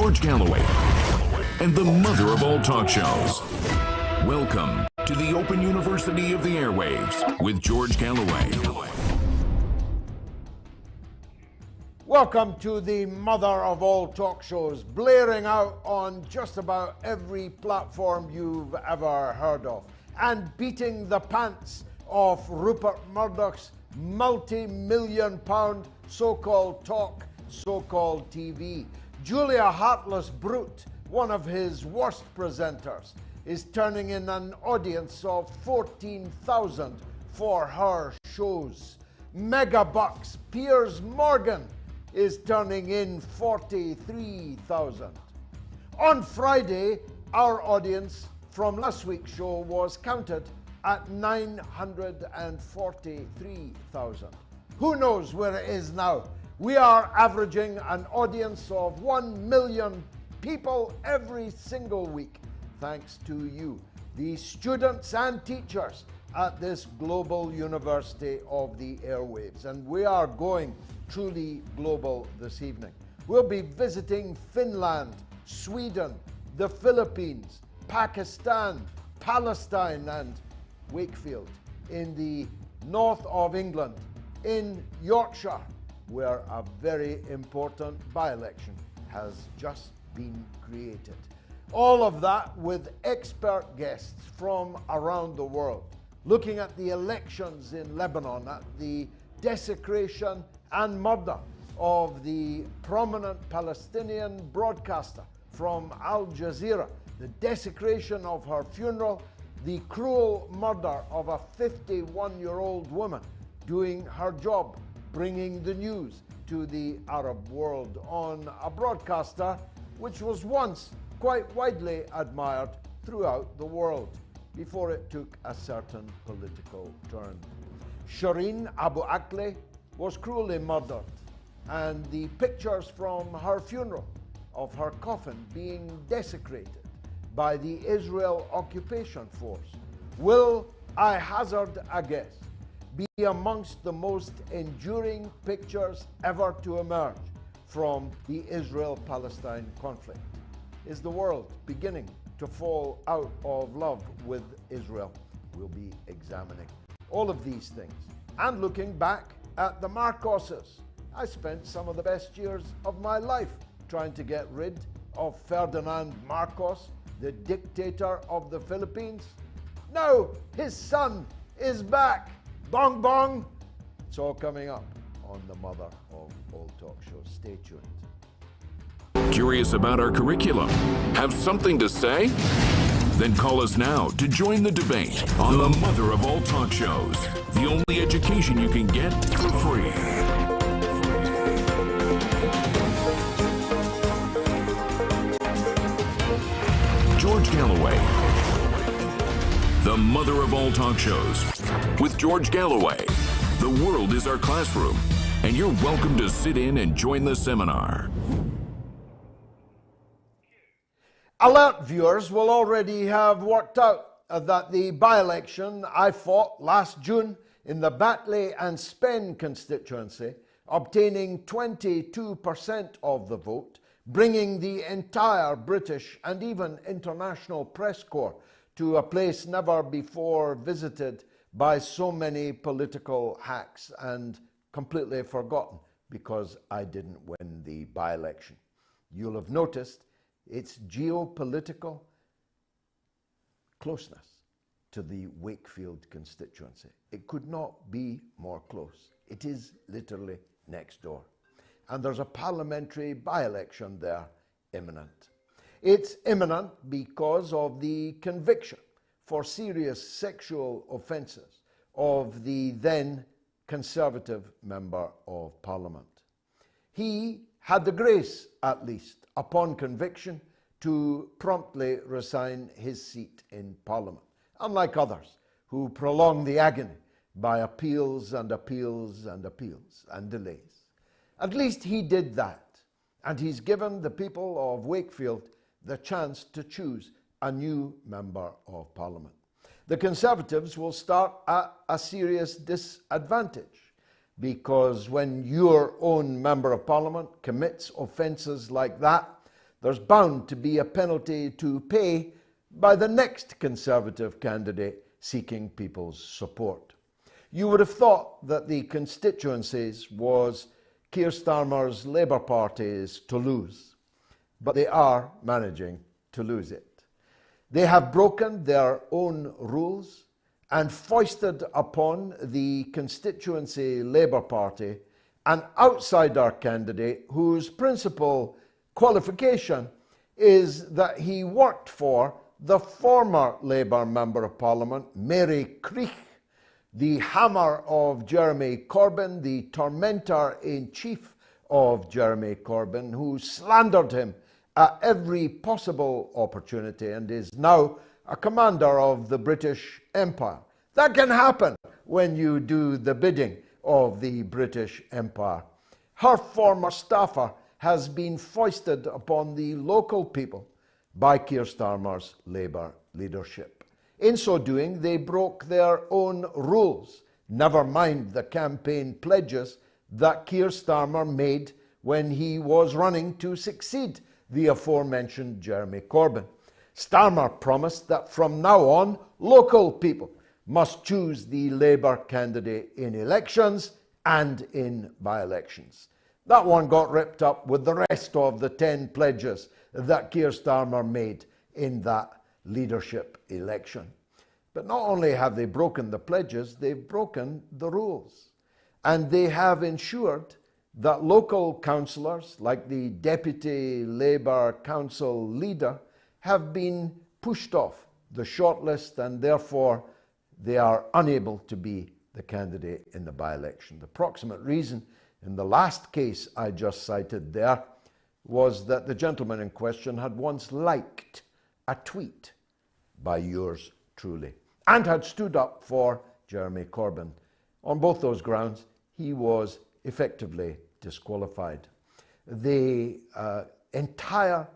George Galloway, and the mother of all talk shows. Welcome to the Open University of the Airwaves with George Galloway. Welcome to the mother of all talk shows, blaring out on just about every platform you've ever heard of, and beating the pants of Rupert Murdoch's multi-million-pound so-called talk, so-called TV. Julia Hartless-Brute, one of his worst presenters, is turning in an audience of 14,000 for her shows. Megabucks Piers Morgan is turning in 43,000. On Friday, our audience from last week's show was counted at 943,000. Who knows where it is now? We are averaging an audience of 1 million people every single week, thanks to you, the students and teachers at this global university of the airwaves. And we are going truly global this evening. We'll be visiting Finland, Sweden, the Philippines, Pakistan, Palestine, and Wakefield in the north of England, in Yorkshire, where a very important by-election has just been created. All of that with expert guests from around the world, looking at the elections in Lebanon, at the desecration and murder of the prominent Palestinian broadcaster from Al Jazeera, the desecration of her funeral, the cruel murder of a 51-year-old woman doing her job, bringing the news to the Arab world on a broadcaster which was once quite widely admired throughout the world before it took a certain political turn. Shireen Abu Akleh was cruelly murdered, and the pictures from her funeral of her coffin being desecrated by the Israel occupation force will, I hazard a guess, be amongst the most enduring pictures ever to emerge from the Israel-Palestine conflict. Is the world beginning to fall out of love with Israel? We'll be examining all of these things and looking back at the Marcoses. I spent some of the best years of my life trying to get rid of Ferdinand Marcos, the dictator of the Philippines. Now his son is back. Bong bong. It's all coming up on the mother of all talk shows. Stay tuned. Curious about our curriculum? Have something to say? Then call us now to join the debate on the mother of all talk shows, the only education you can get for free. George Galloway, the mother of all talk shows, with George Galloway. The world is our classroom, and you're welcome to sit in and join the seminar. Alert viewers will already have worked out that the by-election I fought last June in the Batley and Spen constituency, obtaining 22% of the vote, bringing the entire British and even international press corps to a place never before visited by so many political hacks and completely forgotten because I didn't win the by-election. You'll have noticed its geopolitical closeness to the Wakefield constituency. It could not be more close. It is literally next door. And there's a parliamentary by-election there imminent. It's imminent because of the conviction for serious sexual offences of the then Conservative Member of Parliament. He had the grace, at least, upon conviction, to promptly resign his seat in Parliament, unlike others who prolong the agony by appeals and appeals and appeals and delays. At least he did that, and he's given the people of Wakefield the chance to choose a new Member of Parliament. The Conservatives will start at a serious disadvantage, because when your own Member of Parliament commits offences like that, there's bound to be a penalty to pay by the next Conservative candidate seeking people's support. You would have thought that the constituencies was Keir Starmer's Labour Party's to lose, but they are managing to lose it. They have broken their own rules and foisted upon the constituency Labour Party an outsider candidate whose principal qualification is that he worked for the former Labour Member of Parliament, Mary Creech, the hammer of Jeremy Corbyn, the tormentor-in-chief of Jeremy Corbyn, who slandered him at every possible opportunity and is now a commander of the British Empire. That can happen when you do the bidding of the British Empire. Her former staffer has been foisted upon the local people by Keir Starmer's Labour leadership. In so doing, they broke their own rules, never mind the campaign pledges that Keir Starmer made when he was running to succeed the aforementioned Jeremy Corbyn. Starmer promised that from now on, local people must choose the Labour candidate in elections and in by-elections. That one got ripped up with the rest of the 10 pledges that Keir Starmer made in that leadership election. But not only have they broken the pledges, they've broken the rules. And they have ensured that local councillors, like the Deputy Labour Council leader, have been pushed off the shortlist, and therefore they are unable to be the candidate in the by-election. The proximate reason in the last case I just cited there was that the gentleman in question had once liked a tweet by yours truly and had stood up for Jeremy Corbyn. On both those grounds, he was effectively disqualified. The entire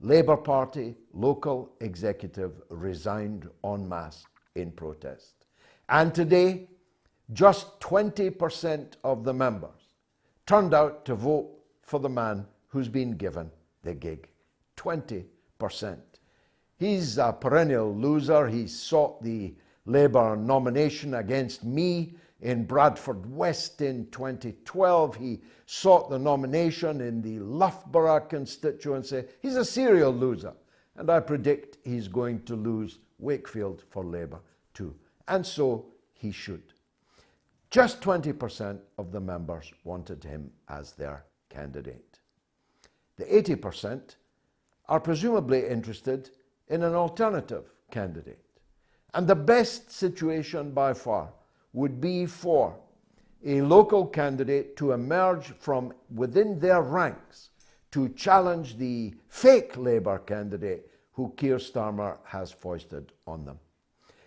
Labour Party local executive resigned en masse in protest. And today, just 20% of the members turned out to vote for the man who's been given the gig. 20%. He's a perennial loser. He sought the Labour nomination against me in Bradford West in 2012. He sought the nomination in the Loughborough constituency. He's a serial loser, and I predict he's going to lose Wakefield for Labour too, and so he should. Just 20% of the members wanted him as their candidate. The 80% are presumably interested in an alternative candidate. And the best situation by far would be for a local candidate to emerge from within their ranks to challenge the fake Labour candidate who Keir Starmer has foisted on them.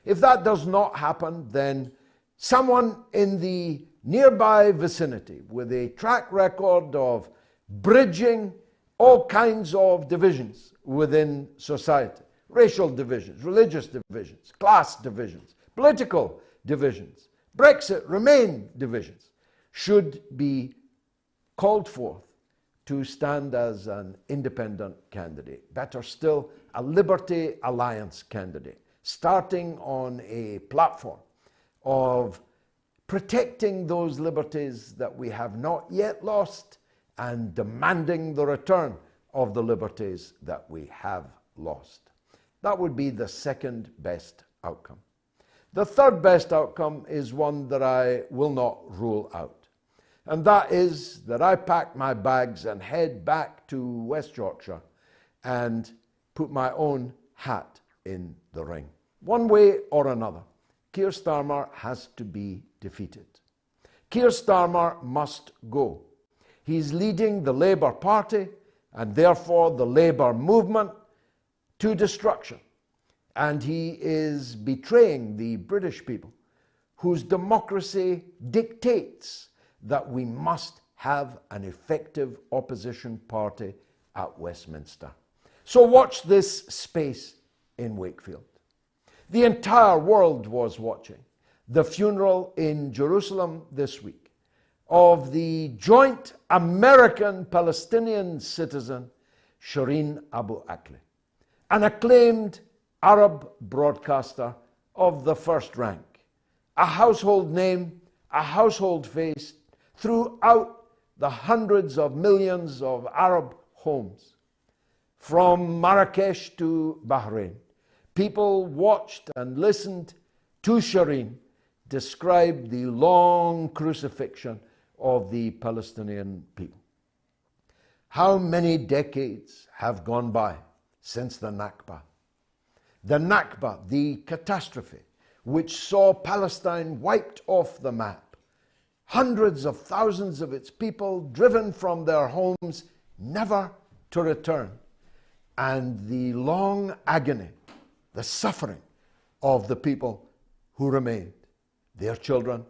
If that does not happen, then someone in the nearby vicinity with a track record of bridging all kinds of divisions within society, racial divisions, religious divisions, class divisions, political divisions, Brexit, Remain divisions, should be called forth to stand as an independent candidate. Better still, a Liberty Alliance candidate, starting on a platform of protecting those liberties that we have not yet lost and demanding the return of the liberties that we have lost. That would be the second best outcome. The third best outcome is one that I will not rule out. And that is that I pack my bags and head back to West Yorkshire and put my own hat in the ring. One way or another, Keir Starmer has to be defeated. Keir Starmer must go. He's leading the Labour Party and therefore the Labour movement to destruction. And he is betraying the British people, whose democracy dictates that we must have an effective opposition party at Westminster. So watch this space in Wakefield. The entire world was watching the funeral in Jerusalem this week of the joint American-Palestinian citizen Shireen Abu Akleh, an acclaimed Arab broadcaster of the first rank, a household name, a household face throughout the hundreds of millions of Arab homes. From Marrakesh to Bahrain, people watched and listened to Shireen describe the long crucifixion of the Palestinian people. How many decades have gone by since the Nakba? The Nakba, the catastrophe which saw Palestine wiped off the map. Hundreds of thousands of its people driven from their homes, never to return. And the long agony, the suffering of the people who remained, their children,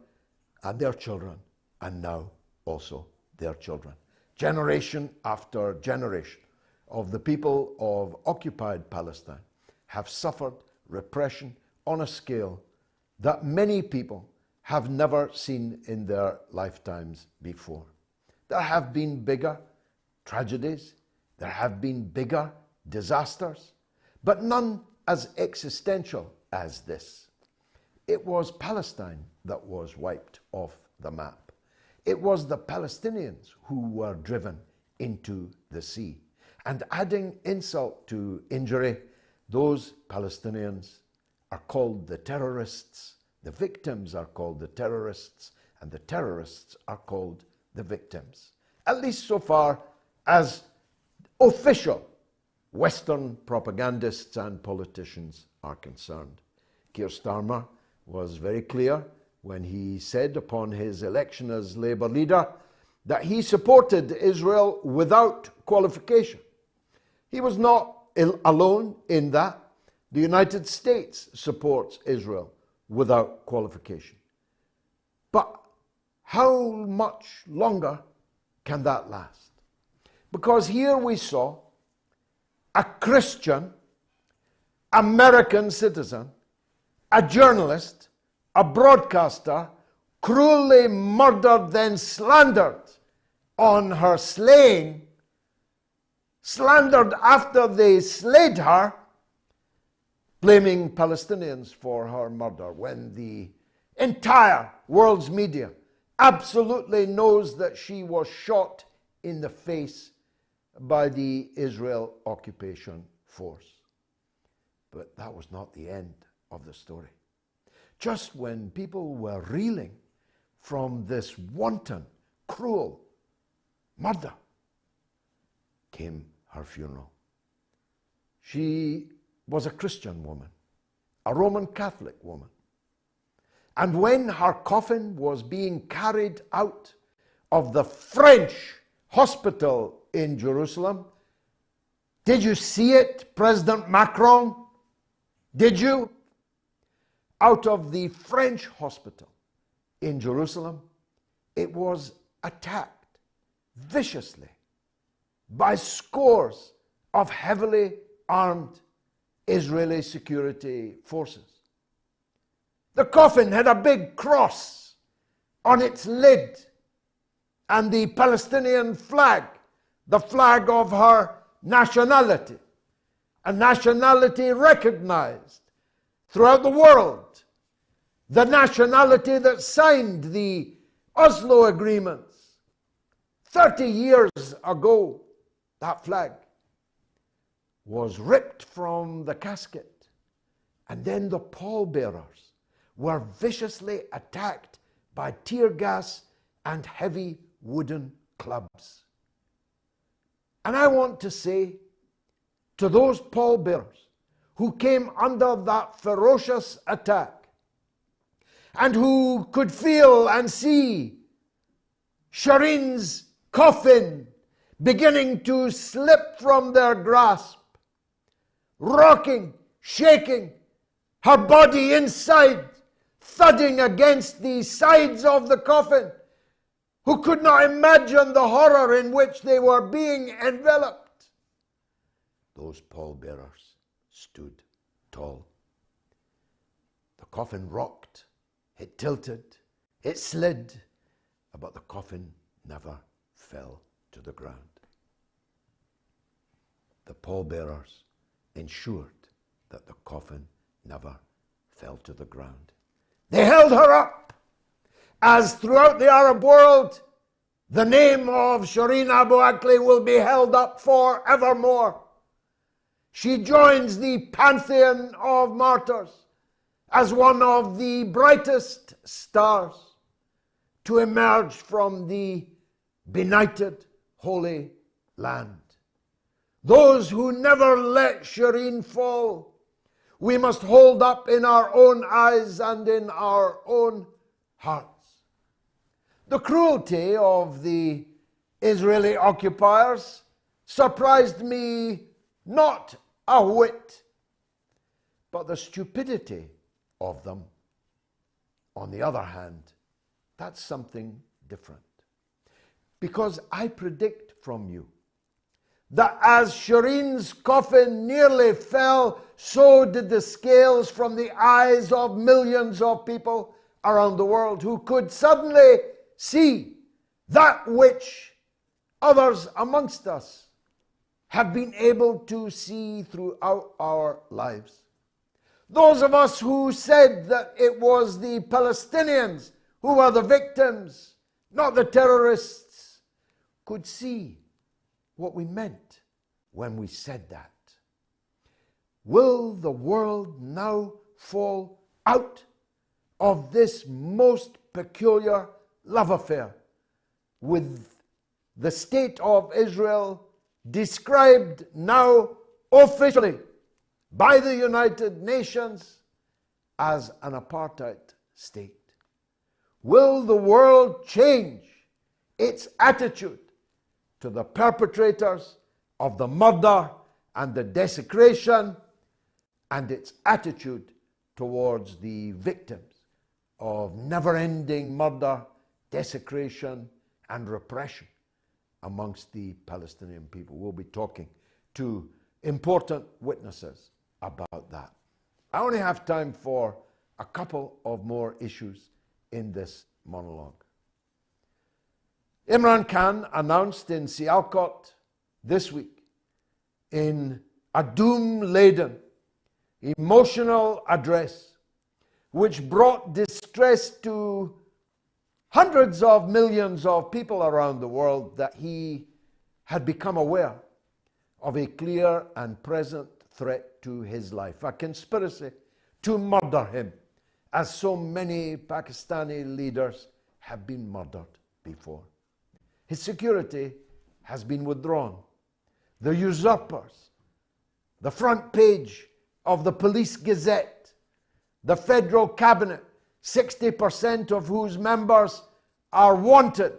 and now also their children. Generation after generation of the people of occupied Palestine have suffered repression on a scale that many people have never seen in their lifetimes before. There have been bigger tragedies, there have been bigger disasters, but none as existential as this. It was Palestine that was wiped off the map. It was the Palestinians who were driven into the sea. And adding insult to injury, those Palestinians are called the terrorists, the victims are called the terrorists, and the terrorists are called the victims. At least so far as official Western propagandists and politicians are concerned. Keir Starmer was very clear when he said upon his election as Labour leader that he supported Israel without qualification. He was not alone in that. The United States supports Israel without qualification. But how much longer can that last? Because here we saw a Christian American citizen, a journalist, a broadcaster, cruelly murdered, then slandered on her slaying, slandered after they slayed her, blaming Palestinians for her murder, when the entire world's media absolutely knows that she was shot in the face by the Israel occupation force. But that was not the end of the story. Just when people were reeling from this wanton, cruel murder, came her funeral. She was a Christian woman, a Roman Catholic woman. And when her coffin was being carried out of the French hospital in Jerusalem, did you see it, President Macron? Did you? Out of the French hospital in Jerusalem, it was attacked viciously by scores of heavily armed Israeli security forces. The coffin had a big cross on its lid and the Palestinian flag, the flag of her nationality, a nationality recognized throughout the world, the nationality that signed the Oslo agreements 30 years ago. That flag was ripped from the casket, and then the pallbearers were viciously attacked by tear gas and heavy wooden clubs. And I want to say to those pallbearers who came under that ferocious attack and who could feel and see Shireen's coffin beginning to slip from their grasp, rocking, shaking, her body inside, thudding against the sides of the coffin, who could not imagine the horror in which they were being enveloped. Those pallbearers stood tall. The coffin rocked, it tilted, it slid, but the coffin never fell to the ground. the pallbearers ensured that the coffin never fell to the ground. They held her up, as throughout the Arab world, the name of Shireen Abu Akleh will be held up forevermore. She joins the pantheon of martyrs as one of the brightest stars to emerge from the benighted Holy Land. Those who never let Shireen fall, we must hold up in our own eyes and in our own hearts. The cruelty of the Israeli occupiers surprised me not a whit, but the stupidity of them, on the other hand, that's something different. Because I predict from you that as Shireen's coffin nearly fell, so did the scales from the eyes of millions of people around the world who could suddenly see that which others amongst us have been able to see throughout our lives. Those of us who said that it was the Palestinians who were the victims, not the terrorists, could see what we meant when we said that. Will the world now fall out of this most peculiar love affair with the state of Israel, described now officially by the United Nations as an apartheid state? Will the world change its attitude to the perpetrators of the murder and the desecration, and its attitude towards the victims of never-ending murder, desecration, and repression amongst the Palestinian people? We'll be talking to important witnesses about that. I only have time for a couple of more issues in this monologue. Imran Khan announced in Sialkot this week, in a doom-laden, emotional address, which brought distress to hundreds of millions of people around the world, that he had become aware of a clear and present threat to his life, a conspiracy to murder him, as so many Pakistani leaders have been murdered before. His security has been withdrawn. The usurpers, the front page of the Police Gazette, the federal cabinet, 60% of whose members are wanted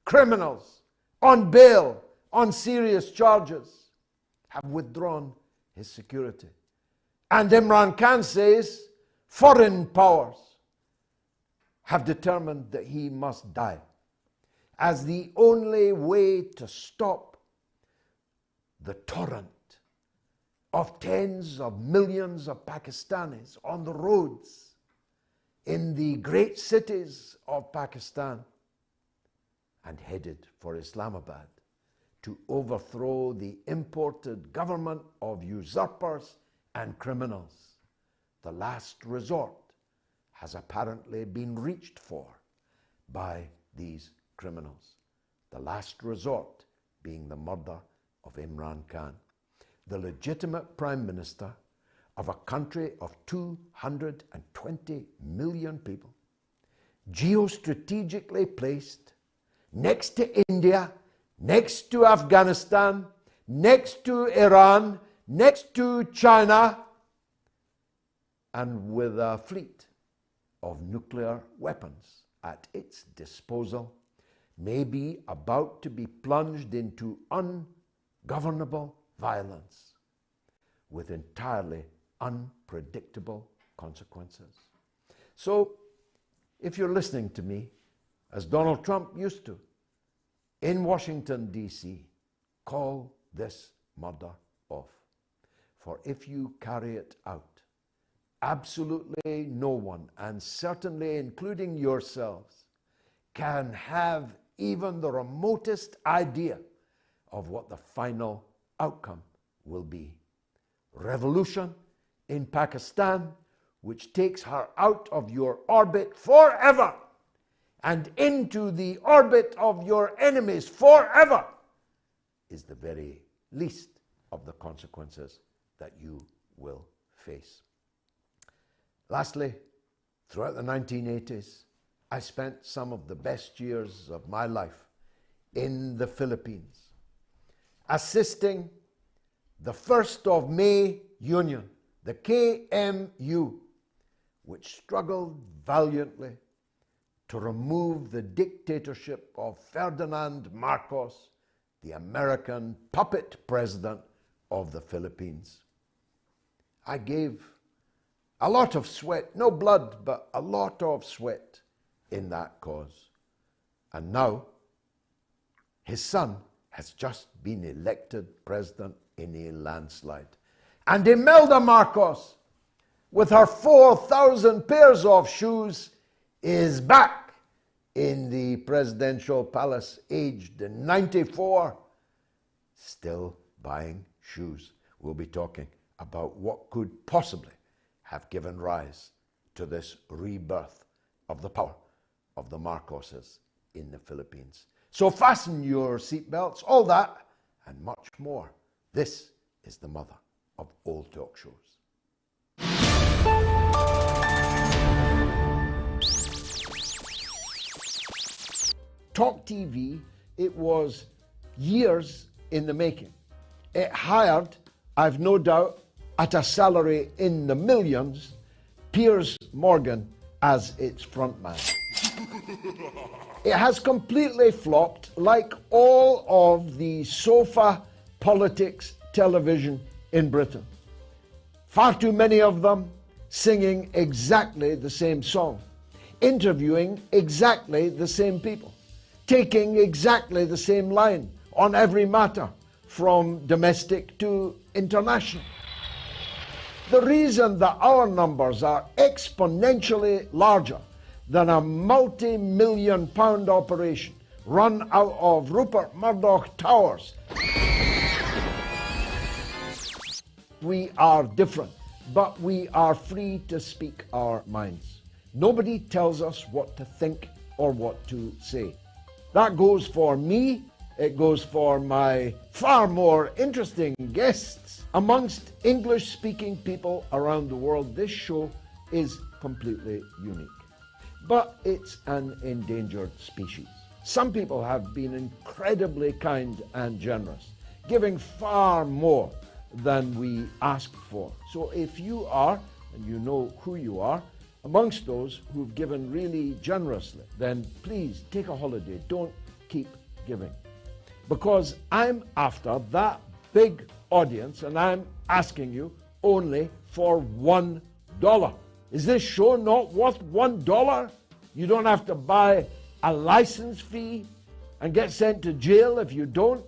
criminals on bail, on serious charges, have withdrawn his security. And Imran Khan says foreign powers have determined that he must die, as the only way to stop the torrent of tens of millions of Pakistanis on the roads in the great cities of Pakistan and headed for Islamabad to overthrow the imported government of usurpers and criminals. The last resort has apparently been reached for by these criminals. The last resort being the murder of Imran Khan, the legitimate prime minister of a country of 220 million people, geostrategically placed next to India, next to Afghanistan, next to Iran, next to China, and with a fleet of nuclear weapons at its disposal, may be about to be plunged into ungovernable violence with entirely unpredictable consequences. So, if you're listening to me, as Donald Trump used to, in Washington, D.C., call this murder off. For if you carry it out, absolutely no one, and certainly including yourselves, can have even the remotest idea of what the final outcome will be. Revolution in Pakistan, which takes her out of your orbit forever and into the orbit of your enemies forever, is the very least of the consequences that you will face. Lastly, throughout the 1980s, I spent some of the best years of my life in the Philippines, assisting the 1st of May Union, the KMU, which struggled valiantly to remove the dictatorship of Ferdinand Marcos, the American puppet president of the Philippines. I gave a lot of sweat, no blood, but a lot of sweat in that cause. And now, his son has just been elected president in a landslide. And Imelda Marcos, with her 4,000 pairs of shoes, is back in the presidential palace, aged 94, still buying shoes. We'll be talking about what could possibly have given rise to this rebirth of the power of the Marcoses in the Philippines. So fasten your seatbelts, all that and much more. This is the mother of all talk shows. Talk TV, it was years in the making. It hired, I've no doubt, at a salary in the millions, Piers Morgan as its frontman. It has completely flopped, like all of the sofa politics television in Britain. Far too many of them singing exactly the same song, interviewing exactly the same people, taking exactly the same line on every matter, from domestic to international. The reason that our numbers are exponentially larger than a multi-million pound operation run out of Rupert Murdoch Towers. We are different, but we are free to speak our minds. Nobody tells us what to think or what to say. That goes for me, it goes for my far more interesting guests. Amongst English-speaking people around the world, this show is completely unique. But it's an endangered species. Some people have been incredibly kind and generous, giving far more than we asked for. So if you are, and you know who you are, amongst those who've given really generously, then please take a holiday. Don't keep giving. Because I'm after that big audience, and I'm asking you only for $1. Is this show not worth $1? You don't have to buy a license fee and get sent to jail if you don't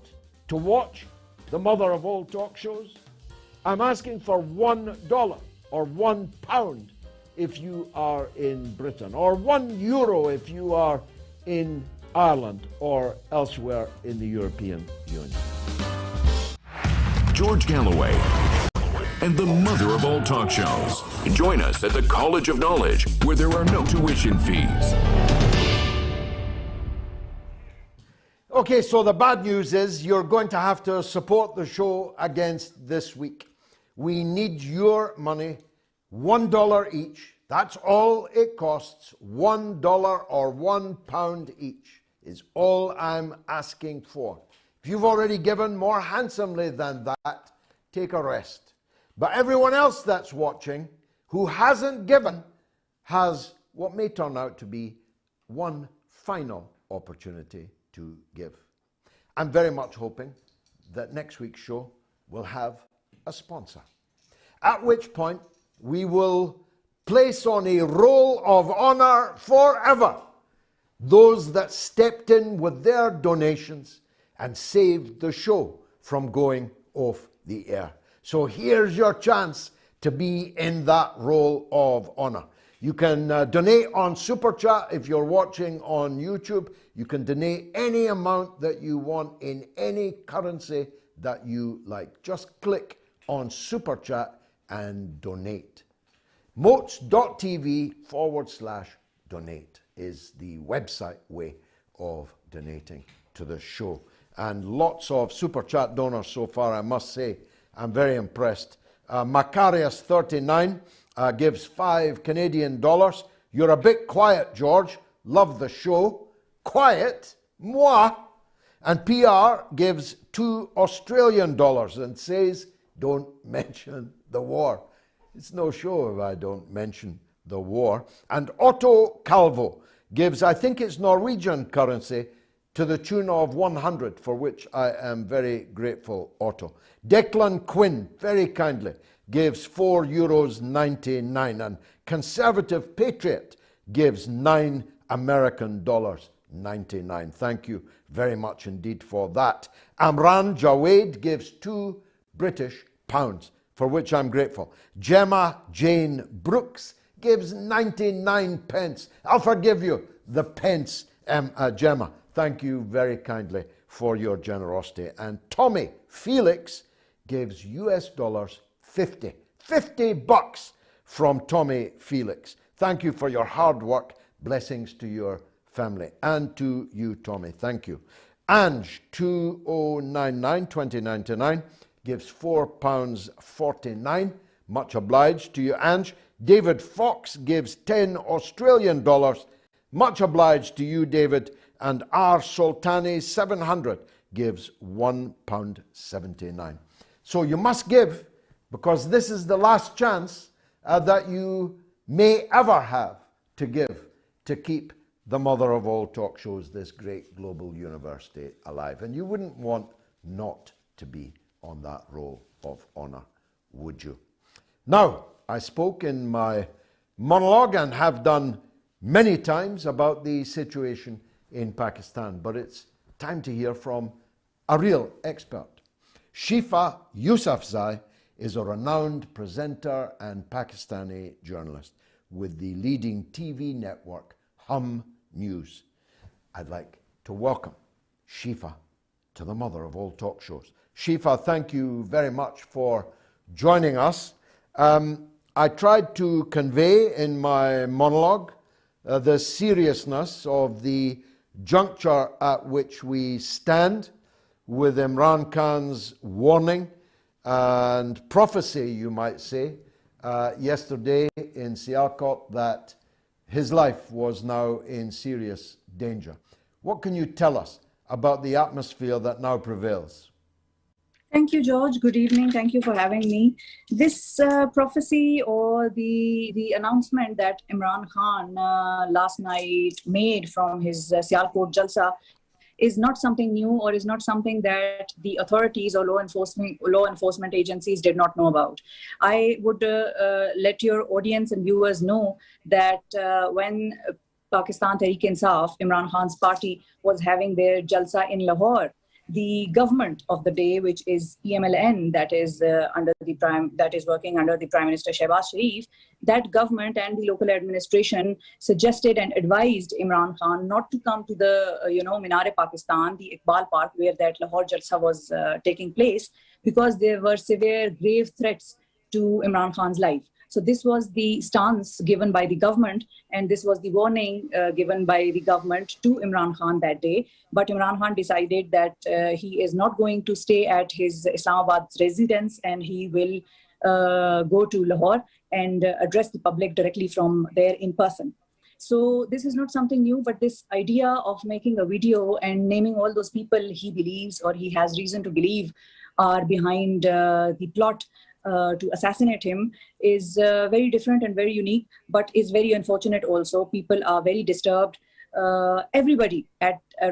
to watch the mother of all talk shows. I'm asking for $1 or £1 if you are in Britain, or €1 if you are in Ireland or elsewhere in the European Union. George Galloway and the mother of all talk shows. Join us at the College of Knowledge, where there are no tuition fees. Okay, so the bad news is you're going to have to support the show against this week. We need your money, $1 each. That's all it costs. $1 or £1 each is all I'm asking for. If you've already given more handsomely than that, take a rest. But everyone else that's watching who hasn't given has what may turn out to be one final opportunity to give. I'm very much hoping that next week's show will have a sponsor, at which point we will place on a roll of honor forever those that stepped in with their donations and saved the show from going off the air. So here's your chance to be in that roll of honor. You can donate on Super Chat if you're watching on YouTube. You can donate any amount that you want in any currency that you like. Just click on Super Chat and donate. MOATS.tv/donate is the website way of donating to the show. And lots of Super Chat donors so far, I must say. I'm very impressed. Macarius39 gives $5 Canadian. You're a bit quiet, George. Love the show. Quiet? Moi. And PR gives $2 Australian and says, don't mention the war. It's no show if I don't mention the war. And Otto Calvo gives, I think it's Norwegian currency, to the tune of 100, for which I am very grateful, Otto. Declan Quinn, very kindly, gives €4.99. And Conservative Patriot gives $9 American dollars 99. Thank you very much indeed for that. Amran Jawed gives £2 British, for which I'm grateful. Gemma Jane Brooks gives 99 pence. I'll forgive you the pence, Gemma. Thank you very kindly for your generosity. And Tommy Felix gives $50. $50 from Tommy Felix. Thank you for your hard work. Blessings to your family and to you, Tommy. Thank you. Ange 2099 gives £4.49. Much obliged to you, Ange. David Fox gives $10 Australian. Much obliged to you, David. And R Sultani 700 gives £1.79. So you must give, because this is the last chance that you may ever have to give to keep the mother of all talk shows, this great global university, alive. And you wouldn't want not to be on that roll of honor, would you? Now, I spoke in my monologue and have done many times about the situation in Pakistan, but it's time to hear from a real expert. ShiffaYousafzai is a renowned presenter and Pakistani journalist with the leading TV network Hum News. I'd like to welcome Shiffa to the mother of all talk shows. Shiffa, thank you very much for joining us. I tried to convey in my monologue the seriousness of the juncture at which we stand with Imran Khan's warning and prophecy, you might say, yesterday in Sialkot that his life was now in serious danger. What can you tell us about the atmosphere that now prevails? Thank you, George. Good evening. Thank you for having me. This prophecy or the announcement that Imran Khan last night made from his Sialkot Jalsa is not something new or is not something that the authorities or law enforcement agencies did not know about. I would let your audience and viewers know that when Pakistan Tehreek-e-Insaf, Imran Khan's party, was having their Jalsa in Lahore, the government of the day, which is EMLN, that is working under the Prime Minister Shehbaz Sharif, that government and the local administration suggested and advised Imran Khan not to come to the Minar-e-Pakistan, the Iqbal Park, where that Lahore Jalsa was taking place, because there were severe, grave threats to Imran Khan's life. So this was the stance given by the government, and this was the warning given by the government to Imran Khan that day. But Imran Khan decided that he is not going to stay at his Islamabad residence, and he will go to Lahore and address the public directly from there in person. So this is not something new, but this idea of making a video and naming all those people he believes or he has reason to believe are behind the plot to assassinate him is very different and very unique, but is very unfortunate also. People are very disturbed. Everybody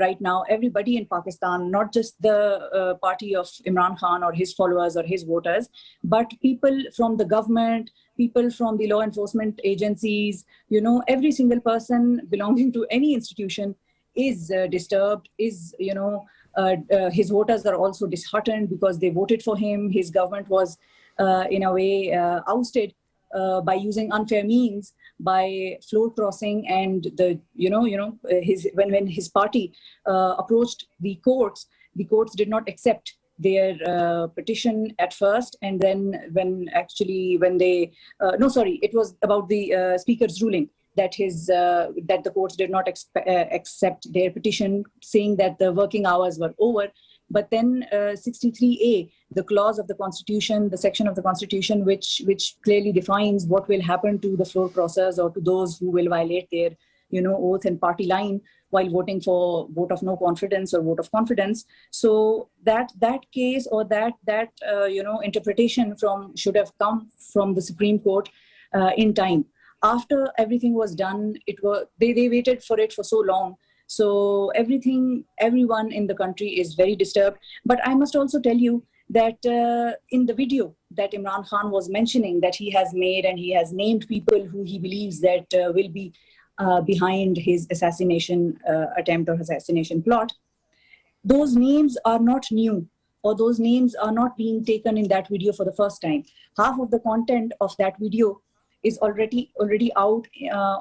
right now, everybody in Pakistan, not just the party of Imran Khan or his followers or his voters, but people from the government, people from the law enforcement agencies, every single person belonging to any institution is disturbed, is, his voters are also disheartened because they voted for him. His government was in a way ousted by using unfair means, by floor crossing, and when his party approached the courts did not accept their petition at first, and then it was about the speaker's ruling that that the courts did not accept their petition, saying that the working hours were over. But then 63A, the clause of the Constitution, the section of the Constitution which clearly defines what will happen to the floor process or to those who will violate their oath and party line while voting for vote of no confidence or vote of confidence. So that case or that interpretation should have come from the Supreme Court in time. After everything was done, they waited for it for so long. So everyone in the country is very disturbed. But I must also tell you that in the video that Imran Khan was mentioning that he has made, and he has named people who he believes that will be behind his assassination attempt or assassination plot, those names are not new, or those names are not being taken in that video for the first time. Half of the content of that video is already out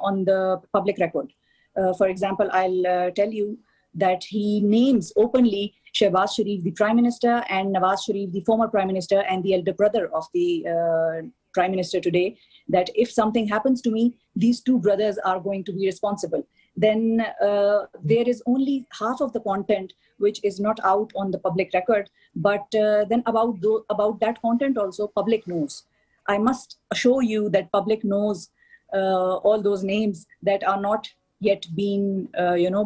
on the public record. For example, I'll tell you that he names openly Shehbaz Sharif, the Prime Minister, and Nawaz Sharif, the former Prime Minister, and the elder brother of the Prime Minister today, that if something happens to me, these two brothers are going to be responsible. Then there is only half of the content which is not out on the public record, but then about that content also, public knows. I must assure you that public knows all those names that are not yet been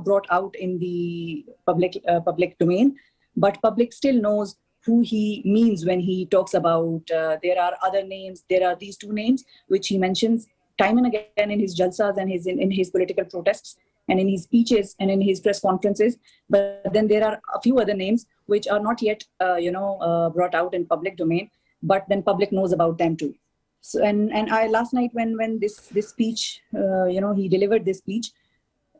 brought out in the public domain, but public still knows who he means when he talks about there are other names. There are these two names which he mentions time and again in his jalsas and in his political protests and in his speeches and in his press conferences. But then there are a few other names which are not yet brought out in public domain, but then public knows about them too. So and I last night when this speech he delivered this speech,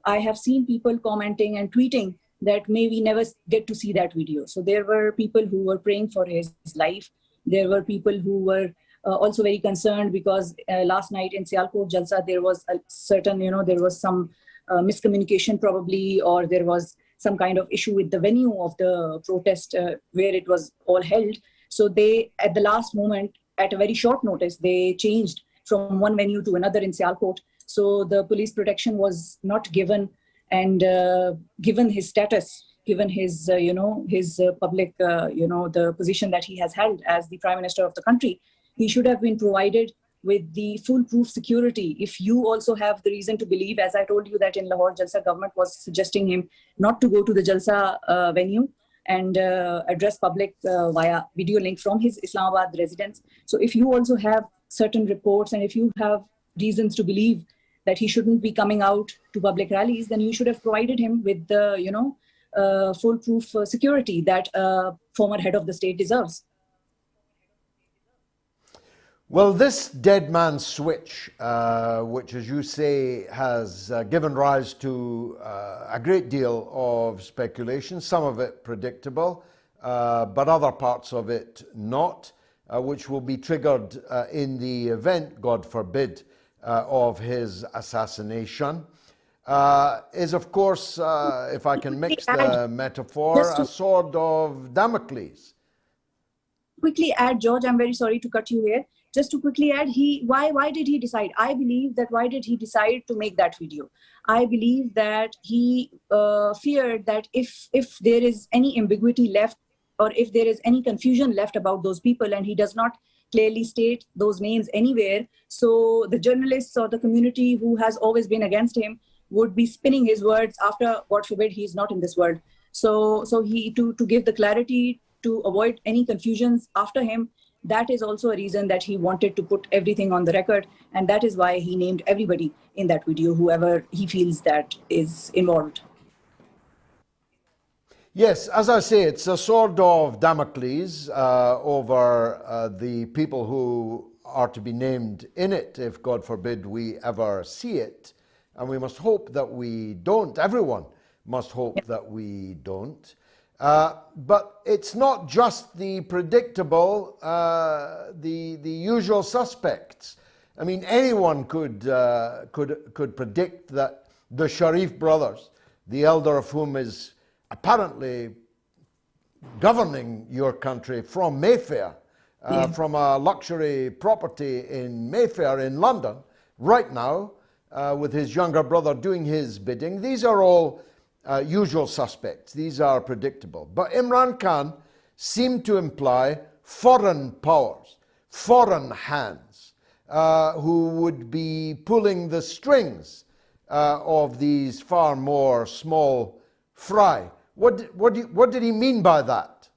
I have seen people commenting and tweeting that may we never get to see that video. So there were people who were praying for his life. There were people who were also very concerned because last night in Sialkot Jalsa, there was a certain, there was some miscommunication probably, or there was some kind of issue with the venue of the protest where it was all held. So they, at the last moment, at a very short notice, they changed from one venue to another in Sialkot. So the police protection was not given, and given his status, given his, public, the position that he has held as the Prime Minister of the country, he should have been provided with the foolproof security. If you also have the reason to believe, as I told you, that in Lahore, Jalsa government was suggesting him not to go to the Jalsa venue and address public via video link from his Islamabad residence. So if you also have certain reports, and if you have reasons to believe that he shouldn't be coming out to public rallies, then you should have provided him with the, foolproof security that a former head of the state deserves. Well, this dead man switch, which, as you say, has given rise to a great deal of speculation, some of it predictable, but other parts of it not, which will be triggered in the event, God forbid, of his assassination, is, of course, if I can mix the metaphor, a sword of Damocles. Quickly add, George, I'm very sorry to cut you here. Just to quickly add, why did he decide? I believe that why did he decide to make that video? I believe that he feared that if there is any ambiguity left, or if there is any confusion left about those people, and he does not clearly state those names anywhere, so the journalists or the community who has always been against him would be spinning his words after, God forbid, he is not in this world. So he to give the clarity, to avoid any confusions after him, that is also a reason that he wanted to put everything on the record, and that is why he named everybody in that video, whoever he feels that is involved. Yes, as I say, it's a sword of Damocles over the people who are to be named in it, if God forbid we ever see it. And we must hope that we don't. Everyone must hope that we don't. But it's not just the predictable, the usual suspects. I mean, anyone could predict that the Sharif brothers, the elder of whom is apparently governing your country from Mayfair, from a luxury property in Mayfair in London, right now, with his younger brother doing his bidding. These are all usual suspects. These are predictable. But Imran Khan seemed to imply foreign powers, foreign hands, who would be pulling the strings of these far more small fry. What did he mean by that?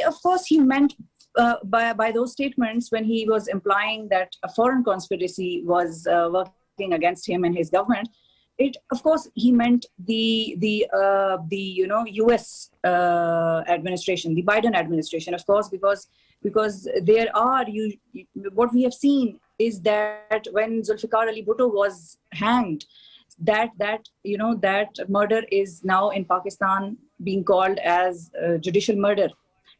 Of course, he meant by those statements when he was implying that a foreign conspiracy was working against him and his government. Of course, he meant the U.S. administration, the Biden administration, of course, because there are what we have seen is that when Zulfikar Ali Bhutto was hanged, that murder is now in Pakistan being called as judicial murder,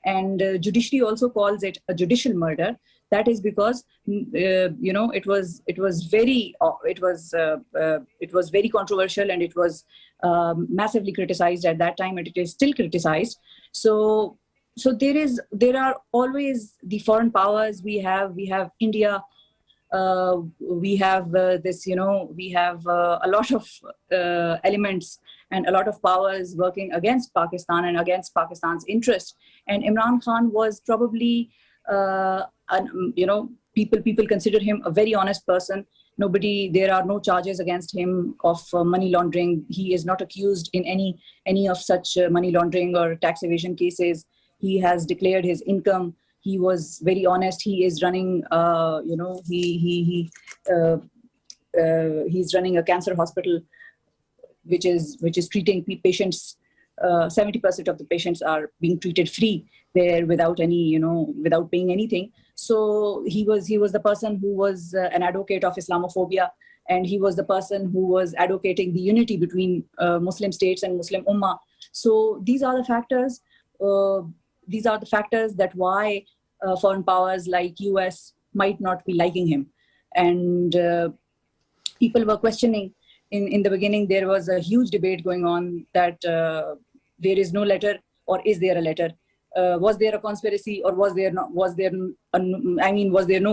and judiciary also calls it a judicial murder. That is because it was very controversial, and it was massively criticized at that time, and it is still criticized. So there are always the foreign powers. We have India. We have we have a lot of elements and a lot of powers working against Pakistan and against Pakistan's interest. And Imran Khan was probably, people consider him a very honest person. There are no charges against him of money laundering. He is not accused in any of such money laundering or tax evasion cases. He has declared his income. He was very honest. He is running, he's running a cancer hospital, which is treating patients. 70% of the patients are being treated free there without paying anything. So he was the person who was an advocate of Islamophobia, and he was the person who was advocating the unity between Muslim states and Muslim Ummah. So these are the factors. That why foreign powers like US might not be liking him. And people were questioning. In the beginning, there was a huge debate going on that there is no letter, or is there a letter? Was there a conspiracy, or was there no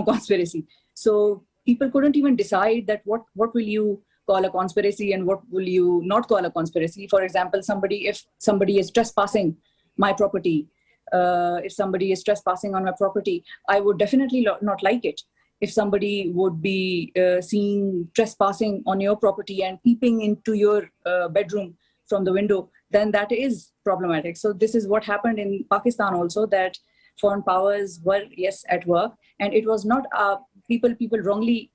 conspiracy? So people couldn't even decide that what will you call a conspiracy and what will you not call a conspiracy. For example, if somebody is trespassing my property, if somebody is trespassing on my property, I would definitely not like it. If somebody would be seen trespassing on your property and peeping into your bedroom from the window, then that is problematic. So this is what happened in Pakistan also, that foreign powers were, yes, at work. And it was not, people wrongly,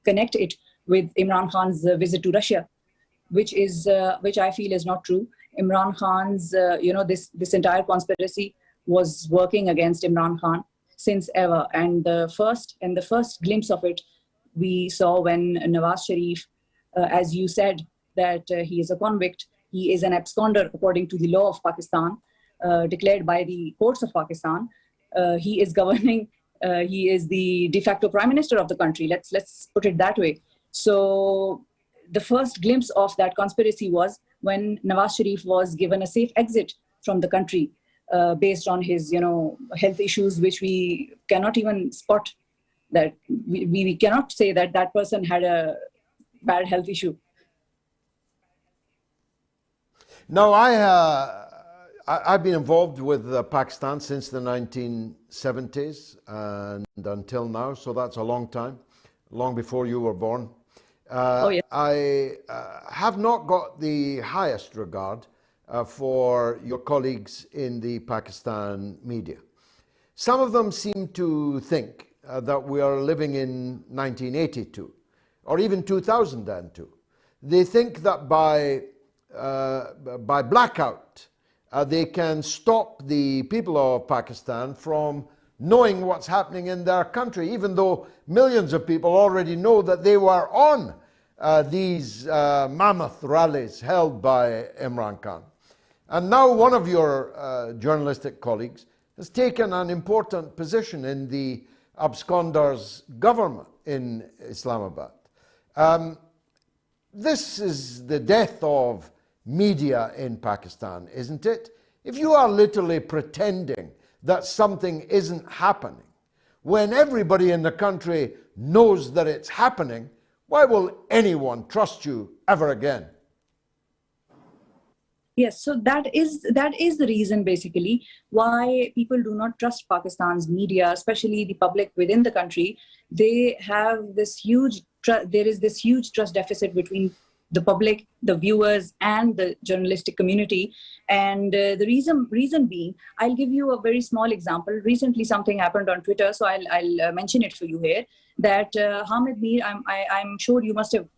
connect it with Imran Khan's visit to Russia, which I feel is not true. Imran Khan's, this entire conspiracy was working against Imran Khan since ever. And the first glimpse of it we saw when Nawaz Sharif, as you said, that he is a convict, he is an absconder according to the law of Pakistan, declared by the courts of Pakistan. He is governing, he is the de facto prime minister of the country. Let's put it that way. So the first glimpse of that conspiracy was when Nawaz Sharif was given a safe exit from the country based on his, health issues, which we cannot even spot. That we cannot say that person had a bad health issue. No, I've been involved with Pakistan since the 1970s and until now, so that's a long time, long before you were born. Yeah. I have not got the highest regard for your colleagues in the Pakistan media. Some of them seem to think that we are living in 1982 or even 2002. They think that by blackout, they can stop the people of Pakistan from knowing what's happening in their country, even though millions of people already know that they were on these mammoth rallies held by Imran Khan. And now one of your journalistic colleagues has taken an important position in the absconder's government in Islamabad. This is the death of media in Pakistan, isn't it? If you are literally pretending that something isn't happening, when everybody in the country knows that it's happening, why will anyone trust you ever again? Yes, so that is the reason basically why people do not trust Pakistan's media, especially the public within the country. They have this there is this huge trust deficit between the public, the viewers, and the journalistic community. And the reason being, I'll give you a very small example. Recently, something happened on Twitter, so I'll mention it for you here. That Hamid Mir, I'm sure you must have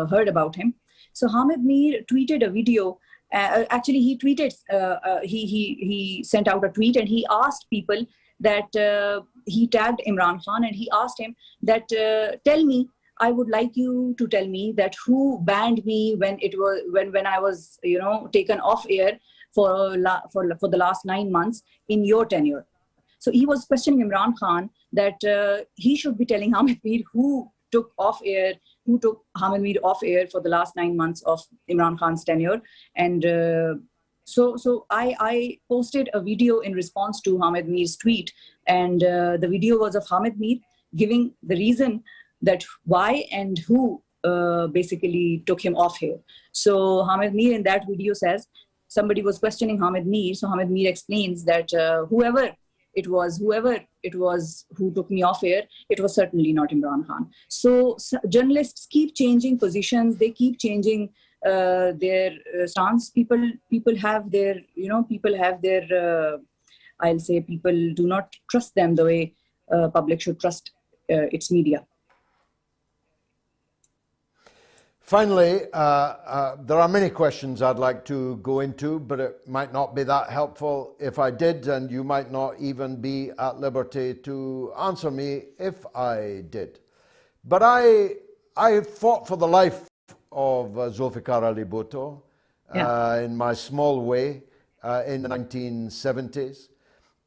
heard about him. So Hamid Mir tweeted a video. Actually, he tweeted. He sent out a tweet, and he asked people that he tagged Imran Khan, and he asked him that tell me. I would like you to tell me that who banned me when I was taken off air for the last 9 months in your tenure. So he was questioning Imran Khan that he should be telling Hamid Mir who took Hamid Mir off air for the last 9 months of Imran Khan's tenure. And so I posted a video in response to Hamid Mir's tweet, and the video was of Hamid Mir giving the reason that why and who basically took him off here. So Hamid Mir in that video says, somebody was questioning Hamid Mir, so Hamid Mir explains that whoever it was who took me off air, it was certainly not Imran Khan. So journalists keep changing positions, they keep changing their stance. People have their, I'll say people do not trust them the way public should trust its media. Finally, there are many questions I'd like to go into, but it might not be that helpful if I did, and you might not even be at liberty to answer me if I did. But I fought for the life of Zulfikar Ali Bhutto in my small way in the 1970s.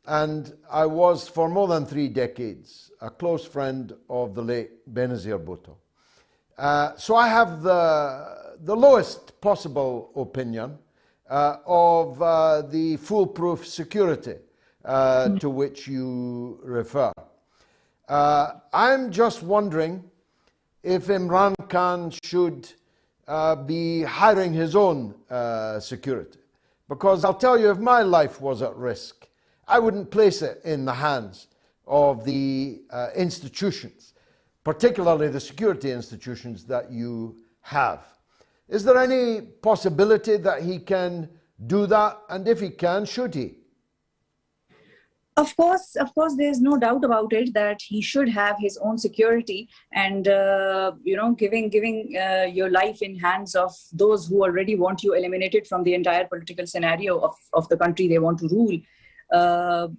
And I was, for more than 3 decades, a close friend of the late Benazir Bhutto. So I have the lowest possible opinion of the foolproof security to which you refer. I'm just wondering if Imran Khan should be hiring his own security. Because I'll tell you, if my life was at risk, I wouldn't place it in the hands of the institutions, particularly the security institutions that you have. Is there any possibility that he can do that? And if he can, should he? Of course, there's no doubt about it that he should have his own security, and giving your life in hands of those who already want you eliminated from the entire political scenario of the country they want to rule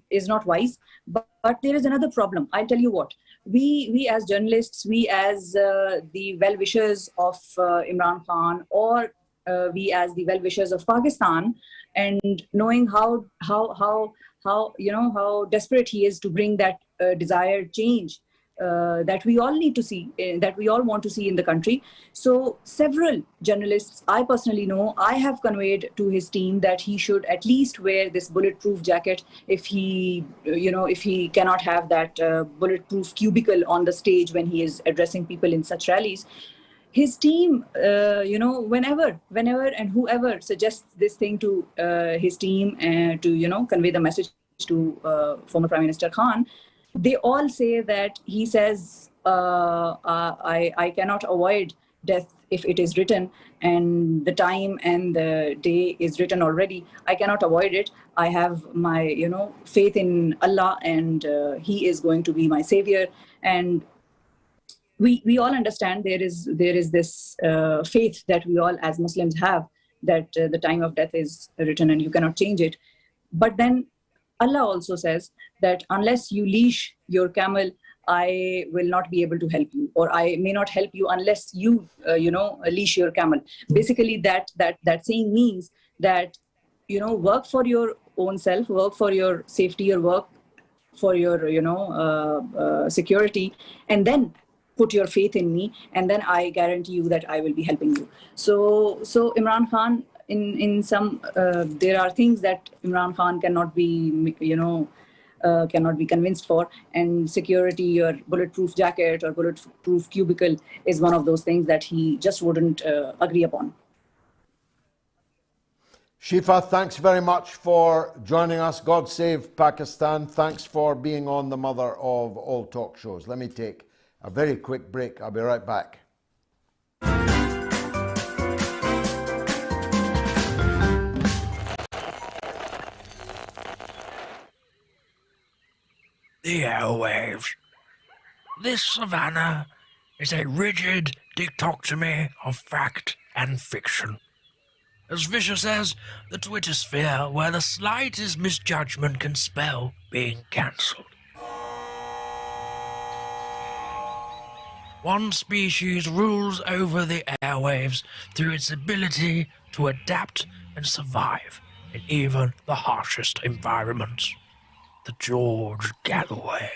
is not wise. But there is another problem. I'll tell you what. We as journalists, we as the well-wishers of Imran Khan, or we as the well-wishers of Pakistan, and knowing how desperate he is to bring that desired change that we all need to see, that we all want to see in the country. So several journalists I personally know, I have conveyed to his team that he should at least wear this bulletproof jacket if he cannot have that bulletproof cubicle on the stage when he is addressing people in such rallies. His team, whenever and whoever suggests this thing to his team and to convey the message to former Prime Minister Khan, they all say that he says, I cannot avoid death if it is written, and the time and the day is written already. I cannot avoid it. I have my, faith in Allah, and He is going to be my savior. And we all understand there is this faith that we all as Muslims have, that the time of death is written and you cannot change it. But then Allah also says that unless you leash your camel, I will not be able to help you, or I may not help you unless you, leash your camel. Basically, that saying means that, work for your own self, work for your safety, or work for your, security, and then put your faith in me, and then I guarantee you that I will be helping you. So Imran Khan in some there are things that Imran Khan cannot be, cannot be convinced for, and security or bulletproof jacket or bulletproof cubicle is one of those things that he just wouldn't agree upon. Shiffa, thanks very much for joining us. God save Pakistan. Thanks for being on the Mother of All Talk Shows. Let me take a very quick break. I'll be right back. The airwaves. This savannah is a rigid dichotomy of fact and fiction. As Fisher says, the Twitter sphere where the slightest misjudgment can spell being cancelled. One species rules over the airwaves through its ability to adapt and survive in even the harshest environments. The George Galloway.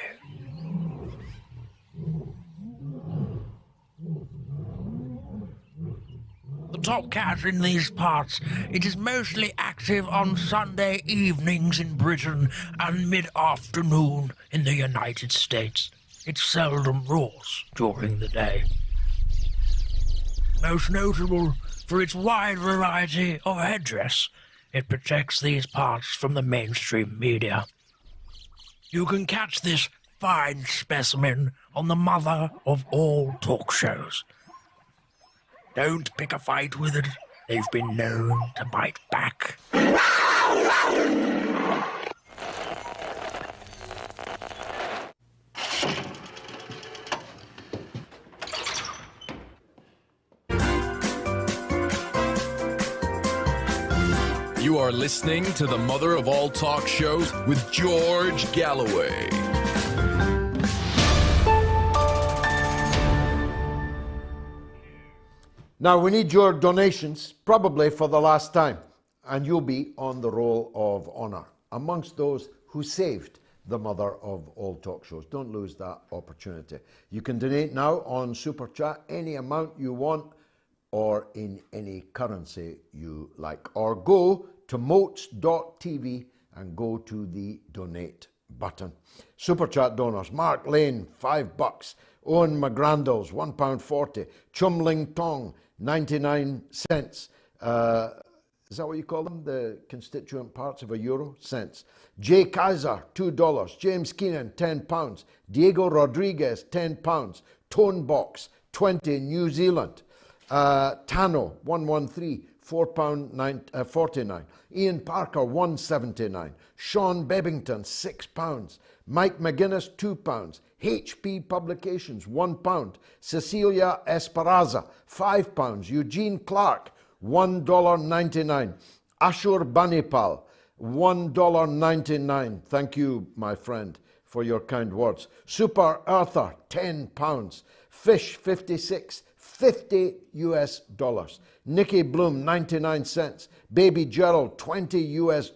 The top cat in these parts, it is mostly active on Sunday evenings in Britain and mid-afternoon in the United States. It seldom roars during the day. Most notable for its wide variety of headdress, it protects these parts from the mainstream media. You can catch this fine specimen on the Mother of All Talkshows. Don't pick a fight with it. They've been known to bite back. You are listening to the Mother of All Talk Shows with George Galloway. Now, we need your donations, probably for the last time, and you'll be on the roll of honour amongst those who saved the Mother of All Talk Shows. Don't lose that opportunity. You can donate now on Super Chat any amount you want or in any currency you like. Or go to MOATS.tv and go to the donate button. Super Chat donors: Mark Lane, $5. Owen McGrandles, £1.40. Chum Ling Tong, 99 cents. Is that what you call them? The constituent parts of a euro? Cents. Jay Kaiser, $2. James Keenan, £10. Diego Rodriguez, £10. Tone Box, 20, New Zealand. Tano, 113, £4.49. Ian Parker, £1.79. Sean Bebbington, £6. Mike McGuinness, £2. HP Publications, £1. Cecilia Esperanza, £5. Eugene Clark, $1.99. Ashur Banipal, $1.99. Thank you, my friend, for your kind words. Super Earther, £10. Fish, 56, $50 US. Nikki Bloom, 99 cents. Baby Gerald, $20 US.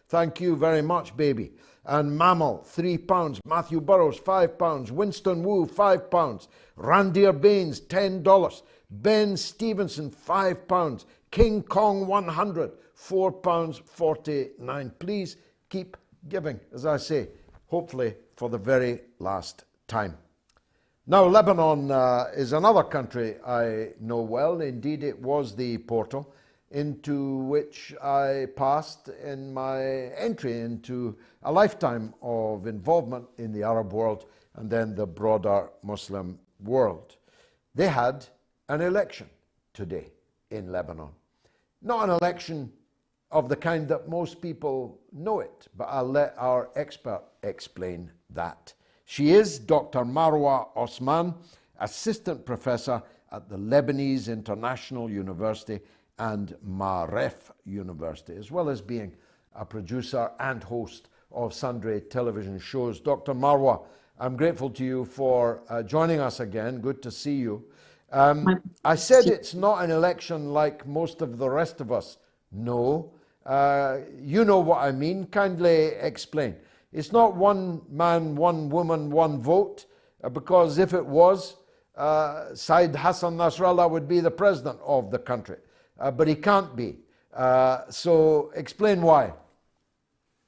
Thank you very much, baby. And Mammal, £3. Matthew Burrows, £5. Winston Wu, £5. Randir Baines, $10. Ben Stevenson, £5. King Kong, 100, £4.49. Please keep giving, as I say, hopefully for the very last time. Now, Lebanon is another country I know well. Indeed, it was the portal into which I passed in my entry into a lifetime of involvement in the Arab world and then the broader Muslim world. They had an election today in Lebanon. Not an election of the kind that most people know it, but I'll let our expert explain that. She is Dr. Marwa Osman, Assistant Professor at the Lebanese International University and Maref University, as well as being a producer and host of sundry television shows. Dr. Marwa, I'm grateful to you for joining us again. Good to see you. I said it's not an election like most of the rest of us know. You know what I mean. Kindly explain. It's not one man, one woman, one vote, because if it was, Said Hassan Nasrallah would be the president of the country. But he can't be. So explain why.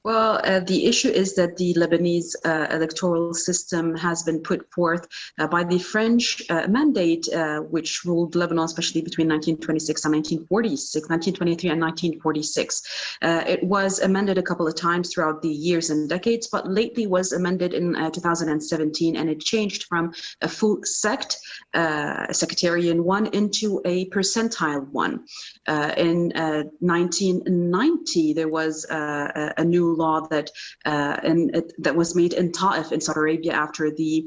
Well, the issue is that the Lebanese electoral system has been put forth by the French mandate, which ruled Lebanon, especially between 1926 and 1946, 1923 and 1946. It was amended a couple of times throughout the years and decades, but lately was amended in 2017, and it changed from a full sect, a sectarian one, into a percentile one. In 1990, there was a new law that that was made in Ta'if in Saudi Arabia after the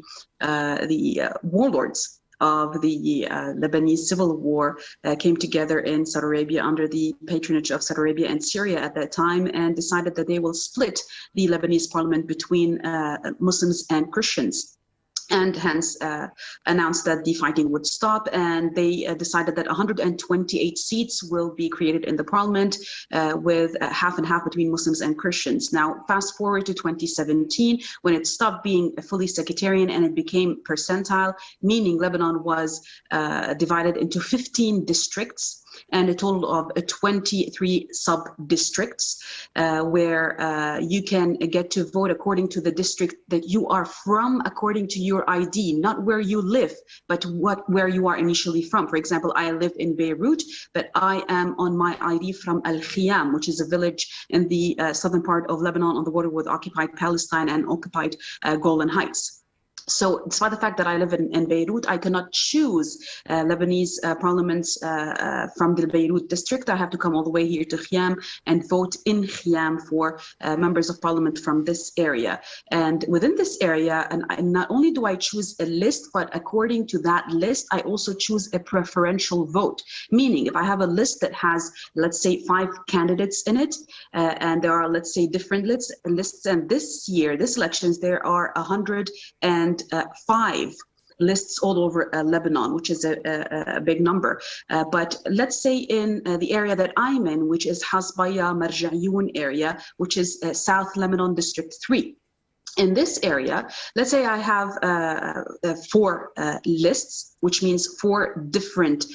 warlords of the Lebanese civil war came together in Saudi Arabia under the patronage of Saudi Arabia and Syria at that time, and decided that they will split the Lebanese parliament between Muslims and Christians, and hence announced that the fighting would stop. And they decided that 128 seats will be created in the parliament with half and half between Muslims and Christians. Now, fast forward to 2017, when it stopped being fully sectarian and it became percentile, meaning Lebanon was divided into 15 districts and a total of 23 sub-districts where you can get to vote according to the district that you are from, according to your ID, not where you live, but where you are initially from. For example, I live in Beirut, but I am on my ID from Al-Khiyam, which is a village in the southern part of Lebanon on the border with occupied Palestine and occupied Golan Heights. So despite the fact that I live in Beirut, I cannot choose Lebanese parliaments from the Beirut district. I have to come all the way here to Khiyam and vote in Khiyam for members of parliament from this area. And within this area, and not only do I choose a list, but according to that list, I also choose a preferential vote. Meaning if I have a list that has, let's say, 5 candidates in it, and there are, let's say, different lists, and this year, this elections, there are 105 lists all over Lebanon, which is a big number. But let's say in the area that I'm in, which is Hasbaya Marja'yun area, which is South Lebanon District 3. In this area, let's say I have 4 lists, which means 4 different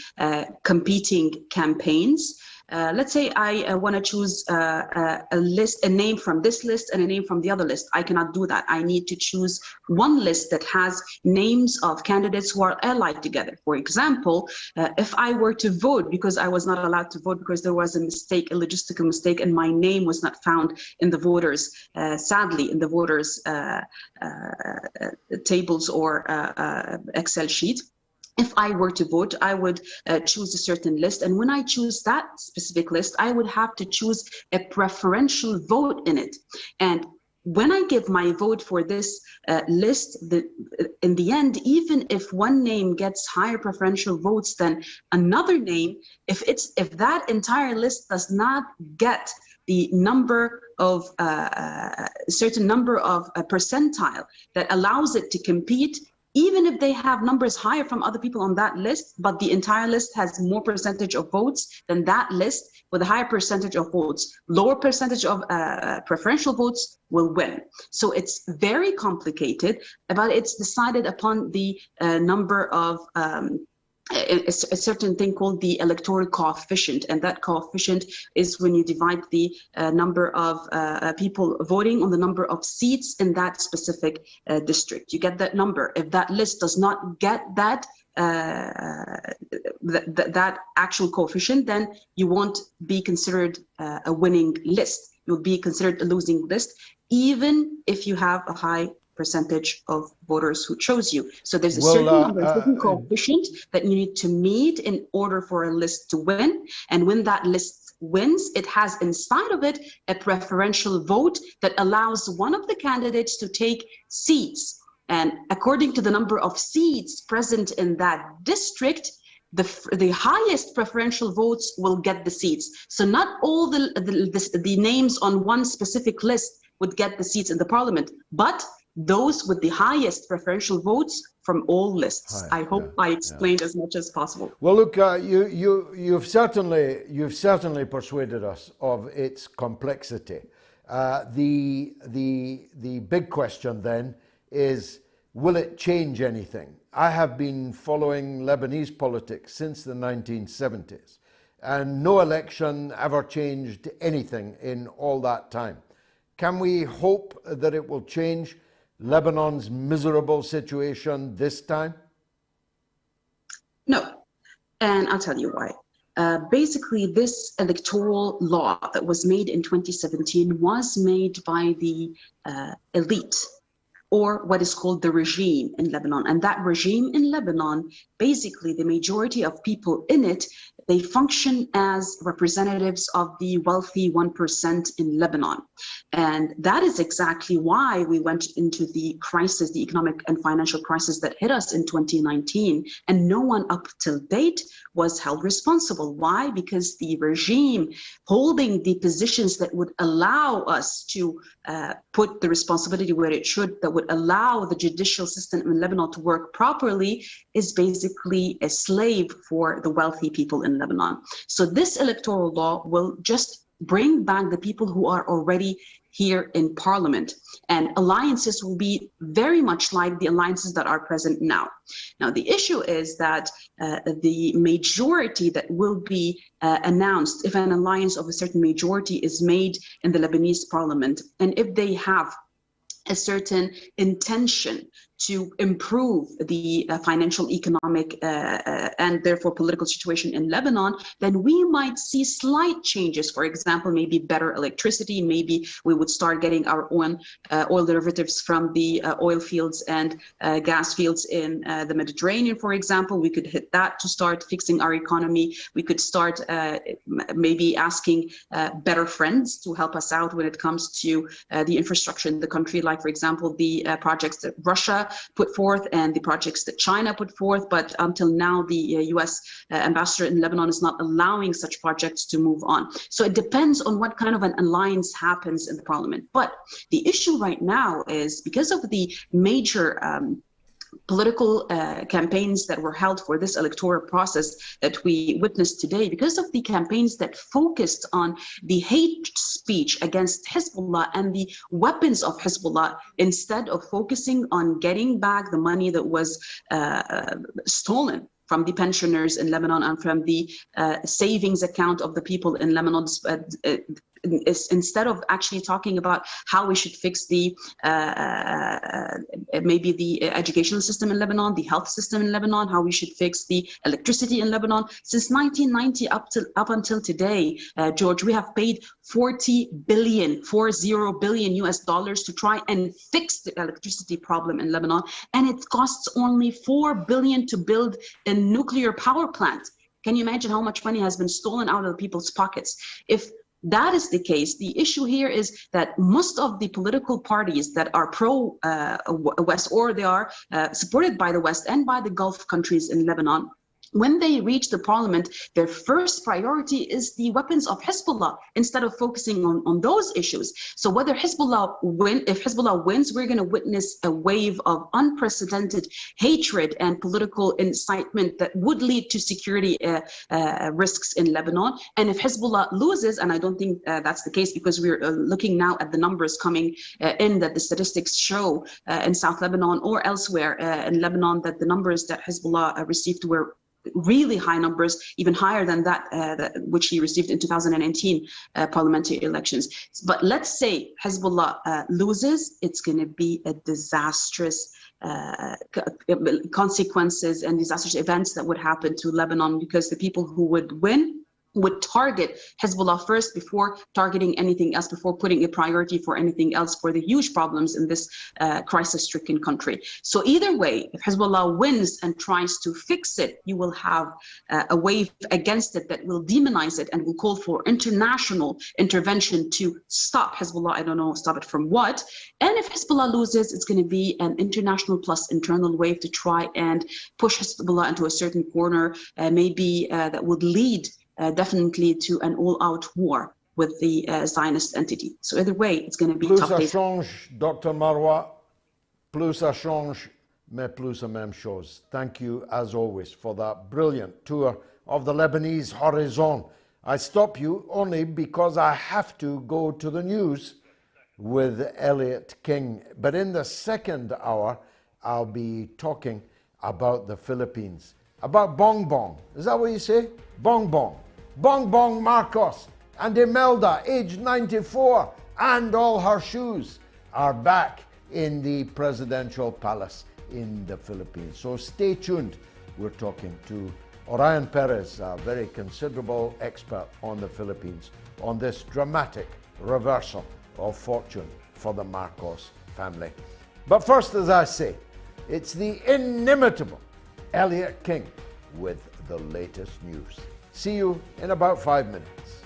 competing campaigns. Let's say I want to choose a name from this list and a name from the other list. I cannot do that. I need to choose one list that has names of candidates who are allied together. For example, if I were to vote, because I was not allowed to vote because there was a mistake, a logistical mistake, and my name was not found in the voters, sadly, in the voters tables or Excel sheet. If I were to vote, I would choose a certain list. And when I choose that specific list, I would have to choose a preferential vote in it. And when I give my vote for this list, in the end, even if one name gets higher preferential votes than another name, if that entire list does not get the number of certain number of percentile that allows it to compete, even if they have numbers higher from other people on that list, but the entire list has more percentage of votes than that list with a higher percentage of votes, lower percentage of preferential votes will win. So it's very complicated, but it's decided upon the number of a certain thing called the electoral coefficient, and that coefficient is when you divide the number of people voting on the number of seats in that specific district. You get that number. If that list does not get that that actual coefficient, then you won't be considered a winning list. You'll be considered a losing list, even if you have a high percentage of voters who chose you. So there's a certain number, a certain coefficient that you need to meet in order for a list to win. And when that list wins, it has inside of it a preferential vote that allows one of the candidates to take seats. And according to the number of seats present in that district, the highest preferential votes will get the seats. So not all the names on one specific list would get the seats in the parliament, but those with the highest preferential votes from all lists. I hope I explained as much as possible. Well, look, you've certainly persuaded us of its complexity. The big question then is, will it change anything? I have been following Lebanese politics since the 1970s, and no election ever changed anything in all that time. Can we hope that it will change Lebanon's miserable situation this time? No, and I'll tell you why. Basically, this electoral law that was made in 2017 was made by the elite, or what is called the regime in Lebanon. And that regime in Lebanon, basically the majority of people in it, they function as representatives of the wealthy 1% in Lebanon. And that is exactly why we went into the crisis, the economic and financial crisis that hit us in 2019. And no one up till date was held responsible. Why? Because the regime holding the positions that would allow us to put the responsibility where it should, that would allow the judicial system in Lebanon to work properly, is basically a slave for the wealthy people in Lebanon. So this electoral law will just bring back the people who are already here in parliament, and alliances will be very much like the alliances that are present now. Now, the issue is that the majority that will be announced, if an alliance of a certain majority is made in the Lebanese parliament, and if they have a certain intention to improve the financial, economic, and therefore political situation in Lebanon, then we might see slight changes. For example, maybe better electricity, maybe we would start getting our own oil derivatives from the oil fields and gas fields in the Mediterranean, for example. We could hit that to start fixing our economy. We could start maybe asking better friends to help us out when it comes to the infrastructure in the country, like, for example, the projects that Russia put forth and the projects that China put forth. But until now, the US ambassador in Lebanon is not allowing such projects to move on. So it depends on what kind of an alliance happens in the parliament. But the issue right now is because of the major political campaigns that were held for this electoral process that we witnessed today, because of the campaigns that focused on the hate speech against Hezbollah and the weapons of Hezbollah, instead of focusing on getting back the money that was stolen from the pensioners in Lebanon and from the savings account of the people in Lebanon, instead of actually talking about how we should fix the maybe the educational system in Lebanon, the health system in Lebanon, how we should fix the electricity in Lebanon. Since 1990 up until today, George, we have paid 40 billion US dollars to try and fix the electricity problem in Lebanon, and it costs only 4 billion to build a nuclear power plant. Can you imagine how much money has been stolen out of people's pockets? If that is the case, the issue here is that most of the political parties that are pro-West, or they are supported by the West and by the Gulf countries in Lebanon, when they reach the parliament, their first priority is the weapons of Hezbollah, instead of focusing on those issues. So whether Hezbollah if Hezbollah wins, we're going to witness a wave of unprecedented hatred and political incitement that would lead to security risks in Lebanon. And if Hezbollah loses, and I don't think that's the case, because we're looking now at the numbers coming in that the statistics show in South Lebanon or elsewhere in Lebanon, that the numbers that Hezbollah received were really high numbers, even higher than that which he received in 2019 parliamentary elections. But let's say Hezbollah loses, it's going to be a disastrous consequences and disastrous events that would happen to Lebanon, because the people who would win would target Hezbollah first before targeting anything else, before putting a priority for anything else, for the huge problems in this crisis-stricken country. So either way, if Hezbollah wins and tries to fix it, you will have a wave against it that will demonize it and will call for international intervention to stop Hezbollah. I don't know, stop it from what. And if Hezbollah loses, it's going to be an international plus internal wave to try and push Hezbollah into a certain corner, maybe that would lead definitely to an all-out war with the Zionist entity. So either way, it's going to be tough. Plus ça change, Dr. Marwa. Plus ça change, mais plus la même chose. Thank you, as always, for that brilliant tour of the Lebanese horizon. I stop you only because I have to go to the news with Elliot King. But in the second hour, I'll be talking about the Philippines, about bong bong. Is that what you say? Bong bong. Bong Bong Marcos and Imelda, aged 94, and all her shoes are back in the presidential palace in the Philippines. So stay tuned. We're talking to OrionPerez, a very considerable expert on the Philippines, on this dramatic reversal of fortune for the Marcos family. But first, as I say, it's the inimitable Elliot King with the latest news. See you in about 5 minutes.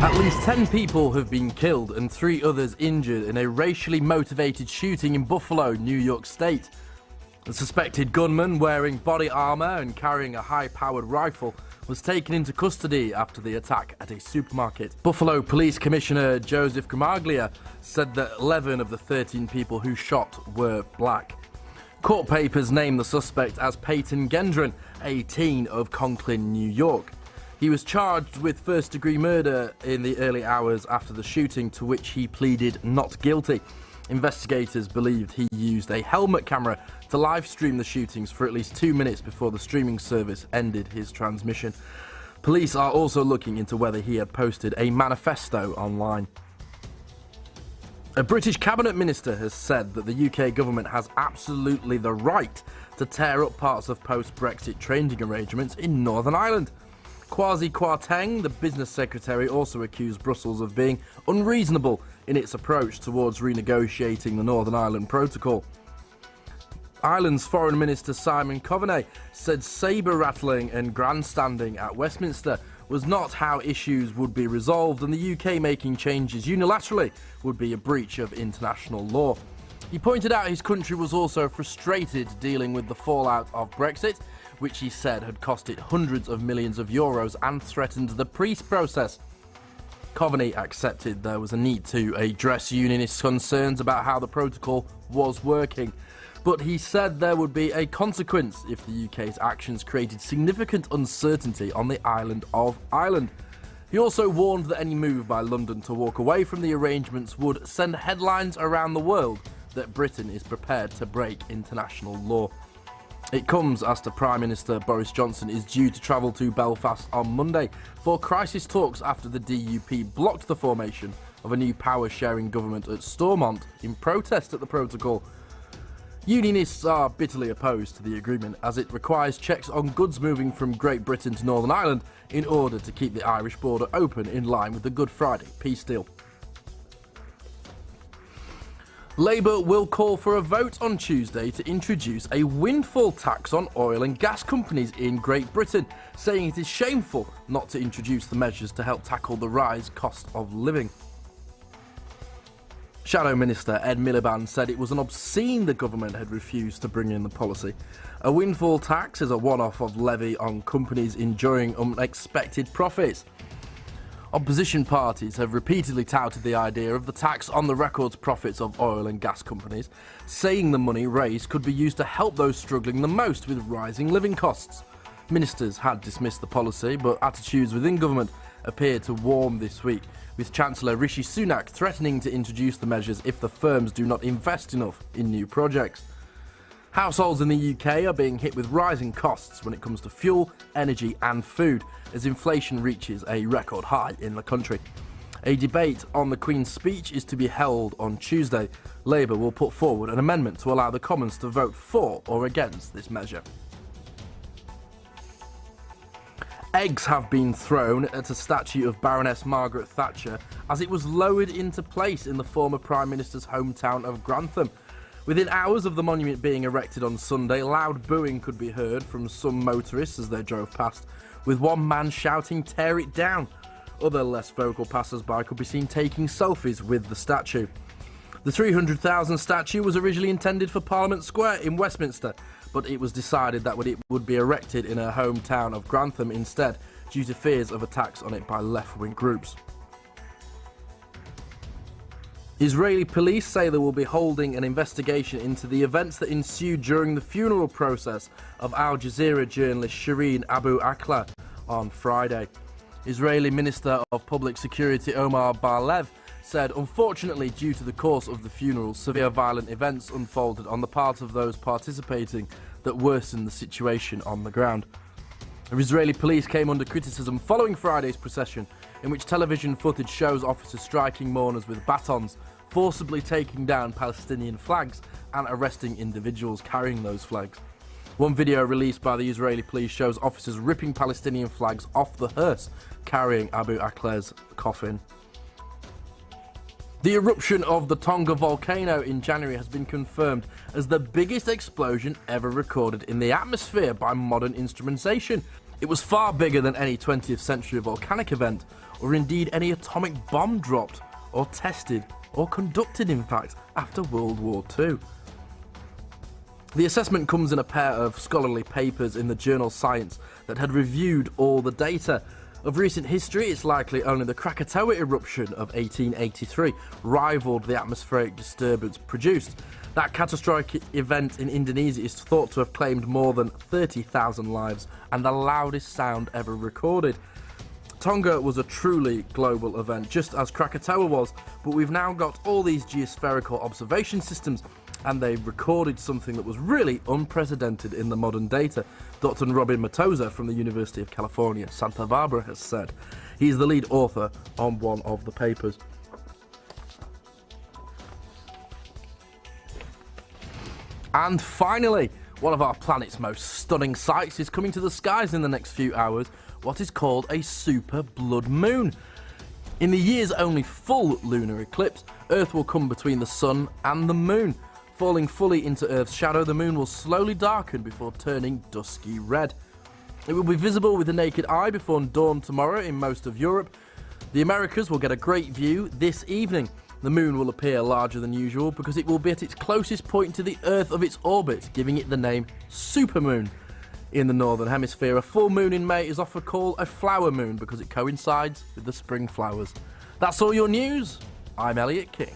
At least 10 people have been killed and 3 others injured in a racially motivated shooting in Buffalo, New York State. The suspected gunman, wearing body armor and carrying a high-powered rifle, was taken into custody after the attack at a supermarket. Buffalo Police Commissioner Joseph Gramaglia said that 11 of the 13 people who shot were black. Court papers name the suspect as Peyton Gendron, a teen of Conklin, New York. He was charged with first-degree murder in the early hours after the shooting, to which he pleaded not guilty. Investigators believed he used a helmet camera to live-stream the shootings for at least 2 minutes before the streaming service ended his transmission. Police are also looking into whether he had posted a manifesto online. A British cabinet minister has said that the UK government has absolutely the right to tear up parts of post-Brexit trading arrangements in Northern Ireland. Kwasi Kwarteng, the business secretary, also accused Brussels of being unreasonable in its approach towards renegotiating the Northern Ireland Protocol. Ireland's Foreign Minister Simon Coveney said sabre-rattling and grandstanding at Westminster was not how issues would be resolved, and the UK making changes unilaterally would be a breach of international law. He pointed out his country was also frustrated dealing with the fallout of Brexit, which he said had cost it hundreds of millions of euros and threatened the peace process. Coveney accepted there was a need to address unionist concerns about how the protocol was working, but he said there would be a consequence if the UK's actions created significant uncertainty on the island of Ireland. He also warned that any move by London to walk away from the arrangements would send headlines around the world that Britain is prepared to break international law. It comes as the Prime Minister Boris Johnson is due to travel to Belfast on Monday for crisis talks after the DUP blocked the formation of a new power-sharing government at Stormont in protest at the protocol. Unionists are bitterly opposed to the agreement, as it requires checks on goods moving from Great Britain to Northern Ireland in order to keep the Irish border open in line with the Good Friday peace deal. Labour will call for a vote on Tuesday to introduce a windfall tax on oil and gas companies in Great Britain, saying it is shameful not to introduce the measures to help tackle the rise cost of living. Shadow Minister Ed Miliband said it was an obscene the government had refused to bring in the policy. A windfall tax is a one-off of levy on companies enjoying unexpected profits. Opposition parties have repeatedly touted the idea of the tax on the record profits of oil and gas companies, saying the money raised could be used to help those struggling the most with rising living costs. Ministers had dismissed the policy, but attitudes within government appeared to warm this week, with Chancellor Rishi Sunak threatening to introduce the measures if the firms do not invest enough in new projects. Households in the UK are being hit with rising costs when it comes to fuel, energy and food, as inflation reaches a record high in the country. A debate on the Queen's speech is to be held on Tuesday. Labour will put forward an amendment to allow the Commons to vote for or against this measure. Eggs have been thrown at a statue of Baroness Margaret Thatcher as it was lowered into place in the former Prime Minister's hometown of Grantham. Within hours of the monument being erected on Sunday, loud booing could be heard from some motorists as they drove past, with one man shouting, "Tear it down!" Other less vocal passers-by could be seen taking selfies with the statue. The 300,000 statue was originally intended for Parliament Square in Westminster, but it was decided that it would be erected in her hometown of Grantham instead, due to fears of attacks on it by left-wing groups. Israeli police say they will be holding an investigation into the events that ensued during the funeral process of Al Jazeera journalist Shireen Abu Akleh on Friday. Israeli Minister of Public Security Omar Bar-Lev said, unfortunately, due to the course of the funeral, severe violent events unfolded on the part of those participating that worsened the situation on the ground. Israeli police came under criticism following Friday's procession, in which television footage shows officers striking mourners with batons, forcibly taking down Palestinian flags and arresting individuals carrying those flags. One video released by the Israeli police shows officers ripping Palestinian flags off the hearse carrying Abu Akleh's coffin. The eruption of the Tonga volcano in January has been confirmed as the biggest explosion ever recorded in the atmosphere by modern instrumentation. It was far bigger than any 20th century volcanic event, or indeed any atomic bomb dropped, or tested, or conducted in fact, after World War II. The assessment comes in a pair of scholarly papers in the journal Science that had reviewed all the data. Of recent history, it's likely only the Krakatoa eruption of 1883 rivaled the atmospheric disturbance produced. That catastrophic event in Indonesia is thought to have claimed more than 30,000 lives and the loudest sound ever recorded. Tonga was a truly global event, just as Krakatoa was, but we've now got all these geospherical observation systems, and they recorded something that was really unprecedented in the modern data, Dr. Robin Matosa from the University of California, Santa Barbara has said. He's the lead author on one of the papers. And finally, one of our planet's most stunning sights is coming to the skies in the next few hours, what is called a super blood moon. In the year's only full lunar eclipse, Earth will come between the sun and the moon. Falling fully into Earth's shadow, the moon will slowly darken before turning dusky red. It will be visible with the naked eye before dawn tomorrow in most of Europe. The Americas will get a great view this evening. The moon will appear larger than usual because it will be at its closest point to the Earth of its orbit, giving it the name supermoon. In the Northern Hemisphere, a full moon in May is often called a flower moon because it coincides with the spring flowers. That's all your news. I'm Elliot King.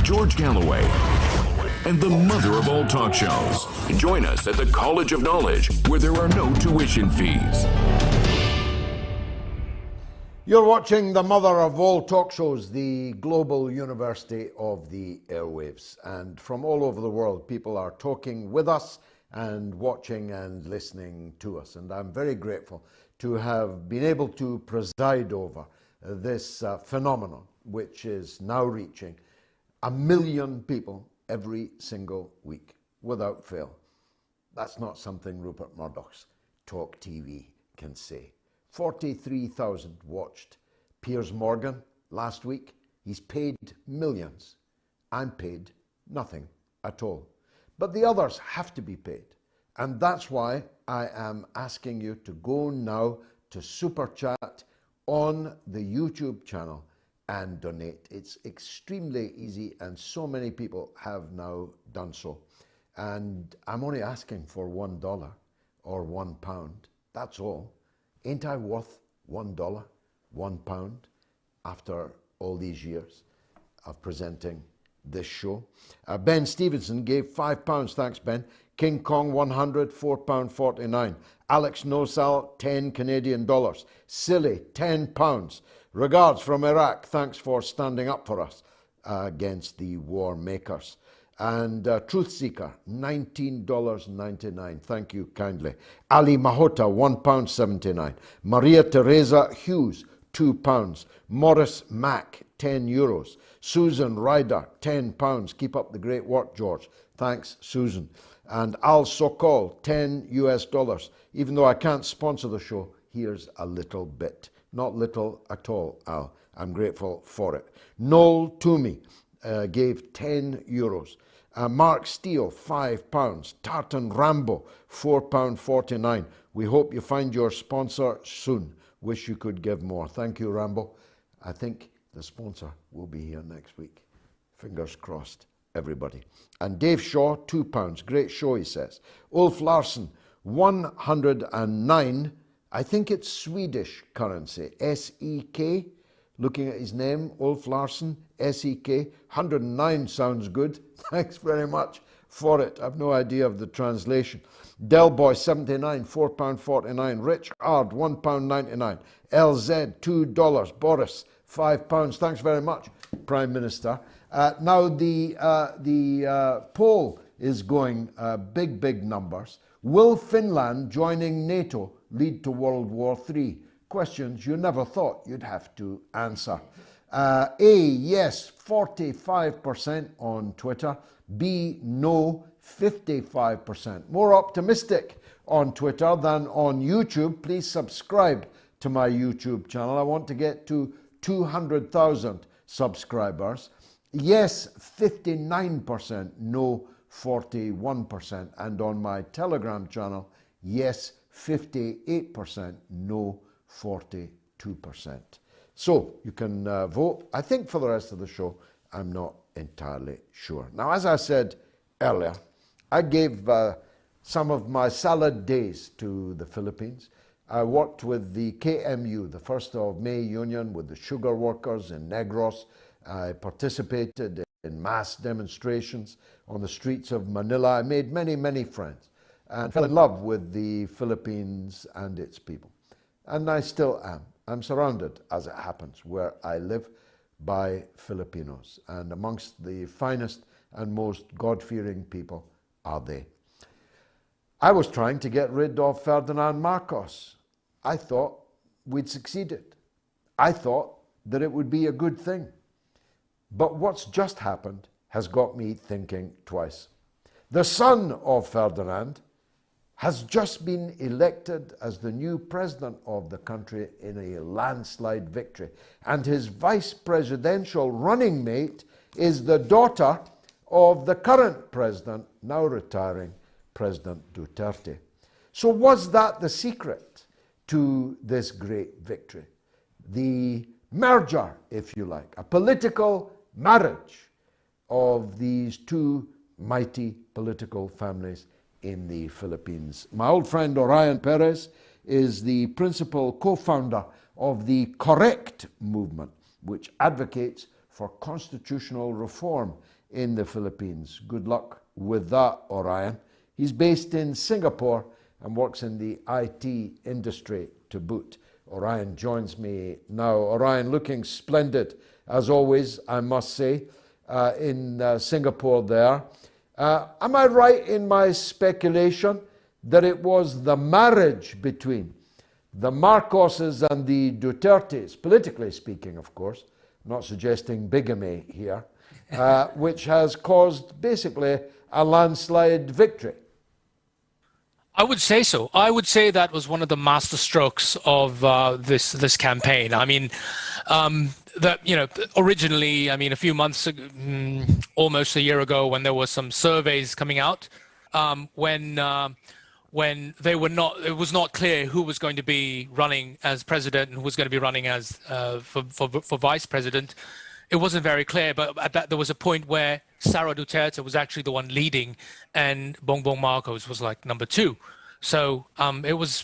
George Galloway and the mother of all talk shows. Join us at the College of Knowledge, where there are no tuition fees. You're watching the mother of all talk shows, the global university of the airwaves. And from all over the world, people are talking with us and watching and listening to us. And I'm very grateful to have been able to preside over this phenomenon, which is now reaching 1 million people every single week, without fail. That's not something Rupert Murdoch's Talk TV can say. 43,000 watched Piers Morgan last week. He's paid millions. I'm paid nothing at all. But the others have to be paid. And that's why I am asking you to go now to Super Chat on the YouTube channel and donate. It's extremely easy, and so many people have now done so. And I'm only asking for $1 or £1. That's all. Ain't I worth $1, £1 after all these years of presenting this show? Ben Stevenson gave £5. Thanks, Ben. King Kong 100, £4.49. Alex Nosal, 10 Canadian dollars. Silly, £10. Regards from Iraq. Thanks for standing up for us against the war makers. And Truth Seeker, $19.99. Thank you kindly. Ali Mahota, £1.79. Maria Teresa Hughes, £2. Morris Mack, €10. Susan Ryder, £10. Keep up the great work, George. Thanks, Susan. And Al Sokol, $10. Even though I can't sponsor the show, here's a little bit. Not little at all, Al. I'm grateful for it. Noel Toomey, gave €10. Mark Steele, £5. Tartan Rambo, £4.49. We hope you find your sponsor soon. Wish you could give more. Thank you, Rambo. I think the sponsor will be here next week. Fingers crossed, everybody. And Dave Shaw, £2. Great show, he says. Ulf Larsson, 109. I think it's Swedish currency. SEK. Looking at his name, Ulf Larsson, SEK. 109 sounds good. Thanks very much for it. I've no idea of the translation. Delboy, 79, £4.49. Rich Ard, £1.99. LZ, $2. Boris, £5. Thanks very much, Prime Minister. Now the poll is going big numbers. Will Finland joining NATO lead to World War III? Questions you never thought you'd have to answer. A, yes, 45% on Twitter. B, no, 55%. More optimistic on Twitter than on YouTube. Please subscribe to my YouTube channel. I want to get to 200,000 subscribers. Yes, 59%, no, 41%. And on my Telegram channel, yes, 58%, no, 42%. So you can vote. I think for the rest of the show, I'm not entirely sure. Now, as I said earlier, I gave some of my salad days to the Philippines. I worked with the KMU, the 1st of May Union, with the sugar workers in Negros. I participated in mass demonstrations on the streets of Manila. I made many friends and fell in love with the Philippines and its people. And I still am. I'm surrounded, as it happens, where I live by Filipinos. And amongst the finest and most God-fearing people are they. I was trying to get rid of Ferdinand Marcos. I thought we'd succeeded. I thought that it would be a good thing. But what's just happened has got me thinking twice. The son of Ferdinand has just been elected as the new president of the country in a landslide victory. And his vice presidential running mate is the daughter of the current president, now retiring, President Duterte. So was that the secret to this great victory? The merger, if you like, a political marriage of these two mighty political families in the Philippines. My old friend OrionPerez is the principal co-founder of the Correct movement, which advocates for constitutional reform in the Philippines. Good luck with that, Orion. He's based in Singapore and works in the IT industry to boot. Orion joins me now. Orion, looking splendid, as always, I must say, in Singapore there. Am I right in my speculation that it was the marriage between the Marcoses and the Dutertes, politically speaking, of course, not suggesting bigamy here, which has caused basically a landslide victory? I would say so. I would say that was one of the masterstrokes of this campaign. I mean, originally, a few months ago, almost a year ago, when there were some surveys coming out, when they were not, it was not clear who was going to be running as president and who was going to be running as for vice president. It wasn't very clear, but at that there was a point where Sara Duterte was actually the one leading, and Bongbong Marcos was like number two. So it was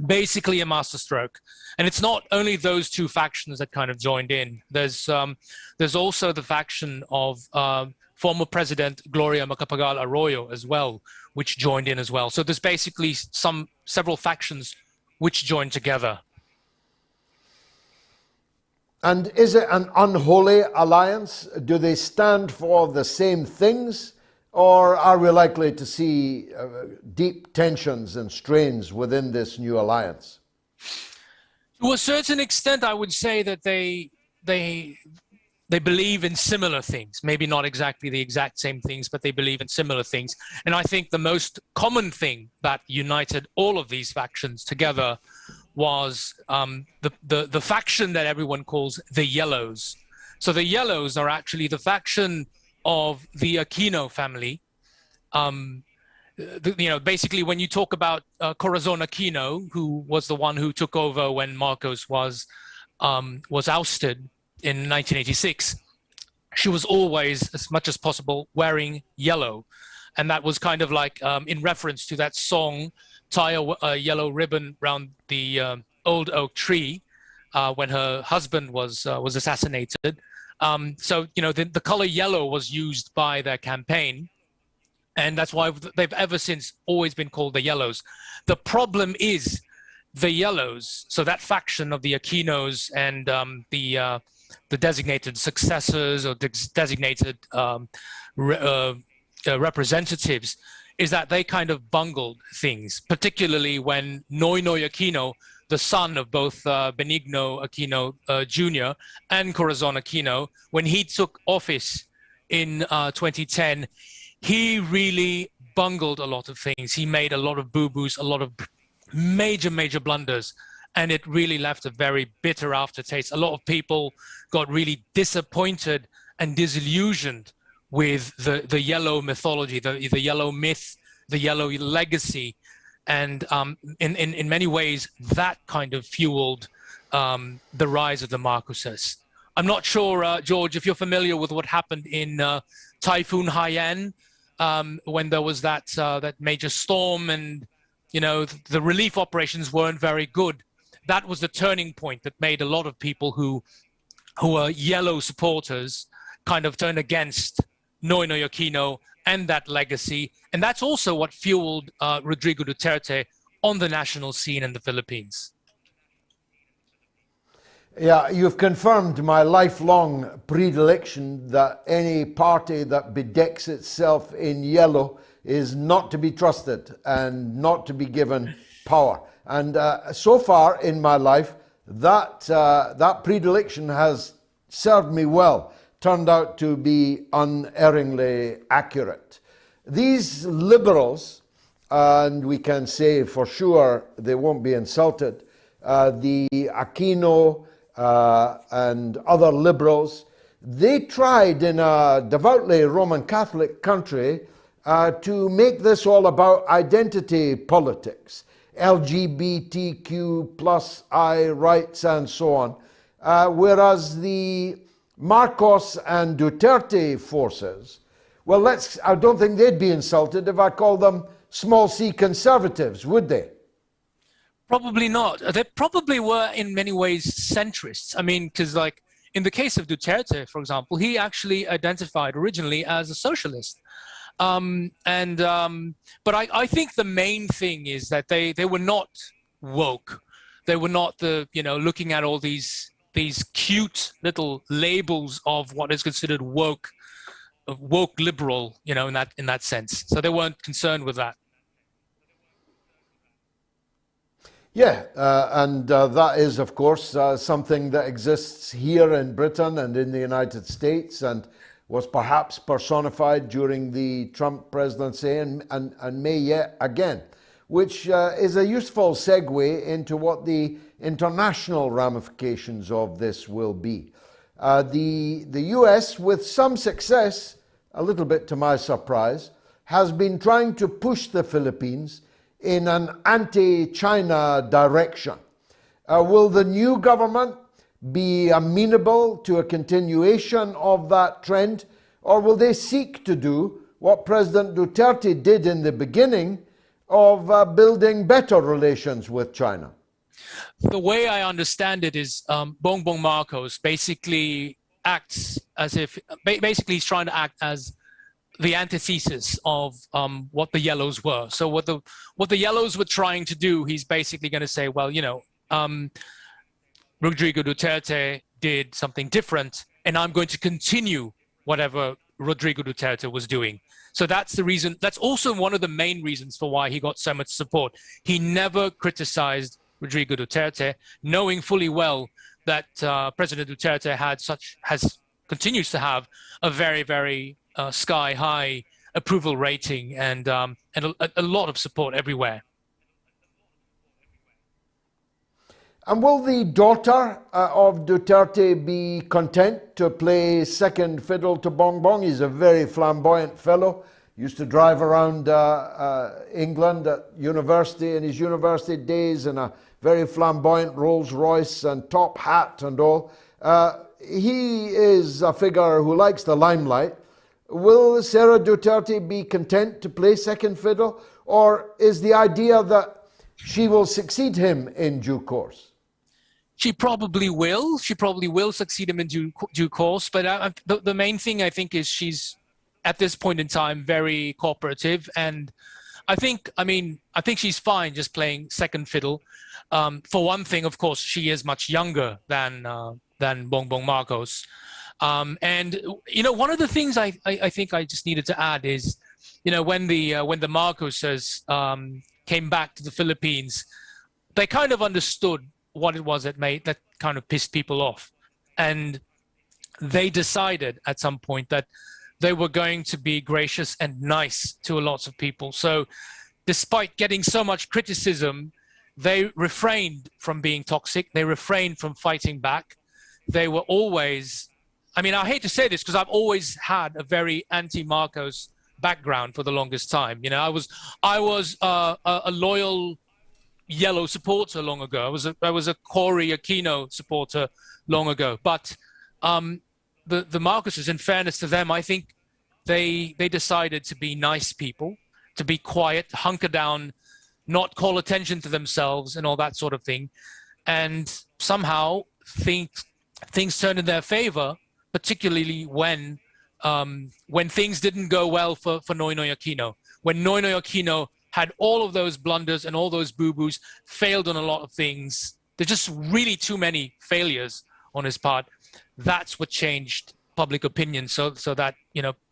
basically a masterstroke. And it's not only those two factions that kind of joined in. There's also the faction of former President Gloria Macapagal Arroyo as well, which joined in as well. So there's basically several factions which joined together. And is it an unholy alliance? Do they stand for the same things? Or are we likely to see deep tensions and strains within this new alliance? To a certain extent, I would say that they believe in similar things. Maybe not exactly the exact same things, but they believe in similar things. And I think the most common thing that united all of these factions together was the faction that everyone calls the Yellows. So the yellows are actually the faction of the Aquino family. Basically, when you talk about Corazon Aquino, who was the one who took over when Marcos was ousted in 1986, she was always, as much as possible, wearing yellow. And that was kind of like in reference to that song, Tie a Yellow Ribbon Round the Old Oak Tree, when her husband was assassinated. So, the color yellow was used by their campaign. And that's why they've ever since always been called the Yellows. The problem is the Yellows, so that faction of the Aquinos and the designated successors or designated representatives, is that they kind of bungled things, particularly when Noynoy Aquino, the son of both Benigno Aquino Jr. and Corazon Aquino, when he took office in 2010, he really bungled a lot of things. He made a lot of boo-boos, a lot of major blunders, and it really left a very bitter aftertaste. A lot of people got really disappointed and disillusioned with the yellow mythology, the yellow myth, the yellow legacy. And in many ways, that kind of fueled the rise of the Marcoses. I'm not sure, George, if you're familiar with what happened in Typhoon Haiyan, when there was that major storm, and the relief operations weren't very good. That was the turning point that made a lot of people who are yellow supporters kind of turn against Noynoy Aquino and that legacy. And that's also what fueled Rodrigo Duterte on the national scene in the Philippines. Yeah, you've confirmed my lifelong predilection that any party that bedecks itself in yellow is not to be trusted and not to be given power. And so far in my life, that predilection has served me well, turned out to be unerringly accurate. These liberals, and we can say for sure they won't be insulted, the Aquino and other liberals, they tried in a devoutly Roman Catholic country to make this all about identity politics, LGBTQ plus I rights and so on, whereas the Marcos and Duterte forces, well, I don't think they'd be insulted if I called them small c conservatives, would they? Probably not. They probably were in many ways centrists. I mean, because like in the case of Duterte, for example, he actually identified originally as a socialist. But I think the main thing is that they were not woke. They were not looking at all these cute little labels of what is considered woke liberal, in that sense. So they weren't concerned with that. Yeah, and that is, of course, something that exists here in Britain and in the United States, and was perhaps personified during the Trump presidency and may yet again, which is a useful segue into what the international ramifications of this will be. The US, with some success, a little bit to my surprise, has been trying to push the Philippines in an anti-China direction. Will the new government be amenable to a continuation of that trend, or will they seek to do what President Duterte did in the beginning of building better relations with China? The way I understand it is Bongbong Marcos basically acts as if, basically he's trying to act as the antithesis of what the yellows were. So what the yellows were trying to do, he's basically going to say, well, Rodrigo Duterte did something different, and I'm going to continue whatever Rodrigo Duterte was doing. So that's the reason. That's also one of the main reasons for why he got so much support. He never criticized Rodrigo Duterte, knowing fully well that President Duterte continues to have a very, very sky-high approval rating and a lot of support everywhere. And will the daughter of Duterte be content to play second fiddle to Bong Bong? He's a very flamboyant fellow. Used to drive around England at university in his university days in a very flamboyant Rolls Royce and top hat and all. He is a figure who likes the limelight. Will Sarah Duterte be content to play second fiddle, or is the idea that she will succeed him in due course? She probably will. She probably will succeed him in due course. But the main thing, I think, is she's, at this point in time, very cooperative. And I think she's fine just playing second fiddle. For one thing, of course, she is much younger than Bong Bong Marcos. And, one of the things I think I just needed to add is, when the Marcoses came back to the Philippines, they kind of understood what it was that kind of pissed people off. And they decided at some point that they were going to be gracious and nice to lots of people. So despite getting so much criticism, they refrained from being toxic. They refrained from fighting back. They were always, I hate to say this because I've always had a very anti-Marcos background for the longest time. I was a loyal Yellow supporter long ago. I was a Cory Aquino supporter long ago. But the Marcoses, in fairness to them, I think they decided to be nice people, to be quiet, hunker down, not call attention to themselves and all that sort of thing. And somehow things turned in their favor, particularly when things didn't go well for Noynoy Aquino. When Noynoy Aquino had all of those blunders and all those boo-boos, failed on a lot of things. There's just really too many failures on his part. That's what changed public opinion, so that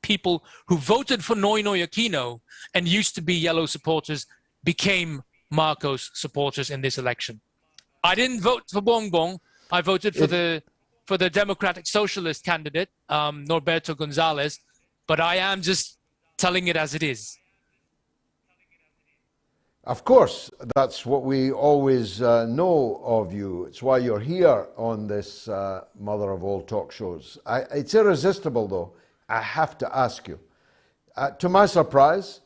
people who voted for Noynoy Aquino and used to be Yellow supporters became Marcos supporters in this election. I didn't vote for Bong Bong. I voted for the Democratic Socialist candidate, Norberto Gonzalez, but I am just telling it as it is. Of course, that's what we always know of you. It's why you're here on this Mother of All Talk Shows. It's irresistible, though. I have to ask you. To my surprise,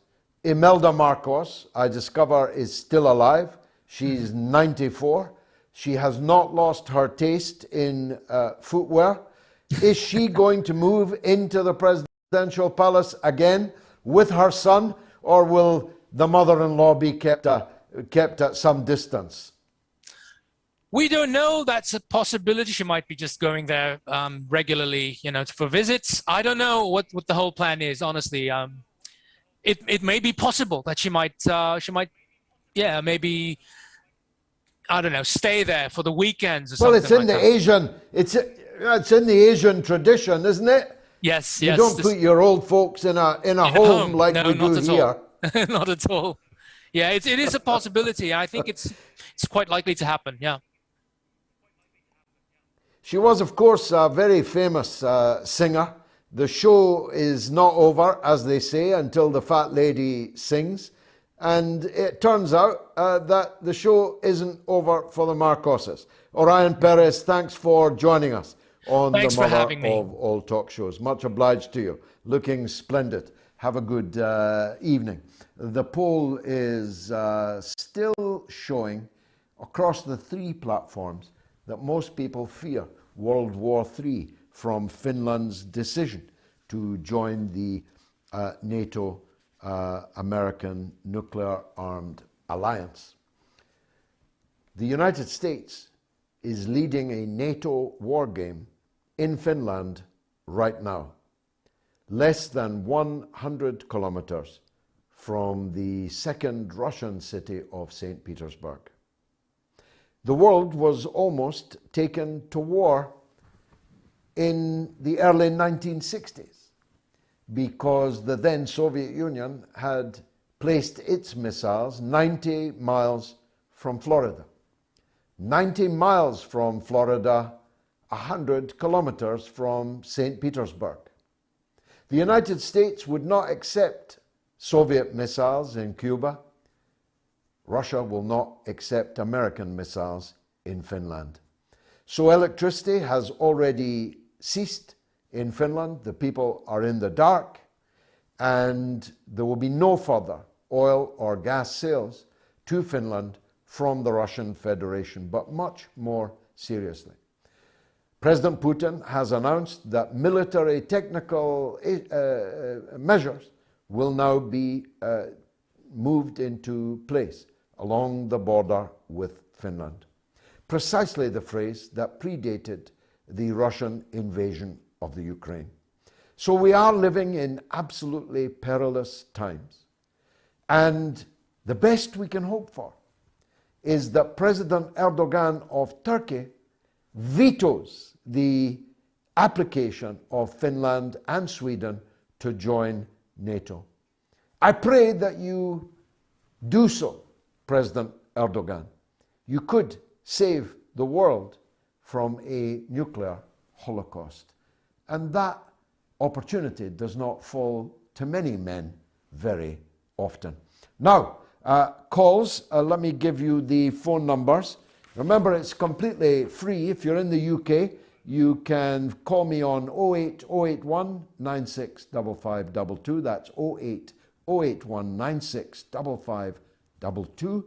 Imelda Marcos, I discover, is still alive. She's 94. She has not lost her taste in footwear. Is she going to move into the presidential palace again with her son, or will the mother-in-law be kept at some distance? We don't know. That's a possibility. She might be just going there regularly, for visits. I don't know what the whole plan is, honestly. It may be possible that she might, maybe, I don't know, stay there for the weekends or something. Well, it's in the Asian tradition, isn't it? Yes. You don't put your old folks in a home like we do here. Not at all. Yeah, it is a possibility. I think it's quite likely to happen. Yeah. She was, of course, a very famous singer. The show is not over, as they say, until the fat lady sings. And it turns out that the show isn't over for the Marcoses. OrionPerez, thanks for joining us on the Mother of All Talk Shows. Much obliged to you. Looking splendid. Have a good evening. The poll is still showing across the three platforms that most people fear World War III from Finland's decision to join the NATO American nuclear armed alliance. The United States is leading a NATO war game in Finland right now, less than 100 kilometers from the second Russian city of St. Petersburg. The world was almost taken to war in the early 1960s because the then Soviet Union had placed its missiles 90 miles from Florida. 90 miles from Florida, 100 kilometers from St. Petersburg. The United States would not accept Soviet missiles in Cuba. Russia will not accept American missiles in Finland. So electricity has already ceased in Finland. The people are in the dark, and there will be no further oil or gas sales to Finland from the Russian Federation. But much more seriously, President Putin has announced that military technical measures will now be moved into place along the border with Finland. Precisely the phrase that predated the Russian invasion of the Ukraine. So we are living in absolutely perilous times. And the best we can hope for is that President Erdogan of Turkey vetoes the application of Finland and Sweden to join NATO. I pray that you do so, President Erdogan. You could save the world from a nuclear holocaust. And that opportunity does not fall to many men very often. Now, calls, let me give you the phone numbers. Remember, it's completely free. If you're in the UK, you can call me on 08081 965522. That's 08081 965522.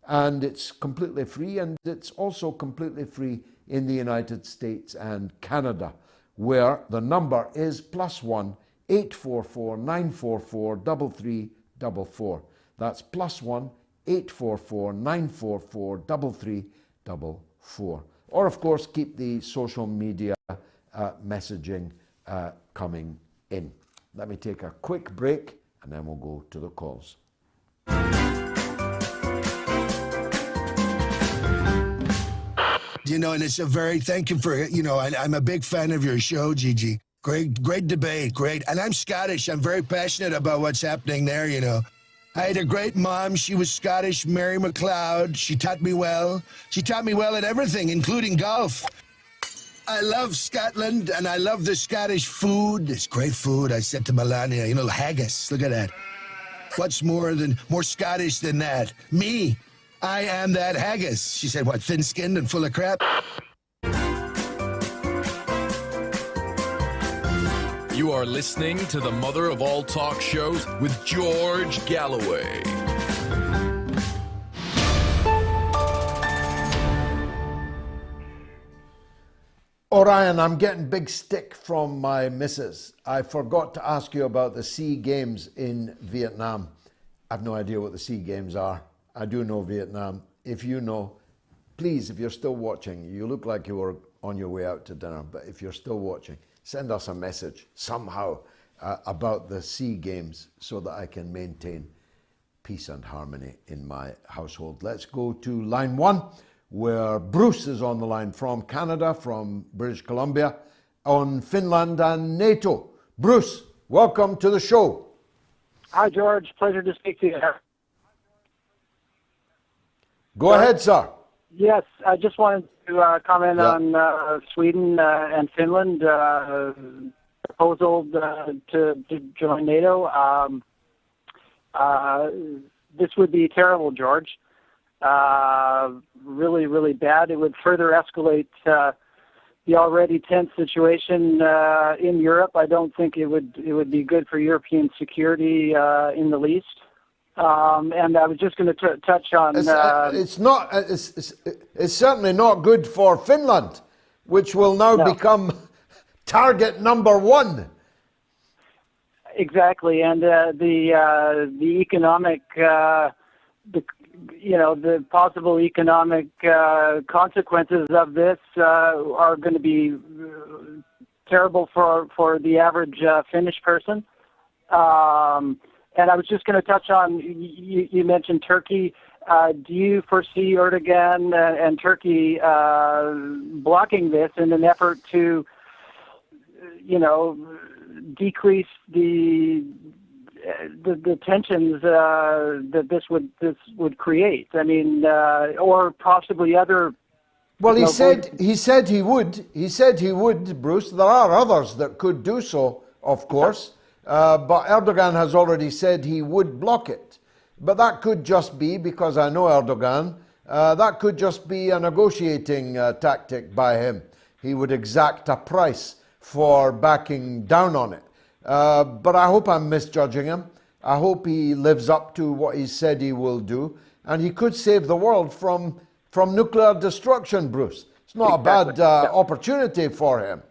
And it's completely free, and it's also completely free in the United States and Canada, where the number is +1 844 944 3344. That's +1 844 944 3344. Or, of course, keep the social media messaging coming in. Let me take a quick break, and then we'll go to the calls. You know, and it's a very, thank you for, you know, I'm a big fan of your show, Gigi. Great debate, great. And I'm Scottish. I'm very passionate about what's happening there, you know. I had a great mom. She was Scottish, Mary McLeod. She taught me well. She taught me well at everything, including golf. I love Scotland, and I love the Scottish food. It's great food. I said to Melania, you know, haggis. Look at that. What's more Scottish than that? Me. I am that haggis. She said, what, thin-skinned and full of crap? You are listening to the Mother of All Talk Shows with George Galloway. Orion, I'm getting big stick from my missus. I forgot to ask you about the SEA Games in Vietnam. I've no idea what the SEA Games are. I do know Vietnam. If you know, please, if you're still watching, you look like you were on your way out to dinner, but if you're still watching, send us a message somehow about the SEA Games so that I can maintain peace and harmony in my household. Let's go to line 1, where Bruce is on the line from Canada, from British Columbia, on Finland and NATO. Bruce, welcome to the show. Hi, George. Pleasure to speak to you. Go ahead, sir. Yes, I just wanted to comment on Sweden and Finland proposal to join NATO. This would be terrible, George. Really, really bad. It would further escalate the already tense situation in Europe. I don't think it would be good for European security in the least. And I was just going to touch on. It's certainly not good for Finland, which will now become target number 1. Exactly, and the economic, the possible economic consequences of this are going to be terrible for the average Finnish person. And I was just going to touch on, you mentioned Turkey. Do you foresee Erdogan and Turkey blocking this in an effort to, decrease the tensions that this would create? I mean, or possibly other. Well, he said he would. He said he would, Bruce. There are others that could do so, of course. But Erdogan has already said he would block it. But that could just be because I know Erdogan, That could just be a negotiating tactic by him. He would exact a price for backing down on it. But I hope I'm misjudging him. I hope he lives up to what he said he will do. And he could save the world from nuclear destruction, Bruce. It's not a bad opportunity for him.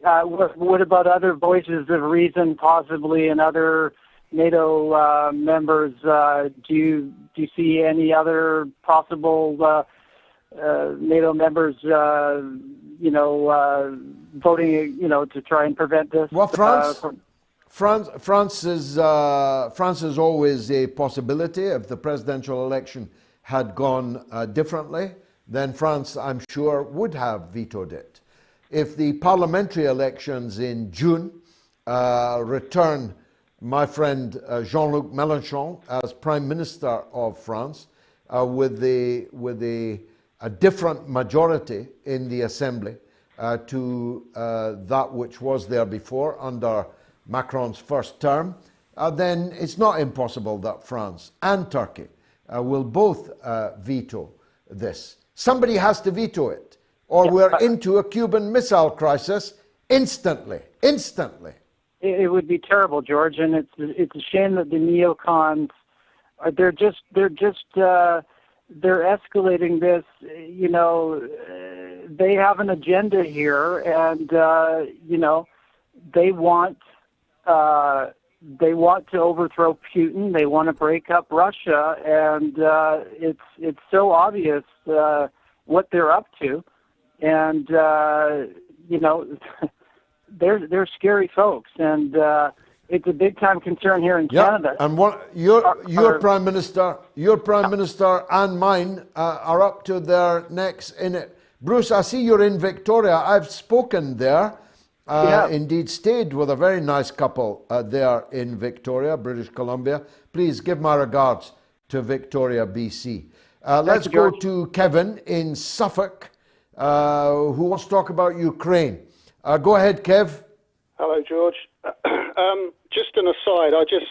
What about other voices of reason, possibly, and other NATO members? Do you see any other possible NATO members, voting, to try and prevent this? Well, France is always a possibility. If the presidential election had gone differently, then France, I'm sure, would have vetoed it. If the parliamentary elections in June return my friend Jean-Luc Mélenchon as Prime Minister of France with a different majority in the Assembly to that which was there before under Macron's first term, then it's not impossible that France and Turkey will both veto this. Somebody has to veto it, or we're into a Cuban Missile Crisis instantly. It would be terrible, George, and it's a shame that the neocons they're escalating this. They have an agenda here, and they want to overthrow Putin. They want to break up Russia, and it's so obvious what they're up to, and they're scary folks, and it's a big time concern here in Canada. And your prime minister and mine are up to their necks in it. Bruce, I see you're in Victoria. I've spoken there. Indeed, stayed with a very nice couple there in Victoria, British Columbia. Please give my regards to Victoria, BC. Let's go to Kevin in Suffolk, who wants to talk about Ukraine. Go ahead, Kev. Hello, George. Just an aside, I just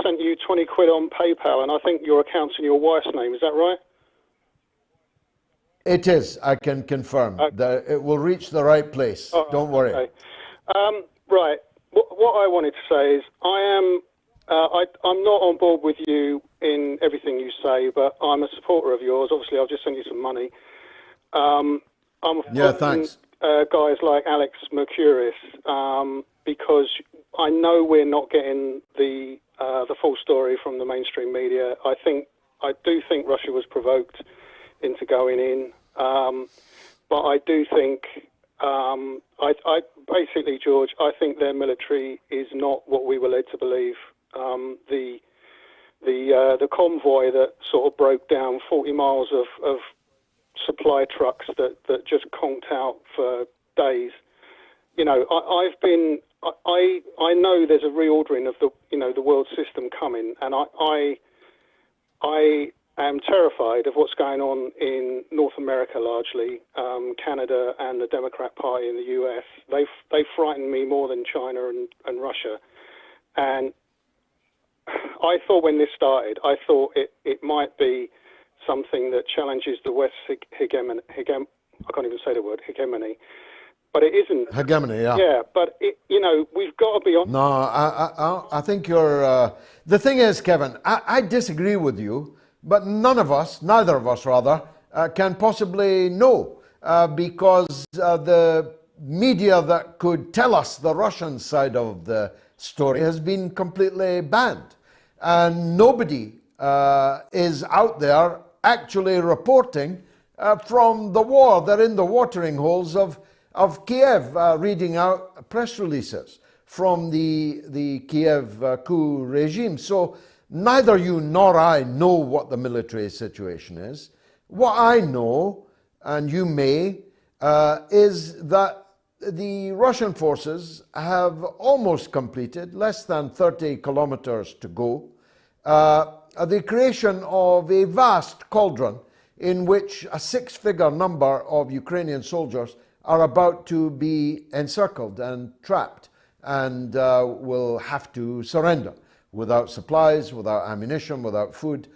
sent you 20 quid on PayPal, and I think your account's in your wife's name. Is that right? It is. I can confirm that it will reach the right place. Don't worry. Okay. Right. What I wanted to say is I'm not on board with you in everything you say, but I'm a supporter of yours. Obviously, I've just sent you some money. Thanks. Guys like Alex Mercouris, because I know we're not getting the full story from the mainstream media. I do think Russia was provoked into going in, but I do think basically, George, I think their military is not what we were led to believe. The convoy that sort of broke down 40 miles of supply trucks that just conked out for days. I know there's a reordering of the world system coming, and I am terrified of what's going on in North America, largely Canada and the Democrat Party in the US. They frighten me more than China and Russia. And I thought when this started, I thought it might be something that challenges the West's hegemony. I can't even say the word hegemony, but it isn't. Hegemony, yeah. Yeah, but we've got to be honest. No, I think you're. The thing is, Kevin, I disagree with you, but neither of us, can possibly know because the media that could tell us the Russian side of the story has been completely banned, and nobody is out there actually reporting from the war. They're in the watering holes of Kiev, reading out press releases from the Kiev coup regime. So neither you nor I know what the military situation is. What I know, and you may, is that the Russian forces have almost completed, less than 30 kilometers to go, the creation of a vast cauldron in which a six-figure number of Ukrainian soldiers are about to be encircled and trapped and will have to surrender without supplies, without ammunition, without food,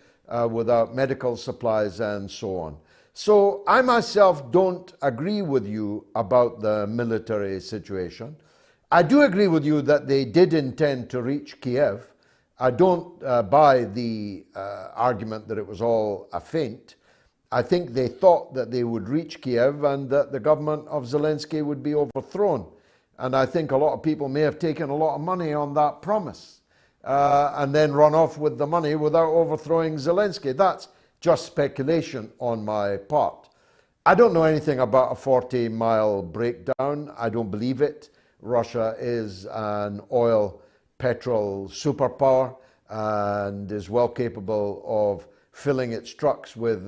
without medical supplies and so on. So I myself don't agree with you about the military situation. I do agree with you that they did intend to reach Kiev. I don't buy the argument that it was all a feint. I think they thought that they would reach Kiev and that the government of Zelensky would be overthrown. And I think a lot of people may have taken a lot of money on that promise and then run off with the money without overthrowing Zelensky. That's just speculation on my part. I don't know anything about a 40-mile breakdown. I don't believe it. Russia is an oil, petrol superpower and is well capable of filling its trucks with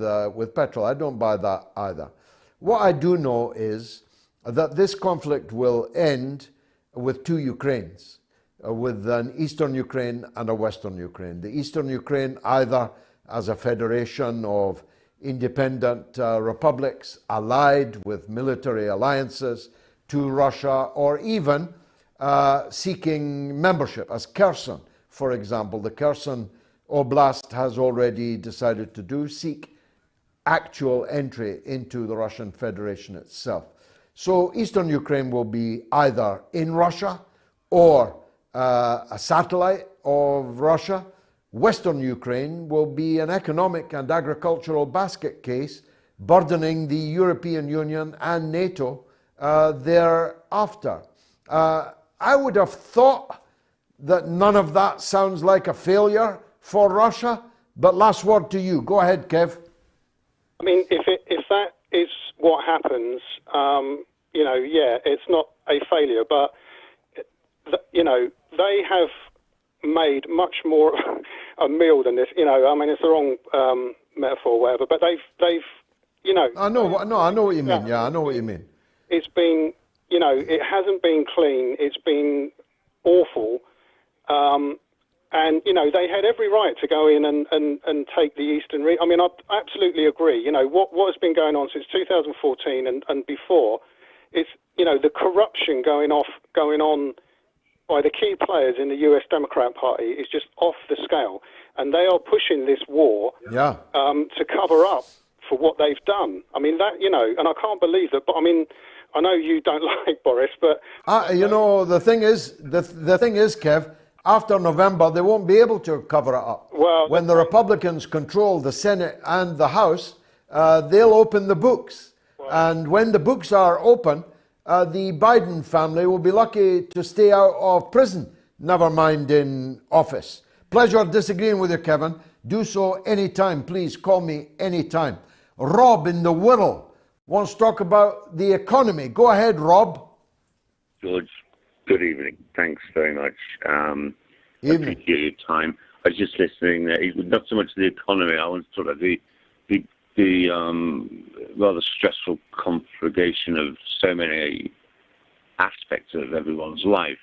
petrol. I don't buy that either. What I do know is that this conflict will end with two Ukraines, with an Eastern Ukraine and a Western Ukraine. The Eastern Ukraine either as a federation of independent republics allied with military alliances to Russia, or even seeking membership, as Kherson, for example. The Kherson Oblast has already decided to do, seek actual entry into the Russian Federation itself. So Eastern Ukraine will be either in Russia or a satellite of Russia. Western Ukraine will be an economic and agricultural basket case, burdening the European Union and NATO thereafter. I would have thought that none of that sounds like a failure for Russia, but last word to you. Go ahead, Kev. I mean, if that is what happens, it's not a failure, but they have made much more a meal than this. I mean, it's the wrong metaphor, or whatever, but they've I know what you mean. Yeah, I know what you mean. It's been, it hasn't been clean. It's been awful. And, they had every right to go in and take the Eastern region. I mean, I absolutely agree. What has been going on since 2014 and before, it's, the corruption going on by the key players in the US Democrat Party is just off the scale. And they are pushing this war to cover up for what they've done. I mean, that, and I can't believe that, but I mean, I know you don't like Boris, but... the thing is, Kev, after November, they won't be able to cover it up. Well, when the Republicans control the Senate and the House, they'll open the books. And when the books are open, the Biden family will be lucky to stay out of prison, never mind in office. Pleasure disagreeing with you, Kevin. Do so anytime. Please call me anytime. Rob in the Wirral wants to talk about the economy. Go ahead, Rob. George, good evening. Thanks very much. I appreciate your time. I was just listening there. Not so much the economy. I want to talk about the rather stressful conflagration of so many aspects of everyone's life.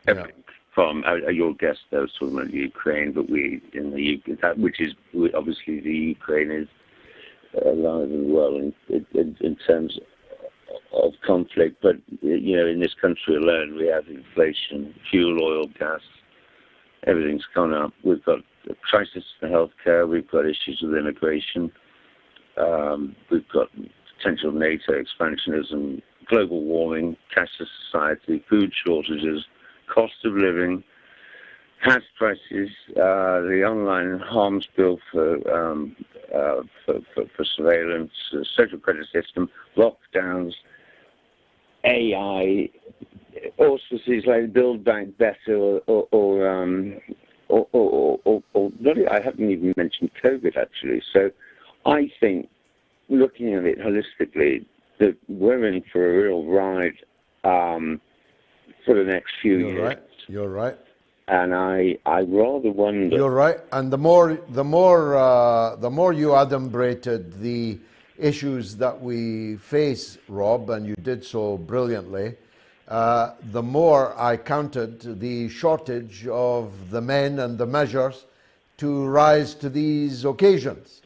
Everything from your guest, there was talking about Ukraine, but we in the obviously the Ukraine is alive and well in terms of conflict. But in this country alone, we have inflation, fuel, oil, gas. Everything's gone up. We've got a crisis in healthcare. We've got issues with immigration. We've got potential NATO expansionism, global warming, cashless society, food shortages, cost of living, house prices, the online harms bill for surveillance, social credit system, lockdowns, AI, auspices like Build Back Better, I haven't even mentioned COVID actually. So I think, looking at it holistically, that we're in for a real ride for the next few years. You're right. And I rather wonder. You're right. And the more you adumbrated the issues that we face, Rob, and you did so brilliantly, the more I counted the shortage of the men and the measures to rise to these occasions.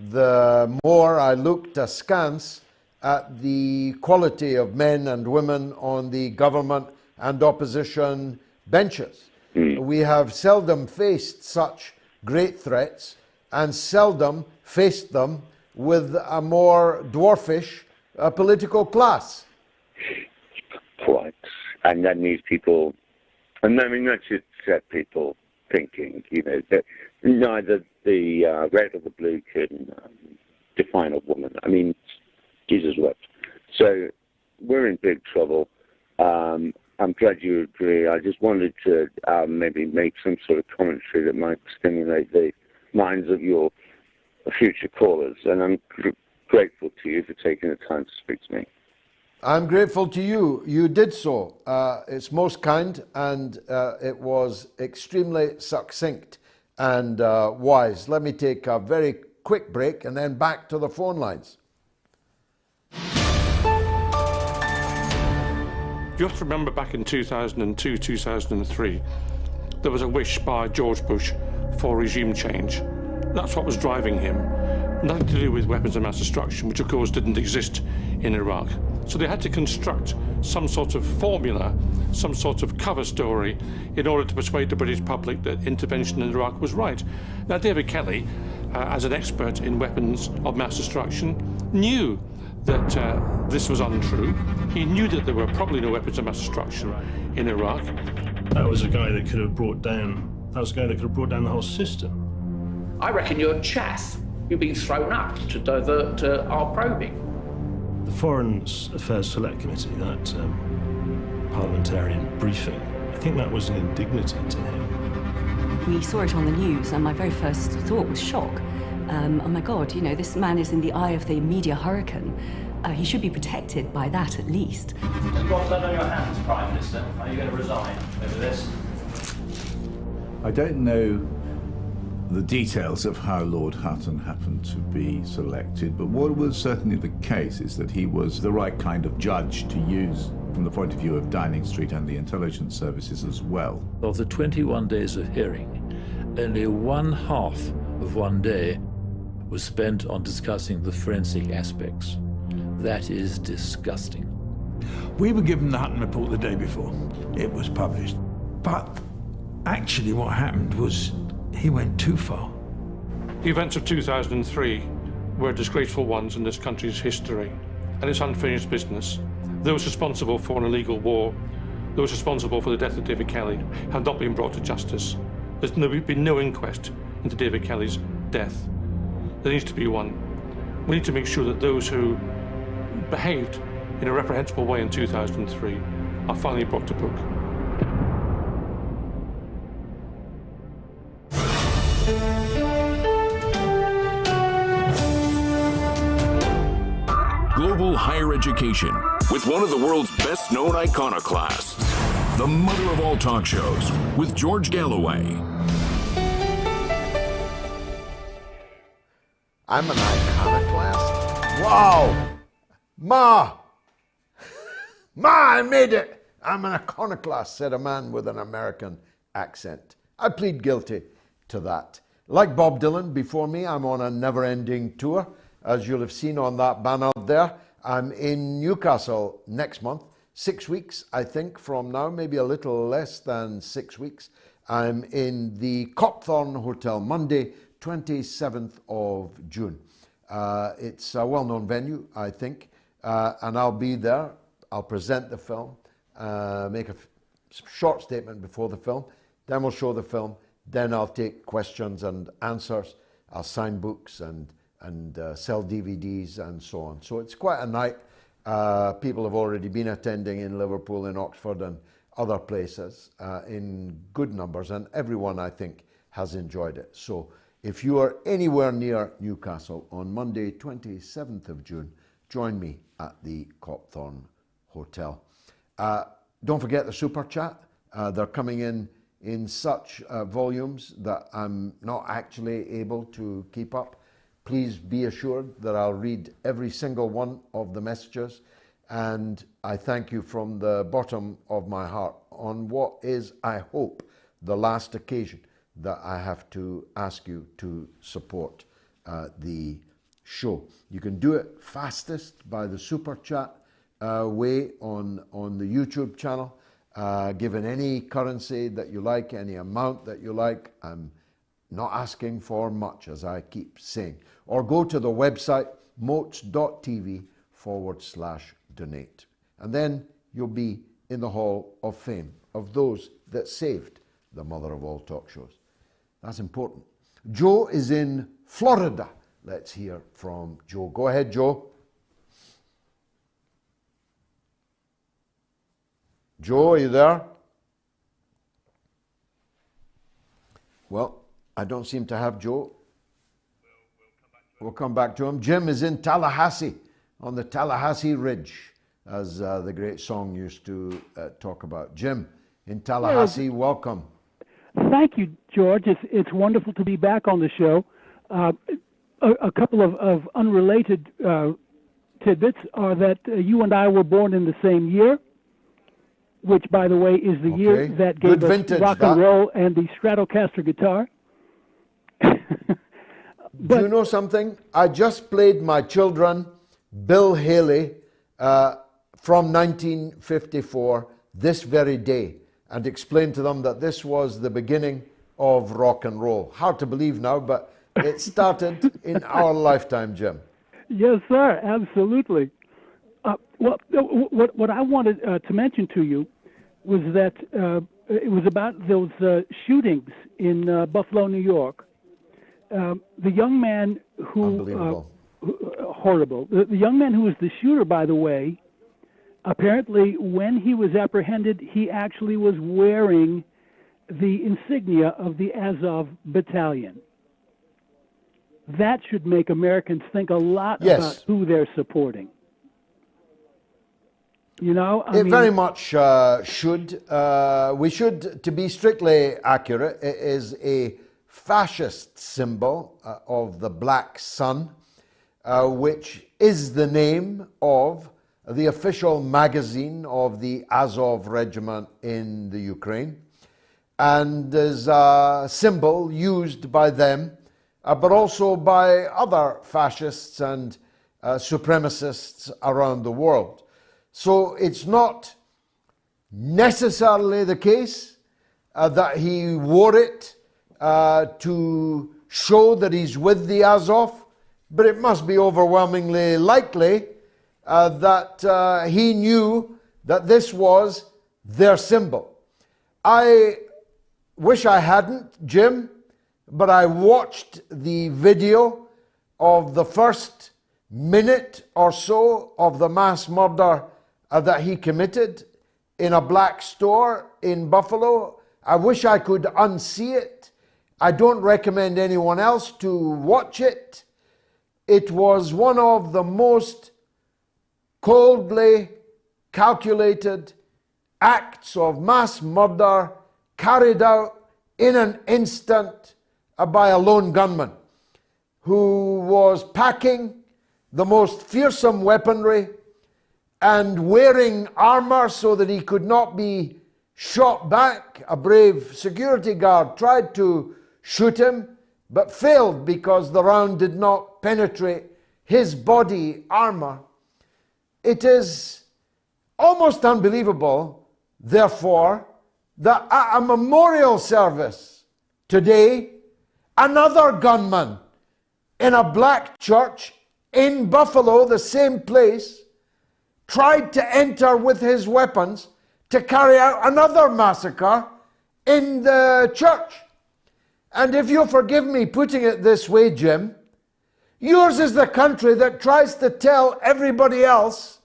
The more I looked askance at the quality of men and women on the government and opposition benches. We have seldom faced such great threats and seldom faced them with a more dwarfish political class. Quite. And that needs people, and I mean, that should set people thinking, you know, that neither the red or the blue can define a woman. I mean, Jesus wept. So we're in big trouble. I'm glad you agree. I just wanted to maybe make some sort of commentary that might stimulate the minds of your future callers. And I'm grateful to you for taking the time to speak to me. I'm grateful to you. You did so. It's most kind, and it was extremely succinct and wise. Let me take a very quick break and then back to the phone lines. You have to remember back in 2002, 2003, there was a wish by George Bush for regime change. That's what was driving him. Nothing to do with weapons of mass destruction, which of course didn't exist in Iraq. So they had to construct some sort of formula, some sort of cover story in order to persuade the British public that intervention in Iraq was right. Now, David Kelly, as an expert in weapons of mass destruction, knew that this was untrue. He knew that there were probably no weapons of mass destruction in Iraq. That was a guy that could have brought down, the whole system. I reckon you're chaff. You're being thrown up to divert our probing. The Foreign Affairs Select Committee, that parliamentarian briefing, I think that was an indignity to him. We saw it on the news, and my very first thought was shock. Oh my God, you know, this man is in the eye of the media hurricane. He should be protected by that, at least. You've got blood on your hands, Prime Minister. Are you going to resign over this? I don't know the details of how Lord Hutton happened to be selected, but what was certainly the case is that he was the right kind of judge to use from the point of view of Downing Street and the intelligence services as well. Of the 21 days of hearing, only one half of one day was spent on discussing the forensic aspects. That is disgusting. We were given the Hutton report the day before it was published, but actually what happened was he went too far. The events of 2003 were disgraceful ones in this country's history, and it's unfinished business. Those responsible for an illegal war, those responsible for the death of David Kelly, have not been brought to justice. There's been no inquest into David Kelly's death. There needs to be one. We need to make sure that those who behaved in a reprehensible way in 2003 are finally brought to book. Global higher education with one of the world's best-known iconoclasts, the Mother of All Talkshows with George Galloway. I'm an iconoclast? Wow! Ma, I made it! I'm an iconoclast, said a man with an American accent. I plead guilty to that. Like Bob Dylan before me, I'm on a never-ending tour. As you'll have seen on that banner there, I'm in Newcastle next month. 6 weeks, I think, from now, maybe a little less than 6 weeks. I'm in the Copthorne Hotel Monday, 27th of June. It's a well-known venue, I think, and I'll be there. I'll present the film, make a short statement before the film, then we'll show the film, then I'll take questions and answers. I'll sign books and sell DVDs and so on. So it's quite a night. People have already been attending in Liverpool, in Oxford and other places in good numbers, and everyone, I think, has enjoyed it. So if you are anywhere near Newcastle on Monday, 27th of June, join me at the Copthorne Hotel. Don't forget the Super Chat. They're coming in such volumes that I'm not actually able to keep up. Please be assured that I'll read every single one of the messages, and I thank you from the bottom of my heart on what is, I hope, the last occasion that I have to ask you to support the show. You can do it fastest by the Super Chat way on the YouTube channel. Given any currency that you like, any amount that you like, I'm not asking for much, as I keep saying. Or go to the website moats.tv/donate. And then you'll be in the Hall of Fame of those that saved the Mother of All Talk Shows. That's important. Joe is in Florida. Let's hear from Joe. Go ahead, Joe. Joe, are you there? Well, I don't seem to have Joe. We'll come back to him. Jim is in Tallahassee, on the Tallahassee Ridge, as the great song used to talk about. Jim in Tallahassee, welcome. Thank you, George. It's wonderful to be back on the show. A couple of unrelated tidbits are that you and I were born in the same year, which, by the way, is the year that gave us rock and roll and the Stratocaster guitar. Do you know something? I just played my children Bill Haley from 1954 this very day and explained to them that this was the beginning of rock and roll. Hard to believe now, but it started in our lifetime, Jim. Yes, sir, absolutely. What I wanted to mention to you was that it was about those shootings in Buffalo, New York. The young man who... horrible. The young man who was the shooter, by the way, apparently when he was apprehended, he actually was wearing the insignia of the Azov battalion. That should make Americans think a lot about who they're supporting. You know, I mean, very much should. We should, to be strictly accurate, it is a fascist symbol of the black sun, which is the name of the official magazine of the Azov regiment in the Ukraine, and is a symbol used by them, but also by other fascists and supremacists around the world. So it's not necessarily the case that he wore it to show that he's with the Azov, but it must be overwhelmingly likely that he knew that this was their symbol. I wish I hadn't, Jim, but I watched the video of the first minute or so of the mass murder that he committed in a black store in Buffalo. I wish I could unsee it. I don't recommend anyone else to watch it. It was one of the most coldly calculated acts of mass murder carried out in an instant by a lone gunman who was packing the most fearsome weaponry and wearing armor so that he could not be shot back. A brave security guard tried to shoot him, but failed because the round did not penetrate his body armor. It is almost unbelievable, therefore, that at a memorial service today, another gunman in a black church in Buffalo, the same place, tried to enter with his weapons to carry out another massacre in the church. And if you'll forgive me putting it this way, Jim, yours is the country that tries to tell everybody else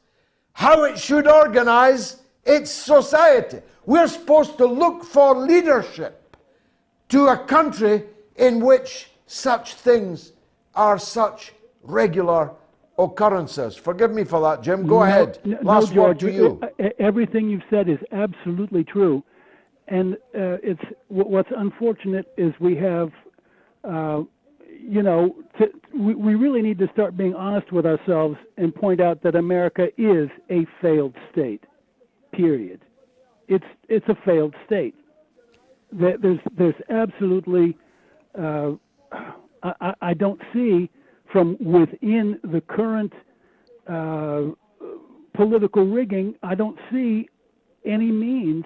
how it should organize its society. We're supposed to look for leadership to a country in which such things are such regular occurrences. Forgive me for that, Jim. Go ahead. Last George, word to you. Everything you've said is absolutely true. And it's what's unfortunate is we have, we really need to start being honest with ourselves and point out that America is a failed state. Period. It's a failed state. There's absolutely, I don't see from within the current political rigging, I don't see any means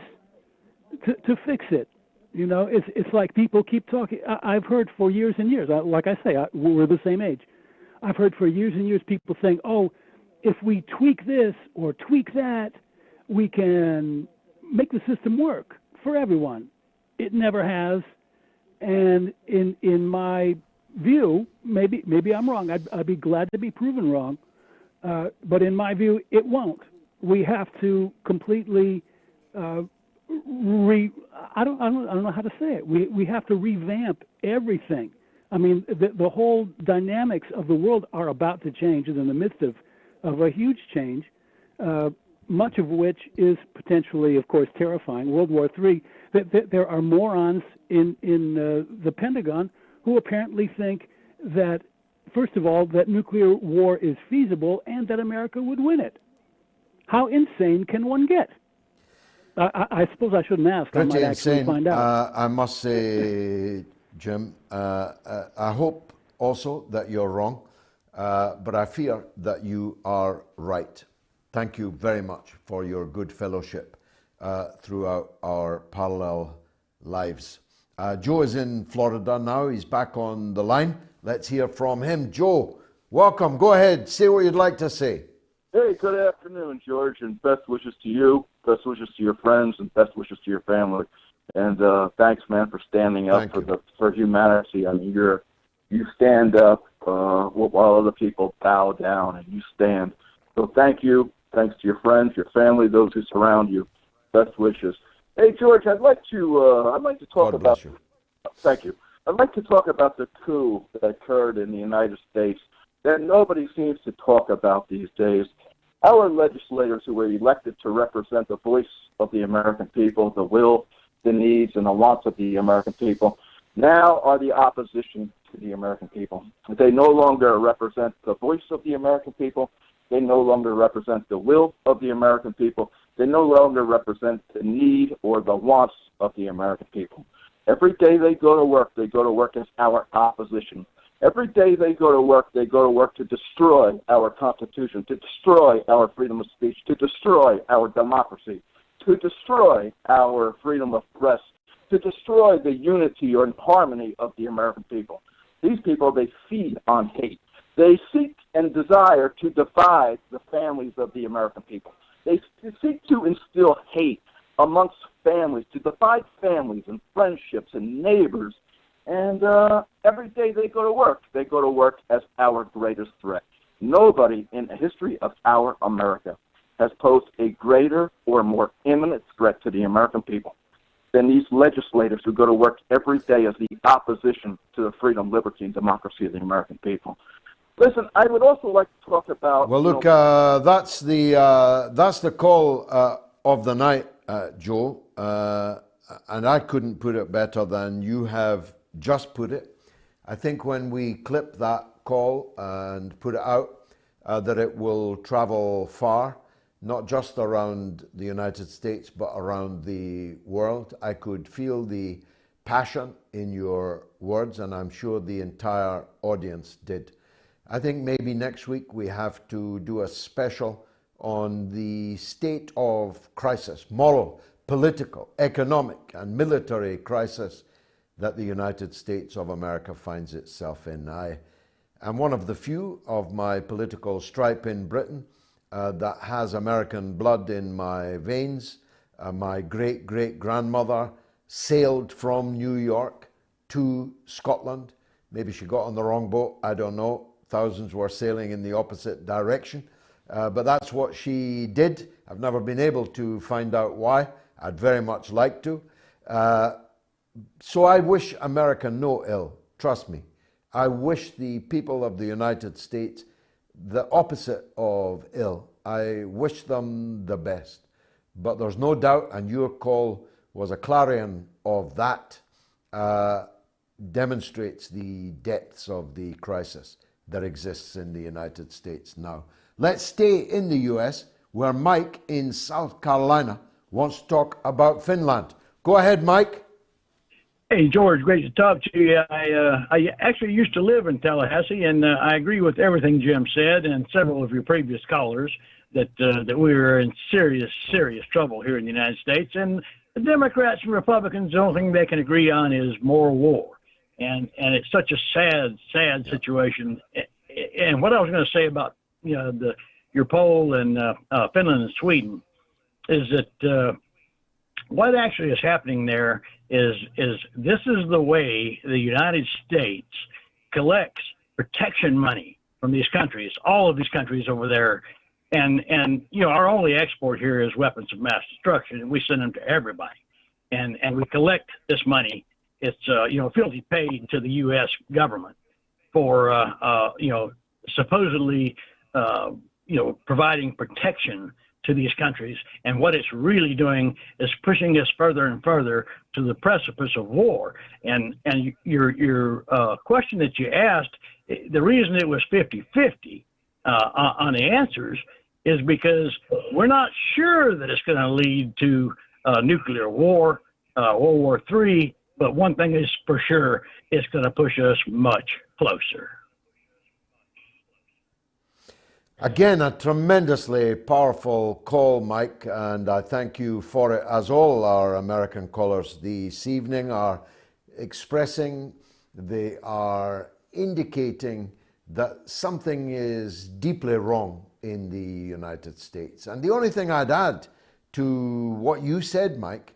to fix it. You know, it's like people keep talking. I've heard for years and years, like I say, we're the same age. I've heard for years and years people saying, oh, if we tweak this or tweak that, we can make the system work for everyone. It never has. And in my view, maybe I'm wrong. I'd be glad to be proven wrong. But in my view, it won't. We have to completely I don't know how to say it. We have to revamp everything. I mean, the whole dynamics of the world are about to change, and in the midst of a huge change, much of which is potentially, of course, terrifying. World War III. There are morons in the Pentagon who apparently think that, first of all, that nuclear war is feasible and that America would win it. How insane can one get? I suppose I shouldn't ask. Pretty I might actually insane. find out. I must say, Jim, I hope also that you're wrong, but I fear that you are right. Thank you very much for your good fellowship throughout our parallel lives. Joe is in Florida now. He's back on the line. Let's hear from him. Joe, welcome. Go ahead. Say what you'd like to say. Hey, good afternoon, George, and best wishes to you, best wishes to your friends, and best wishes to your family. And thanks, man, for standing up for humanity. I mean, you stand up while other people bow down, and you stand. So thank you. Thanks to your friends, your family, those who surround you. Best wishes. Hey, George, I'd like to talk about. Thank you. I'd like to talk about the coup that occurred in the United States that nobody seems to talk about these days. Our legislators who were elected to represent the voice of the American people, the will, the needs, and the wants of the American people, now are the opposition to the American people. They no longer represent the voice of the American people. They no longer represent the will of the American people. They no longer represent the need or the wants of the American people. Every day they go to work as our opposition. Every day they go to work to destroy our Constitution, to destroy our freedom of speech, to destroy our democracy, to destroy our freedom of press, to destroy the unity or harmony of the American people. These people, they feed on hate. They seek and desire to divide the families of the American people. They seek to instill hate amongst families, to divide families and friendships and neighbors. And every day they go to work as our greatest threat. Nobody in the history of our America has posed a greater or more imminent threat to the American people than these legislators who go to work every day as the opposition to the freedom, liberty, and democracy of the American people. Listen, I would also like to talk about... Well, look, that's the call of the night, Joe, and I couldn't put it better than you have just put it. I think when we clip that call and put it out, that it will travel far, not just around the United States, but around the world. I could feel the passion in your words, and I'm sure the entire audience did. I think maybe next week we have to do a special on the state of crisis, moral, political, economic, and military crisis that the United States of America finds itself in. I am one of the few of my political stripe in Britain that has American blood in my veins. My great-great-grandmother sailed from New York to Scotland. Maybe she got on the wrong boat, I don't know. Thousands were sailing in the opposite direction. But that's what she did. I've never been able to find out why. I'd very much like to. So I wish America no ill, trust me. I wish the people of the United States the opposite of ill. I wish them the best. But there's no doubt, and your call was a clarion of that, demonstrates the depths of the crisis that exists in the United States now. Let's stay in the US, where Mike in South Carolina wants to talk about Finland. Go ahead, Mike. Hey, George, great to talk to you. I actually used to live in Tallahassee, and I agree with everything Jim said and several of your previous callers that we were in serious trouble here in the United States. And the Democrats and Republicans, the only thing they can agree on is more war. And it's such a sad situation. And what I was going to say about, your poll in Finland and Sweden is that what actually is happening there is this is the way the United States collects protection money from these countries, all of these countries over there. And our only export here is weapons of mass destruction, and we send them to everybody. And we collect this money. It's, filthy paid to the U.S. government for, supposedly, providing protection to these countries. And what it's really doing is pushing us further and further to the precipice of war. And your question that you asked, the reason it was 50-50 on the answers is because we're not sure that it's going to lead to nuclear war, World War III, but one thing is for sure, it's going to push us much closer. Again, a tremendously powerful call, Mike, and I thank you for it, as all our American callers this evening are expressing. They are indicating that something is deeply wrong in the United States. And the only thing I'd add to what you said, Mike,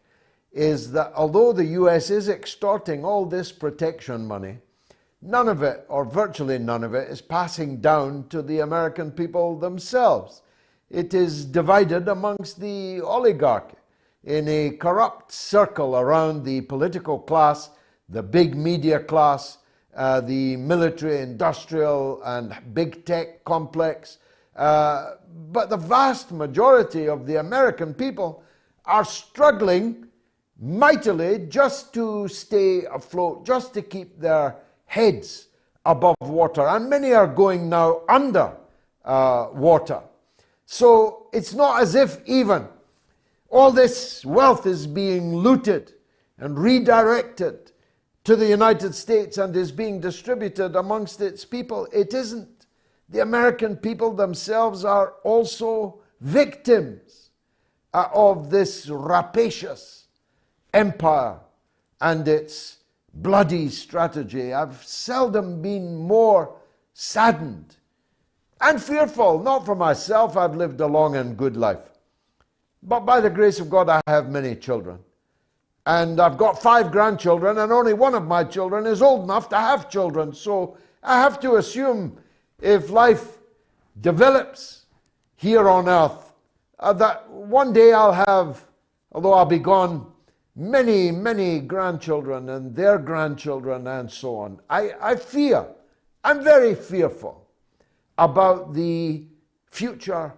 is that although the US is extorting all this protection money, none of it, or virtually none of it, is passing down to the American people themselves. It is divided amongst the oligarchy in a corrupt circle around the political class, the big media class, the military, industrial, and big tech complex. But the vast majority of the American people are struggling mightily just to stay afloat, just to keep their heads above water, and many are going now under water. So it's not as if even all this wealth is being looted and redirected to the United States and is being distributed amongst its people. It isn't. The American people themselves are also victims of this rapacious empire and its bloody strategy. I've seldom been more saddened and fearful, not for myself. I've lived a long and good life, but by the grace of God I have many children, and I've got 5 grandchildren, and only one of my children is old enough to have children. So I have to assume, if life develops here on earth, that one day I'll have, although I'll be gone, many, many grandchildren and their grandchildren and so on. I fear, I'm very fearful about the future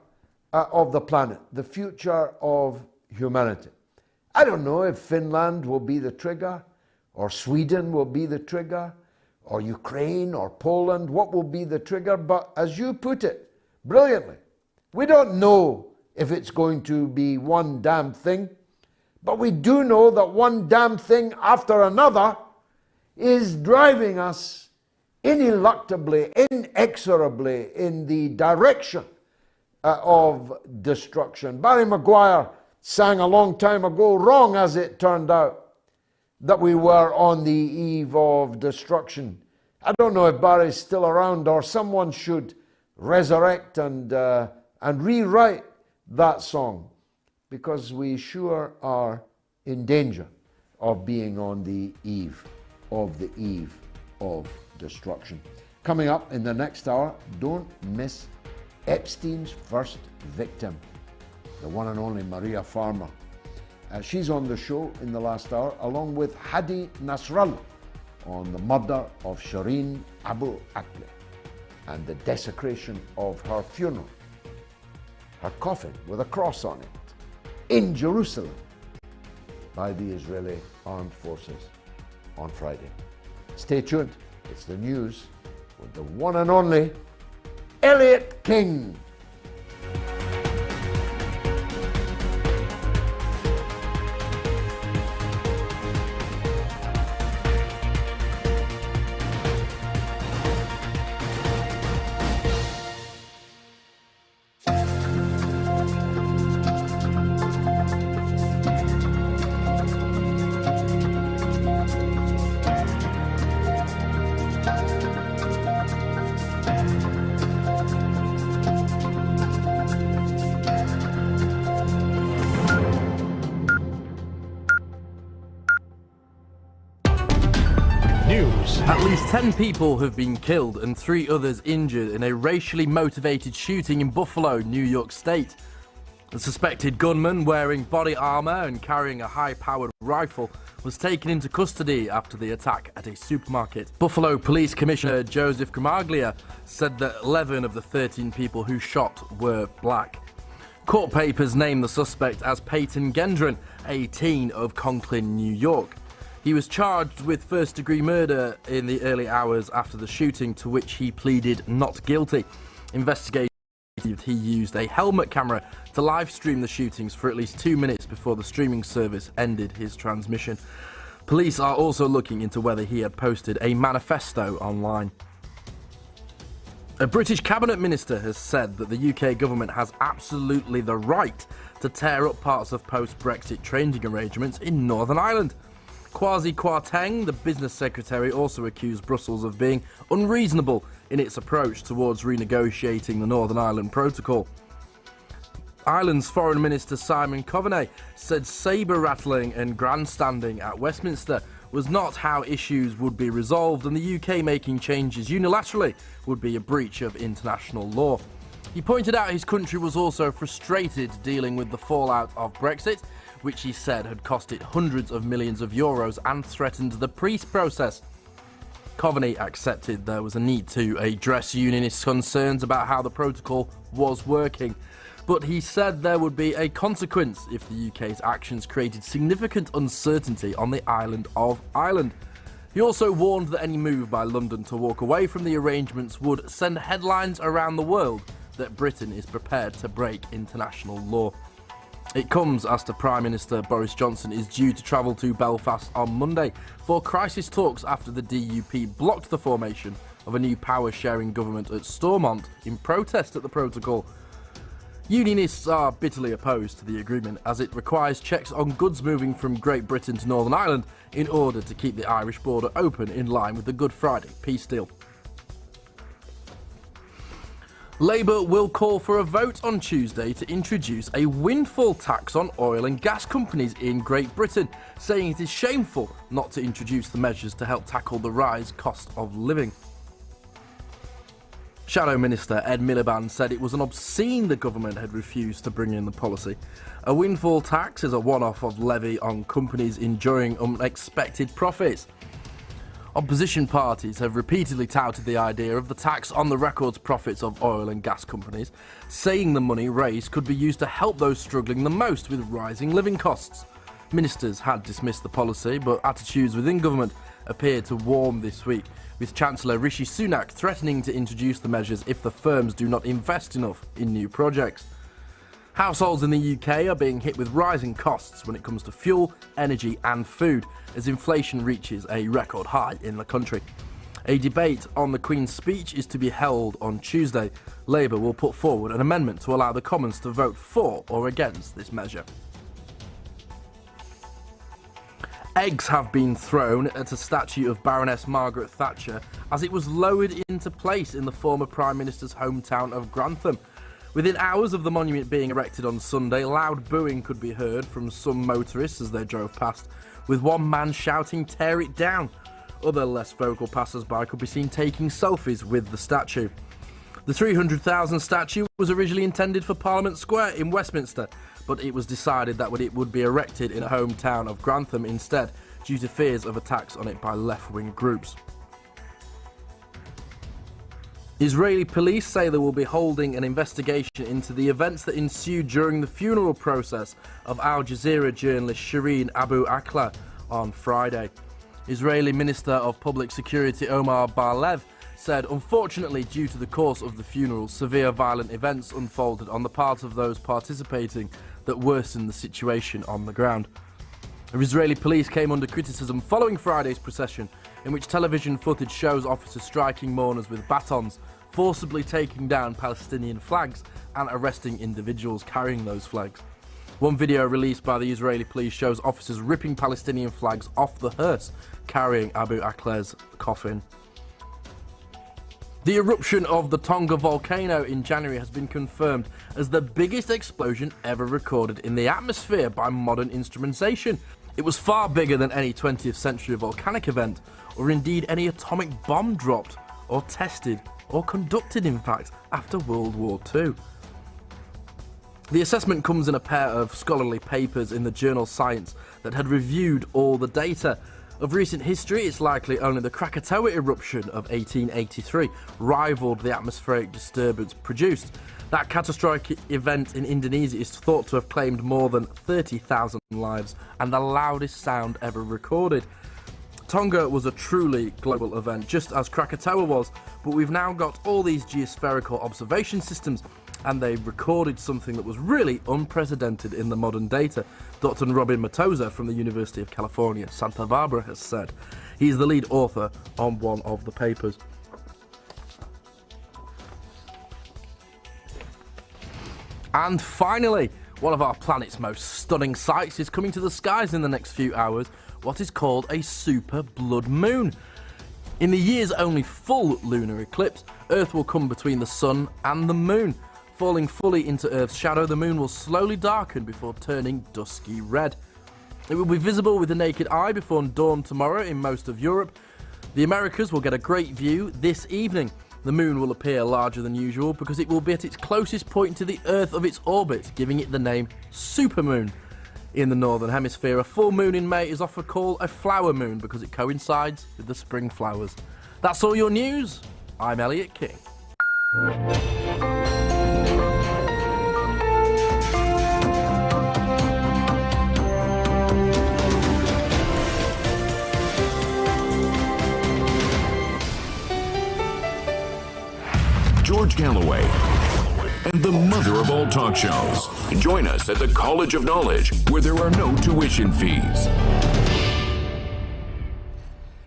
of the planet, the future of humanity. I don't know if Finland will be the trigger, or Sweden will be the trigger, or Ukraine or Poland, what will be the trigger? But as you put it brilliantly, we don't know if it's going to be one damn thing. But we do know that one damn thing after another is driving us ineluctably, inexorably in the direction of destruction. Barry Maguire sang a long time ago, wrong as it turned out, that we were on the eve of destruction. I don't know if Barry's still around, or someone should resurrect and rewrite that song, because we sure are in danger of being on the eve of destruction. Coming up in the next hour, don't miss Epstein's first victim, the one and only MariaFarmer. She's on the show in the last hour, along with HadiNasrallah, on the murder of Shireen Abu Akleh and the desecration of her funeral, her coffin with a cross on it, in Jerusalem by the Israeli Armed Forces on Friday. Stay tuned. It's the news with the one and only Elliot King. At least 10 people have been killed and 3 others injured in a racially motivated shooting in Buffalo, New York State. The suspected gunman, wearing body armor and carrying a high-powered rifle, was taken into custody after the attack at a supermarket. Buffalo Police Commissioner Joseph Gramaglia said that 11 of the 13 people who shot were black. Court papers name the suspect as Peyton Gendron, a teen of Conklin, New York. He was charged with first-degree murder in the early hours after the shooting, to which he pleaded not guilty. Investigators he used a helmet camera to live stream the shootings for at least 2 minutes before the streaming service ended his transmission. Police are also looking into whether he had posted a manifesto online. A British cabinet minister has said that the UK government has absolutely the right to tear up parts of post-Brexit trading arrangements in Northern Ireland. Kwasi Kwarteng, the business secretary, also accused Brussels of being unreasonable in its approach towards renegotiating the Northern Ireland Protocol. Ireland's Foreign Minister Simon Coveney said sabre-rattling and grandstanding at Westminster was not how issues would be resolved, and the UK making changes unilaterally would be a breach of international law. He pointed out his country was also frustrated dealing with the fallout of Brexit, which he said had cost it hundreds of millions of euros and threatened the peace process. Coveney accepted there was a need to address unionist concerns about how the protocol was working, but he said there would be a consequence if the UK's actions created significant uncertainty on the island of Ireland. He also warned that any move by London to walk away from the arrangements would send headlines around the world that Britain is prepared to break international law. It comes after Prime Minister Boris Johnson is due to travel to Belfast on Monday for crisis talks after the DUP blocked the formation of a new power-sharing government at Stormont in protest at the protocol. Unionists are bitterly opposed to the agreement, as it requires checks on goods moving from Great Britain to Northern Ireland in order to keep the Irish border open in line with the Good Friday peace deal. Labour will call for a vote on Tuesday to introduce a windfall tax on oil and gas companies in Great Britain, saying it is shameful not to introduce the measures to help tackle the rise cost of living. Shadow Minister Ed Miliband said it was obscene the government had refused to bring in the policy. A windfall tax is a one-off of levy on companies enjoying unexpected profits. Opposition parties have repeatedly touted the idea of the tax on the record profits of oil and gas companies, saying the money raised could be used to help those struggling the most with rising living costs. Ministers had dismissed the policy, but attitudes within government appeared to warm this week, with Chancellor Rishi Sunak threatening to introduce the measures if the firms do not invest enough in new projects. Households in the UK are being hit with rising costs when it comes to fuel, energy and food, as inflation reaches a record high in the country. A debate on the Queen's speech is to be held on Tuesday. Labour will put forward an amendment to allow the Commons to vote for or against this measure. Eggs have been thrown at a statue of Baroness Margaret Thatcher as it was lowered into place in the former Prime Minister's hometown of Grantham. Within hours of the monument being erected on Sunday, loud booing could be heard from some motorists as they drove past, with one man shouting, "Tear it down!" Other less vocal passers-by could be seen taking selfies with the statue. The 300,000 statue was originally intended for Parliament Square in Westminster, but it was decided that it would be erected in a hometown of Grantham instead, due to fears of attacks on it by left-wing groups. Israeli police say they will be holding an investigation into the events that ensued during the funeral process of Al Jazeera journalist Shireen Abu Akleh on Friday. Israeli Minister of Public Security Omar Bar-Lev said, unfortunately, due to the course of the funeral, severe violent events unfolded on the part of those participating that worsened the situation on the ground. Israeli police came under criticism following Friday's procession, in which television footage shows officers striking mourners with batons, forcibly taking down Palestinian flags and arresting individuals carrying those flags. One video released by the Israeli police shows officers ripping Palestinian flags off the hearse carrying Abu Akleh's coffin. The eruption of the Tonga volcano in January has been confirmed as the biggest explosion ever recorded in the atmosphere by modern instrumentation. It was far bigger than any 20th century volcanic event, or indeed any atomic bomb dropped, or tested, or conducted in fact, after World War II. The assessment comes in a pair of scholarly papers in the journal Science that had reviewed all the data. Of recent history, it's likely only the Krakatoa eruption of 1883 rivaled the atmospheric disturbance produced. That catastrophic event in Indonesia is thought to have claimed more than 30,000 lives and the loudest sound ever recorded. Tonga was a truly global event, just as Krakatoa was, but we've now got all these geospherical observation systems, and they recorded something that was really unprecedented in the modern data. Dr. Robin Matosa from the University of California, Santa Barbara has said. He's the lead author on one of the papers. And finally, one of our planet's most stunning sights is coming to the skies in the next few hours, what is called a super blood moon. In the year's only full lunar eclipse, Earth will come between the sun and the moon. Falling fully into Earth's shadow, the moon will slowly darken before turning dusky red. It will be visible with the naked eye before dawn tomorrow in most of Europe. The Americas will get a great view this evening. The moon will appear larger than usual because it will be at its closest point to the Earth of its orbit, giving it the name supermoon. In the Northern Hemisphere, a full moon in May is often called a flower moon because it coincides with the spring flowers. That's all your news. I'm Elliot King. George Galloway and the mother of all talk shows. Join us at the College of Knowledge, where there are no tuition fees.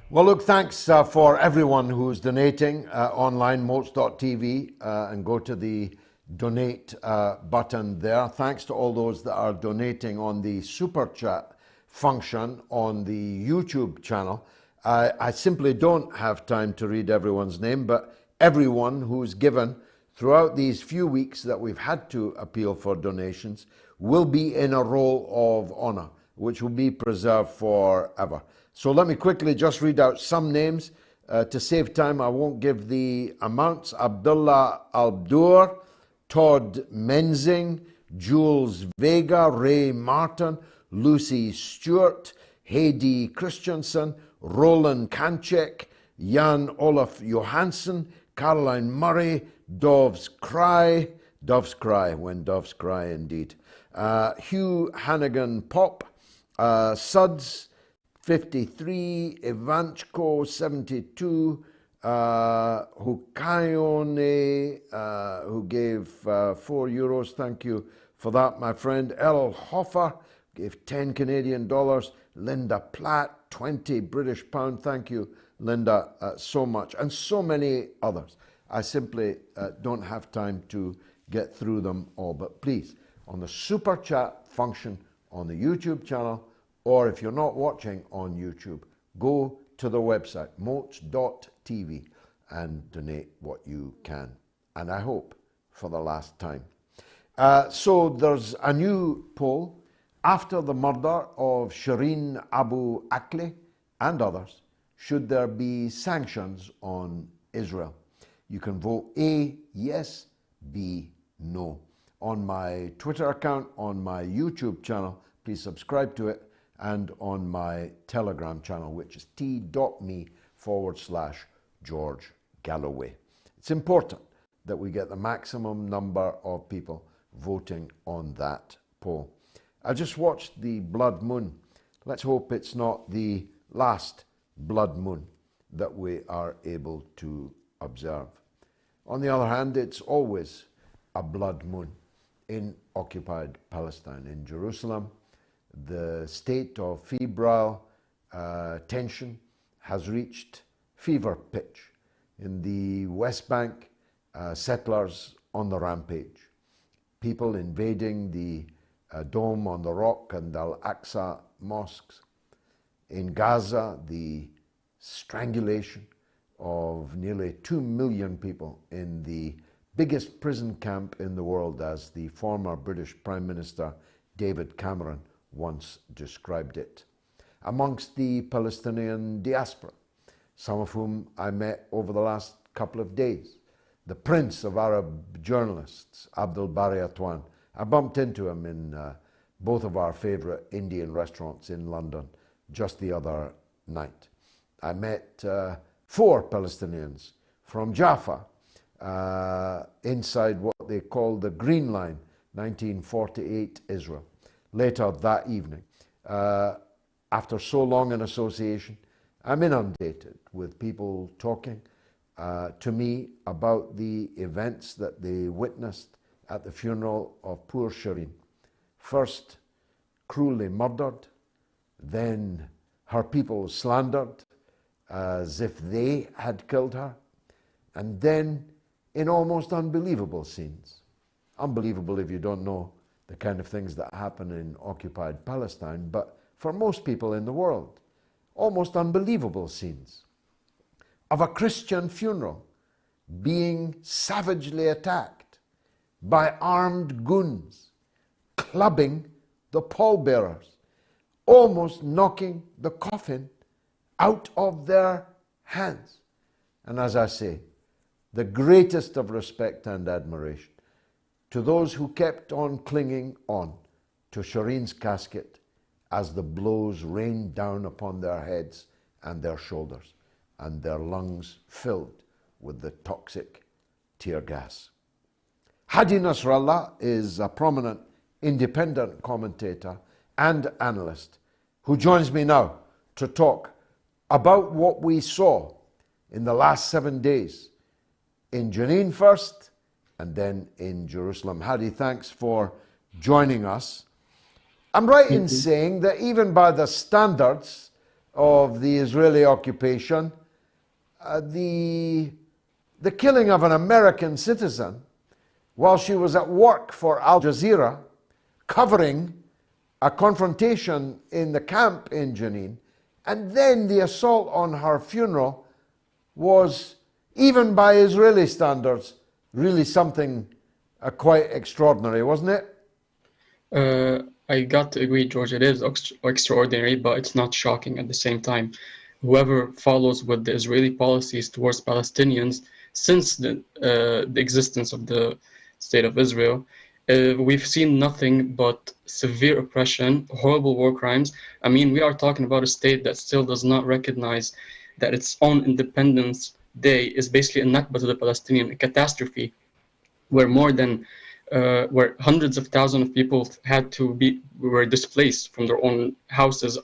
Well, look, thanks for everyone who's donating online, MOATS.tv, and go to the donate button there. Thanks to all those that are donating on the super chat function on the YouTube channel. I simply don't have time to read everyone's name, but everyone who's given throughout these few weeks that we've had to appeal for donations will be in a roll of honor, which will be preserved forever. So let me quickly just read out some names. To save time, I won't give the amounts. Abdullah Albdur, Todd Menzing, Jules Vega, Ray Martin, Lucy Stewart, Hadi Christensen, Roland Kanchek, Jan Olaf Johansson, Caroline Murray, Dove's Cry, when doves cry indeed. Hugh Hannigan Pop, Suds 53, Ivanchko 72, Hukayone, who gave €4. Thank you for that, my friend. Errol Hoffer gave 10 Canadian dollars. Linda Platt, 20 British pound. Thank you, Linda, so much. And so many others. I simply don't have time to get through them all. But please, on the super chat function on the YouTube channel, or if you're not watching on YouTube, go to the website, moats.tv, and donate what you can. And I hope for the last time. So there's a new poll. After the murder of Shireen Abu Akleh and others, should there be sanctions on Israel? You can vote A, yes, B, no. On my Twitter account, on my YouTube channel, please subscribe to it, and on my Telegram channel, which is t.me/George Galloway. It's important that we get the maximum number of people voting on that poll. I just watched the blood moon. Let's hope it's not the last blood moon that we are able to observe. On the other hand, it's always a blood moon in occupied Palestine. In Jerusalem, the state of febrile tension has reached fever pitch. In the West Bank, settlers on the rampage. People invading the Dome on the Rock and Al-Aqsa mosques. In Gaza, the strangulation of nearly 2 million people in the biggest prison camp in the world, as the former British Prime Minister David Cameron once described it. amongst the Palestinian diaspora, some of whom I met over the last couple of days. The prince of Arab journalists, Abdul Bari Atwan. I bumped into him in both of our favorite Indian restaurants in London just the other night. I met 4 Palestinians from Jaffa inside what they call the Green Line, 1948 Israel. Later that evening, after so long an association, I'm inundated with people talking to me about the events that they witnessed at the funeral of poor Shireen. First, cruelly murdered, then her people slandered as if they had killed her, and then in almost unbelievable scenes. Unbelievable if you don't know the kind of things that happen in occupied Palestine, but for most people in the world, almost unbelievable scenes of a Christian funeral being savagely attacked by armed goons, clubbing the pallbearers, almost knocking the coffin out of their hands. And as I say, the greatest of respect and admiration to those who kept on clinging on to Shireen's casket as the blows rained down upon their heads and their shoulders, and their lungs filled with the toxic tear gas. HadiNasrallah is a prominent independent commentator and analyst who joins me now to talk about what we saw in the last 7 days in Jenin first and then in Jerusalem. Hadi, thanks for joining us. I'm right in saying that even by the standards of the Israeli occupation, the killing of an American citizen while she was at work for Al Jazeera, covering a confrontation in the camp in Jenin, and then the assault on her funeral was, even by Israeli standards, really something quite extraordinary, wasn't it? I got to agree, George. It is extraordinary, but it's not shocking at the same time. Whoever follows with the Israeli policies towards Palestinians since the existence of the State of Israel, we've seen nothing but severe oppression, horrible war crimes. I mean, we are talking about a state that still does not recognize that its own Independence Day is basically a Nakba to the Palestinian, a catastrophe, where where hundreds of thousands of people were displaced from their own houses,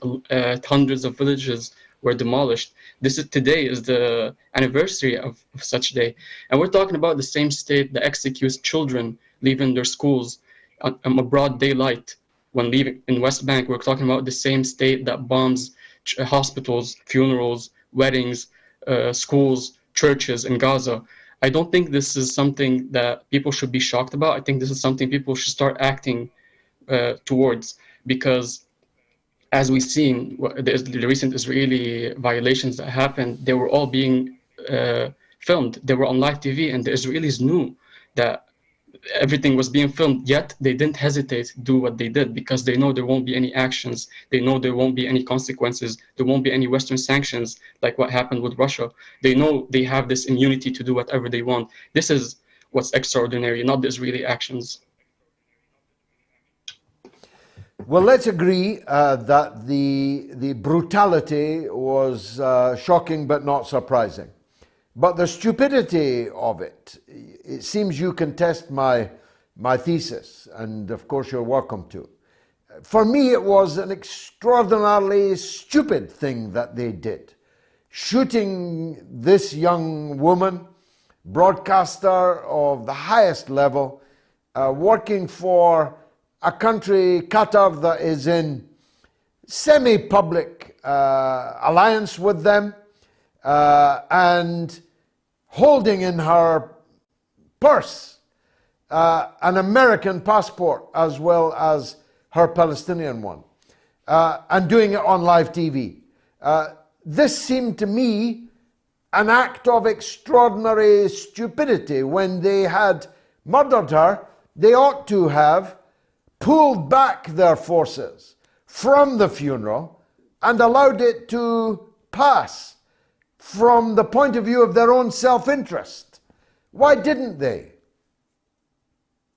hundreds of villages were demolished. Today is the anniversary of such day. And we're talking about the same state that executes children leaving their schools on a broad daylight when leaving. In West Bank, we're talking about the same state that bombs hospitals, funerals, weddings, schools, churches in Gaza. I don't think this is something that people should be shocked about. I think this is something people should start acting towards, because as we've seen, the recent Israeli violations that happened, they were all being filmed. They were on live TV, and the Israelis knew that everything was being filmed, yet they didn't hesitate to do what they did, because they know there won't be any actions. They know there won't be any consequences. There won't be any Western sanctions like what happened with Russia. They know they have this immunity to do whatever they want. This is what's extraordinary, not the Israeli actions. Well, let's agree that the brutality was shocking but not surprising. But the stupidity of it seems you contest my thesis, and of course you're welcome to. For me, it was an extraordinarily stupid thing that they did. Shooting this young woman, broadcaster of the highest level, working for a country, Qatar, that is in semi-public alliance with them, and holding in her purse an American passport as well as her Palestinian one, and doing it on live TV. This seemed to me an act of extraordinary stupidity. When they had murdered her, they ought to have pulled back their forces from the funeral and allowed it to pass from the point of view of their own self-interest? Why didn't they?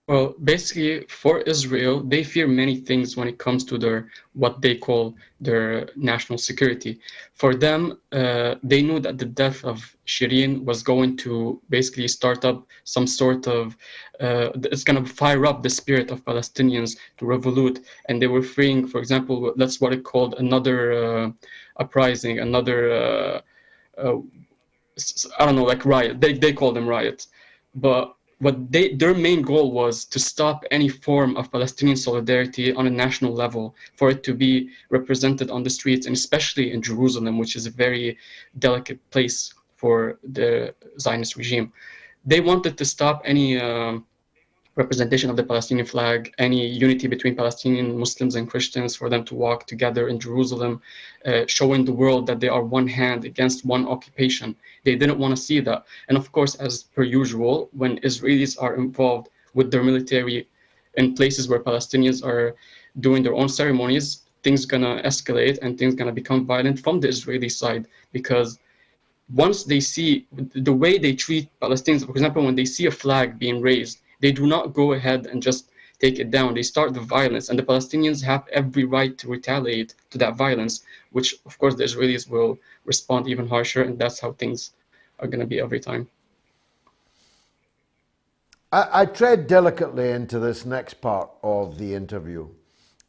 Well, basically, for Israel, they fear many things when it comes to their what they call their national security. For them, they knew that the death of Shireen was going to basically start up some sort of, it's going to fire up the spirit of Palestinians to revolute. And they were fearing, for example, that's what it called another uprising, another, I don't know, like riot. They call them riots. But their main goal was to stop any form of Palestinian solidarity on a national level, for it to be represented on the streets, and especially in Jerusalem, which is a very delicate place for the Zionist regime. They wanted to stop any representation of the Palestinian flag, any unity between Palestinian Muslims and Christians, for them to walk together in Jerusalem, showing the world that they are one hand against one occupation. They didn't want to see that. And of course, as per usual, when Israelis are involved with their military in places where Palestinians are doing their own ceremonies, things gonna escalate and things gonna become violent from the Israeli side, because once they see the way they treat Palestinians, for example, when they see a flag being raised, they do not go ahead and just take it down. They start the violence, and the Palestinians have every right to retaliate to that violence, which of course the Israelis will respond even harsher, and that's how things are going to be every time. I tread delicately into this next part of the interview.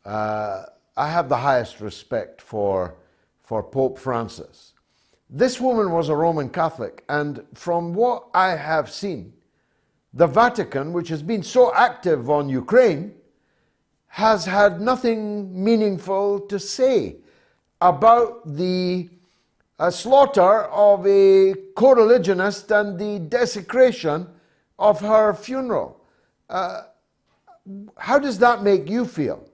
I have the highest respect for Pope Francis. This woman was a Roman Catholic, and from what I have seen, the Vatican, which has been so active on Ukraine, has had nothing meaningful to say about the slaughter of a co-religionist and the desecration of her funeral. How does that make you feel?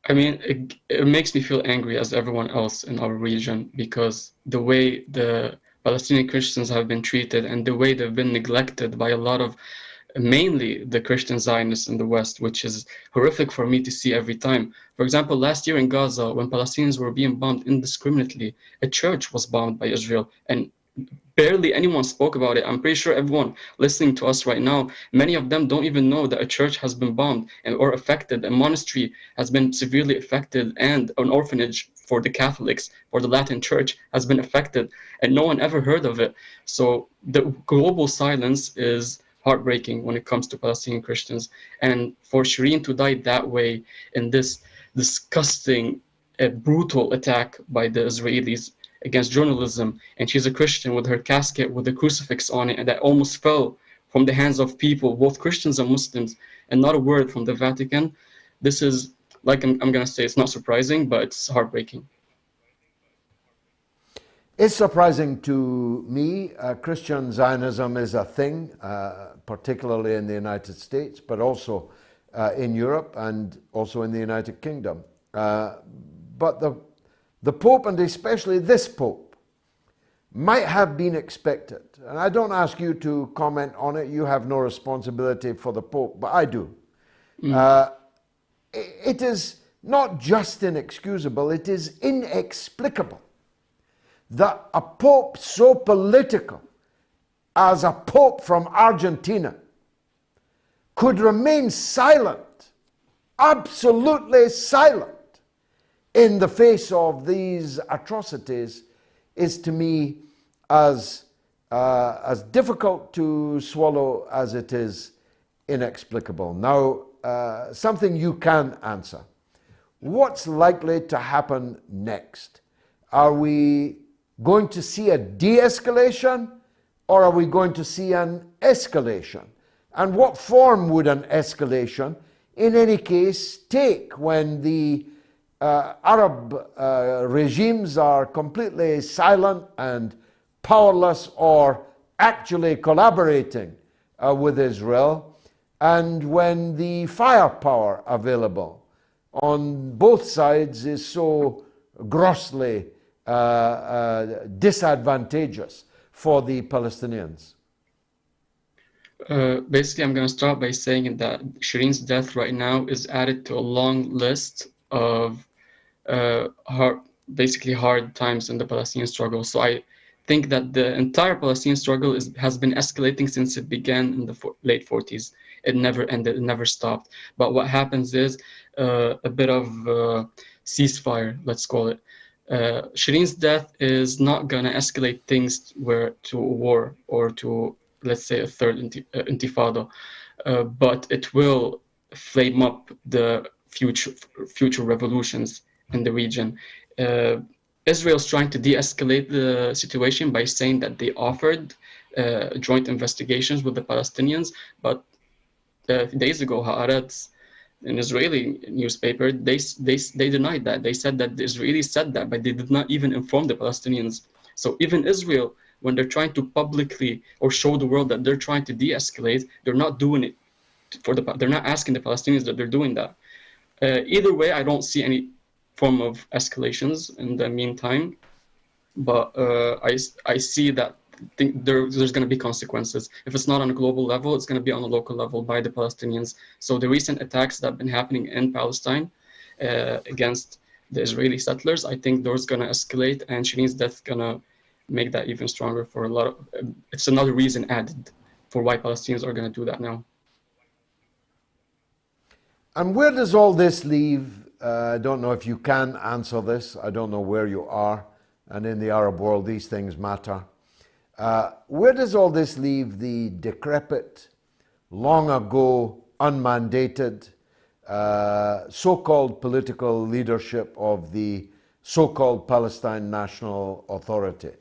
I mean, it makes me feel angry as everyone else in our region, because the way the Palestinian Christians have been treated and the way they've been neglected by a lot of, mainly the Christian Zionists in the West, which is horrific for me to see every time. For example, last year in Gaza, when Palestinians were being bombed indiscriminately, a church was bombed by Israel, and barely anyone spoke about it. I'm pretty sure everyone listening to us right now, many of them don't even know that a church has been bombed or affected, a monastery has been severely affected, and an orphanage for the Catholics, for the Latin Church, has been affected, and no one ever heard of it. So the global silence is heartbreaking when it comes to Palestinian Christians. And for Shireen to die that way in this disgusting, brutal attack by the Israelis against journalism, and she's a Christian with her casket with a crucifix on it, and that almost fell from the hands of people, both Christians and Muslims, and not a word from the Vatican. This is, like I'm going to say, it's not surprising, but it's heartbreaking. It's surprising to me. Christian Zionism is a thing, particularly in the United States, but also in Europe and also in the United Kingdom. But the Pope, and especially this Pope, might have been expected. And I don't ask you to comment on it. You have no responsibility for the Pope, but I do. It is not just inexcusable, it is inexplicable that a Pope so political as a Pope from Argentina could remain silent, absolutely silent, in the face of these atrocities, is to me as difficult to swallow as it is inexplicable. Now, something you can answer. What's likely to happen next? Are we going to see a de-escalation, or are we going to see an escalation? And what form would an escalation, in any case, take when the Arab regimes are completely silent and powerless, or actually collaborating with Israel, and when the firepower available on both sides is so grossly disadvantageous for the Palestinians? Basically, I'm going to start by saying that Shireen's death right now is added to a long list of basically hard times in the Palestinian struggle. So I think that the entire Palestinian struggle has been escalating since it began in the late 40s. It never ended, it never stopped. But what happens is a bit of ceasefire, let's call it. Shireen's death is not going to escalate things to a war or to, let's say, a third intifada, but it will flame up the future revolutions in the region. Israel's trying to de-escalate the situation by saying that they offered joint investigations with the Palestinians, but days ago, Haaretz, an Israeli newspaper, they denied that. They said that the Israelis said that, but they did not even inform the Palestinians. So even Israel, when they're trying to publicly or show the world that they're trying to de-escalate, they're not doing it they're not asking the Palestinians that they're doing that. Either way, I don't see any form of escalations in the meantime, but I see that there's going to be consequences. If it's not on a global level, it's going to be on a local level by the Palestinians. So the recent attacks that have been happening in Palestine against the Israeli settlers, I think those going to escalate, and Shireen's death is going to make that even stronger for a lot of, it's another reason added for why Palestinians are going to do that now. And where does all this leave? I don't know if you can answer this. I don't know where you are. And in the Arab world, these things matter. Where does all this leave the decrepit, long ago unmandated, so-called political leadership of the so-called Palestine National Authority?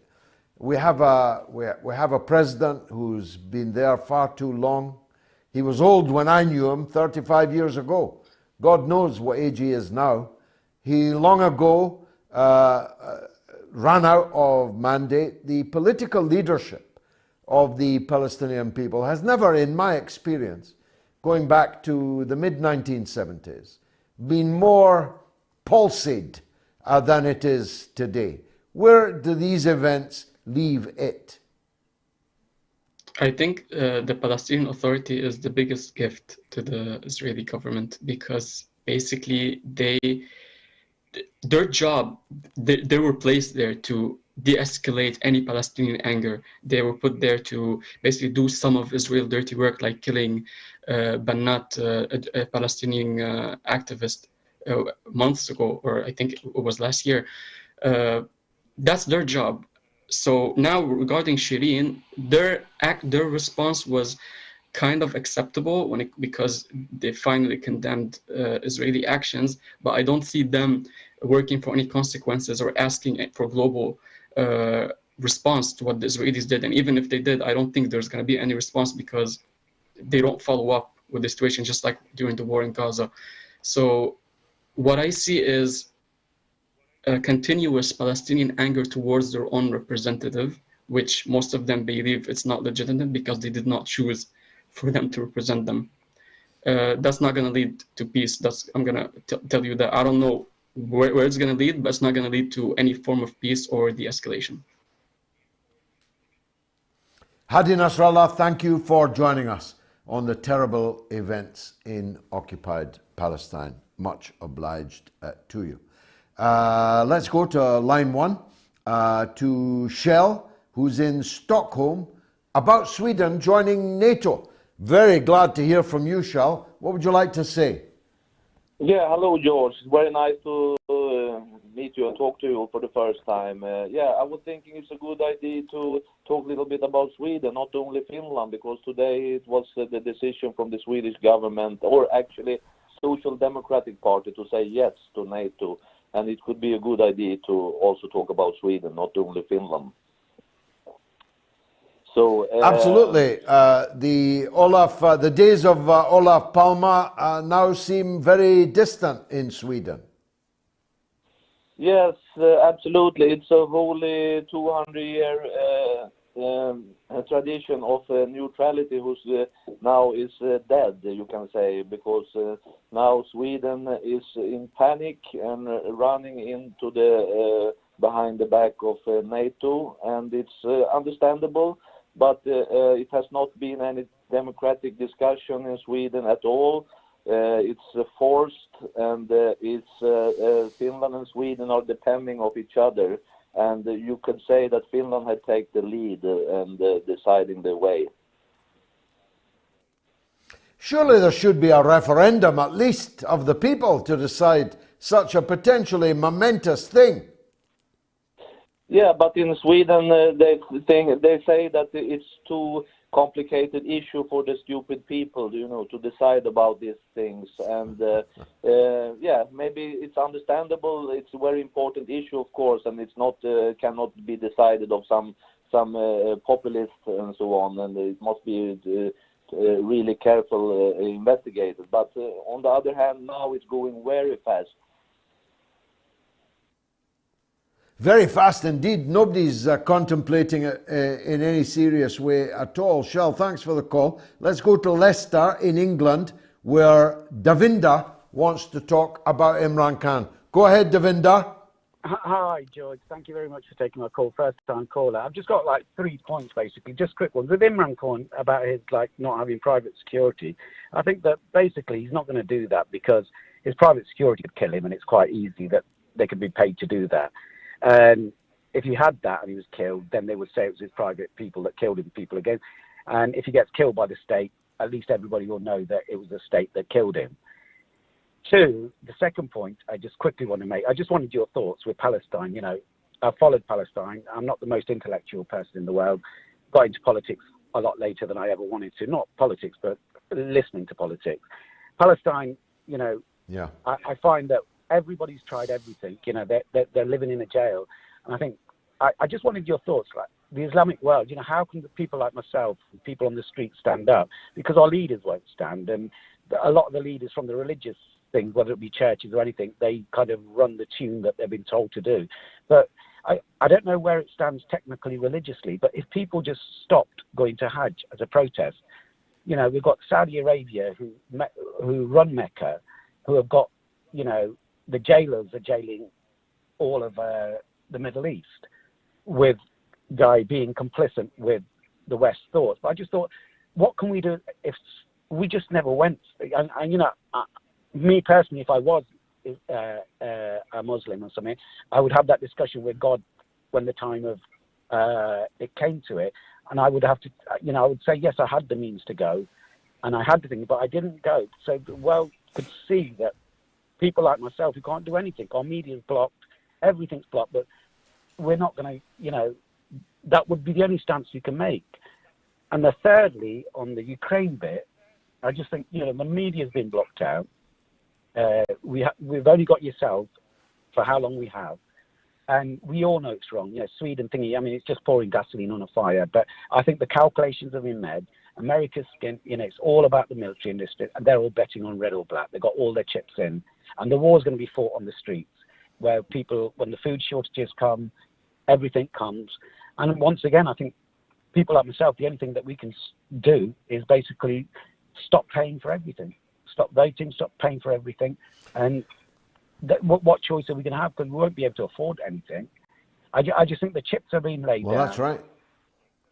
We have a president who's been there far too long. He was old when I knew him 35 years ago. God knows what age he is now. He long ago ran out of mandate. The political leadership of the Palestinian people has never, in my experience, going back to the mid-1970s, been more palsied than it is today. Where do these events leave it? I think the Palestinian Authority is the biggest gift to the Israeli government, because basically their job, they were placed there to de-escalate any Palestinian anger. They were put there to basically do some of Israel's dirty work, like killing Bannat, a Palestinian activist, months ago, or I think it was last year. That's their job. So now regarding Shireen, their response was kind of acceptable because they finally condemned Israeli actions, but I don't see them working for any consequences or asking for global response to what the Israelis did. And even if they did, I don't think there's going to be any response because they don't follow up with the situation, just like during the war in Gaza. So what I see is a continuous Palestinian anger towards their own representative, which most of them believe it's not legitimate because they did not choose for them to represent them. That's not going to lead to peace. I'm going to tell you that. I don't know where it's going to lead, but it's not going to lead to any form of peace or de-escalation. HadiNasrallah, thank you for joining us on the terrible events in occupied Palestine. Much obliged to you. Let's go to line one, to Shell, who's in Stockholm, about Sweden joining NATO. Very glad to hear from you, Shell. What would you like to say? Yeah, hello, George. It's very nice to meet you and talk to you for the first time. Yeah, I was thinking it's a good idea to talk a little bit about Sweden, not only Finland, because today it was the decision from the Swedish government, or actually Social Democratic Party, to say yes to NATO. And it could be a good idea to also talk about Sweden, not only Finland. So absolutely, the days of Olof Palme now seem very distant in Sweden. Yes, absolutely. It's a whole 200-year tradition of neutrality, who's now is dead, you can say, because now Sweden is in panic and running into the behind the back of NATO, and it's understandable. But it has not been any democratic discussion in Sweden at all. it's forced, and Finland and Sweden are depending of each other. And you could say that Finland had taken the lead and deciding the way. Surely there should be a referendum, at least, of the people to decide such a potentially momentous thing. Yeah, but in Sweden they say that it's too complicated issue for the stupid people, you know, to decide about these things. And yeah, maybe it's understandable. It's a very important issue, of course, and it's not cannot be decided of some populists and so on. And it must be really careful investigated. But on the other hand, now it's going very fast. Very fast indeed. Nobody's contemplating it in any serious way at all. Shell, thanks for the call. Let's go to Leicester in England, where Davinder wants to talk about Imran Khan. Go ahead, Davinder. Hi, George. Thank you very much for taking my call. First-time caller. I've just got like 3 points, basically, just quick ones. With Imran Khan about his not having private security, I think that basically he's not going to do that because his private security could kill him, and it's quite easy that they could be paid to do that. And if he had that and he was killed, then they would say it was his private people that killed him, people again. And if he gets killed by the state, at least everybody will know that it was the state that killed him. 2, the second point I just quickly want to make, I just wanted your thoughts with Palestine. You know, I've followed Palestine. I'm not the most intellectual person in the world. Got into politics a lot later than I ever wanted to. Not politics, but listening to politics. Palestine, you know, yeah. I find that everybody's tried everything. You know, they're living in a jail. And I think, I just wanted your thoughts, like the Islamic world, you know, how can people like myself, people on the street stand up? Because our leaders won't stand. And a lot of the leaders from the religious things, whether it be churches or anything, they kind of run the tune that they've been told to do. But I don't know where it stands technically religiously, but if people just stopped going to Hajj as a protest, you know, we've got Saudi Arabia who run Mecca, who have got, you know, the jailers are jailing all of the Middle East, with Guy being complicit with the West thoughts. But I just thought, what can we do if we just never went? And you know, me personally, if I was a Muslim or something, I would have that discussion with God when the time of it came to it, and I would have to, you know, I would say yes, I had the means to go, and I had the thing, but I didn't go. So the world could see that people like myself who can't do anything, our media's blocked, everything's blocked, but we're not going to, you know, that would be the only stance you can make. And the thirdly, on the Ukraine bit, I just think, you know, the media's been blocked out. We've only got yourself for how long we have. And we all know it's wrong. You know, Sweden thingy, I mean, it's just pouring gasoline on a fire. But I think the calculations have been made. America's skin, you know, it's all about the military industry. And they're all betting on red or black. They've got all their chips in. And the war's going to be fought on the streets, where people, when the food shortages come, everything comes. And once again, I think people like myself, the only thing that we can do is basically stop paying for everything. Stop voting, stop paying for everything. And what choice are we going to have? Because we won't be able to afford anything. I just think the chips are being laid down. Well, that's right.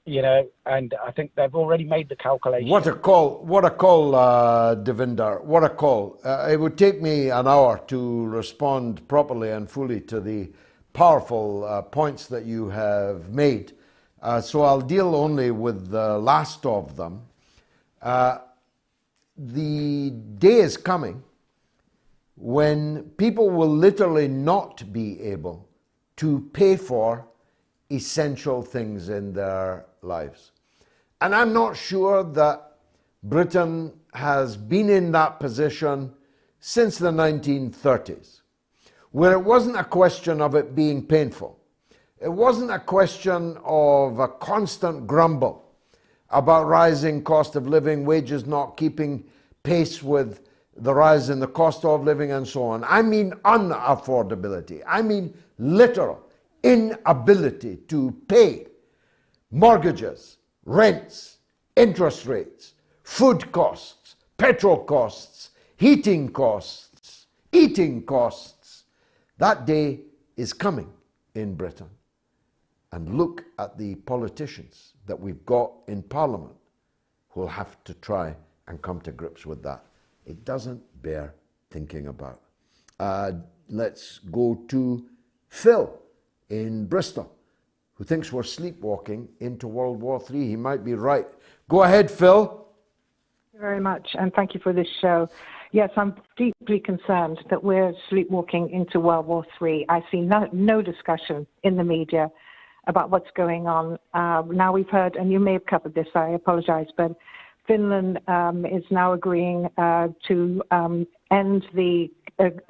You know, and I think they've already made the calculation. What a call, Devinder, what a call. It would take me an hour to respond properly and fully to the powerful points that you have made. So I'll deal only with the last of them. The day is coming when people will literally not be able to pay for essential things in their lives. And I'm not sure that Britain has been in that position since the 1930s, where it wasn't a question of it being painful. It wasn't a question of a constant grumble about rising cost of living, wages not keeping pace with the rise in the cost of living and so on. I mean unaffordability. I mean literal inability to pay mortgages, rents, interest rates, food costs, petrol costs, heating costs, eating costs. That day is coming in Britain. And look at the politicians that we've got in Parliament who will have to try and come to grips with that. It doesn't bear thinking about. Let's go to Phil in Bristol, who thinks we're sleepwalking into World War III. He might be right. Go ahead, Phil. Thank you very much, and thank you for this show. Yes, I'm deeply concerned that we're sleepwalking into World War III. I see no discussion in the media about what's going on. Now we've heard, and you may have covered this, I apologize, but Finland is now agreeing to end the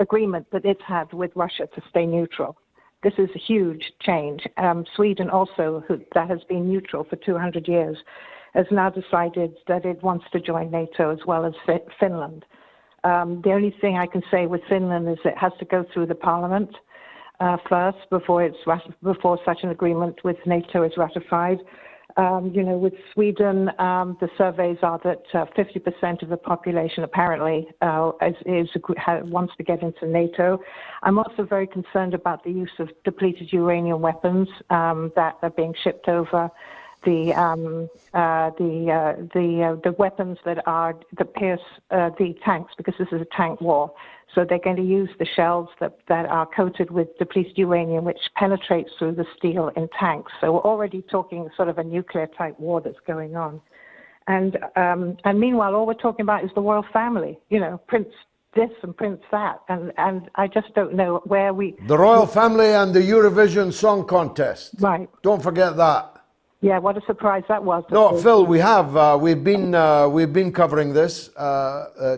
agreement that it's had with Russia to stay neutral. This is a huge change. Sweden also, that has been neutral for 200 years, has now decided that it wants to join NATO as well as Finland. The only thing I can say with Finland is it has to go through the parliament first before such an agreement with NATO is ratified. With Sweden, the surveys are that 50% of the population apparently wants to get into NATO. I'm also very concerned about the use of depleted uranium weapons that are being shipped over. The weapons that pierce the tanks, because this is a tank war. So they're going to use the shells that are coated with depleted uranium, which penetrates through the steel in tanks. So we're already talking sort of a nuclear-type war that's going on. And meanwhile, all we're talking about is the royal family, Prince this and Prince that. And I just don't know where we... The royal family and the Eurovision Song Contest. Right. Don't forget that. Yeah, what a surprise that was. No, Phil, we have. We've been covering this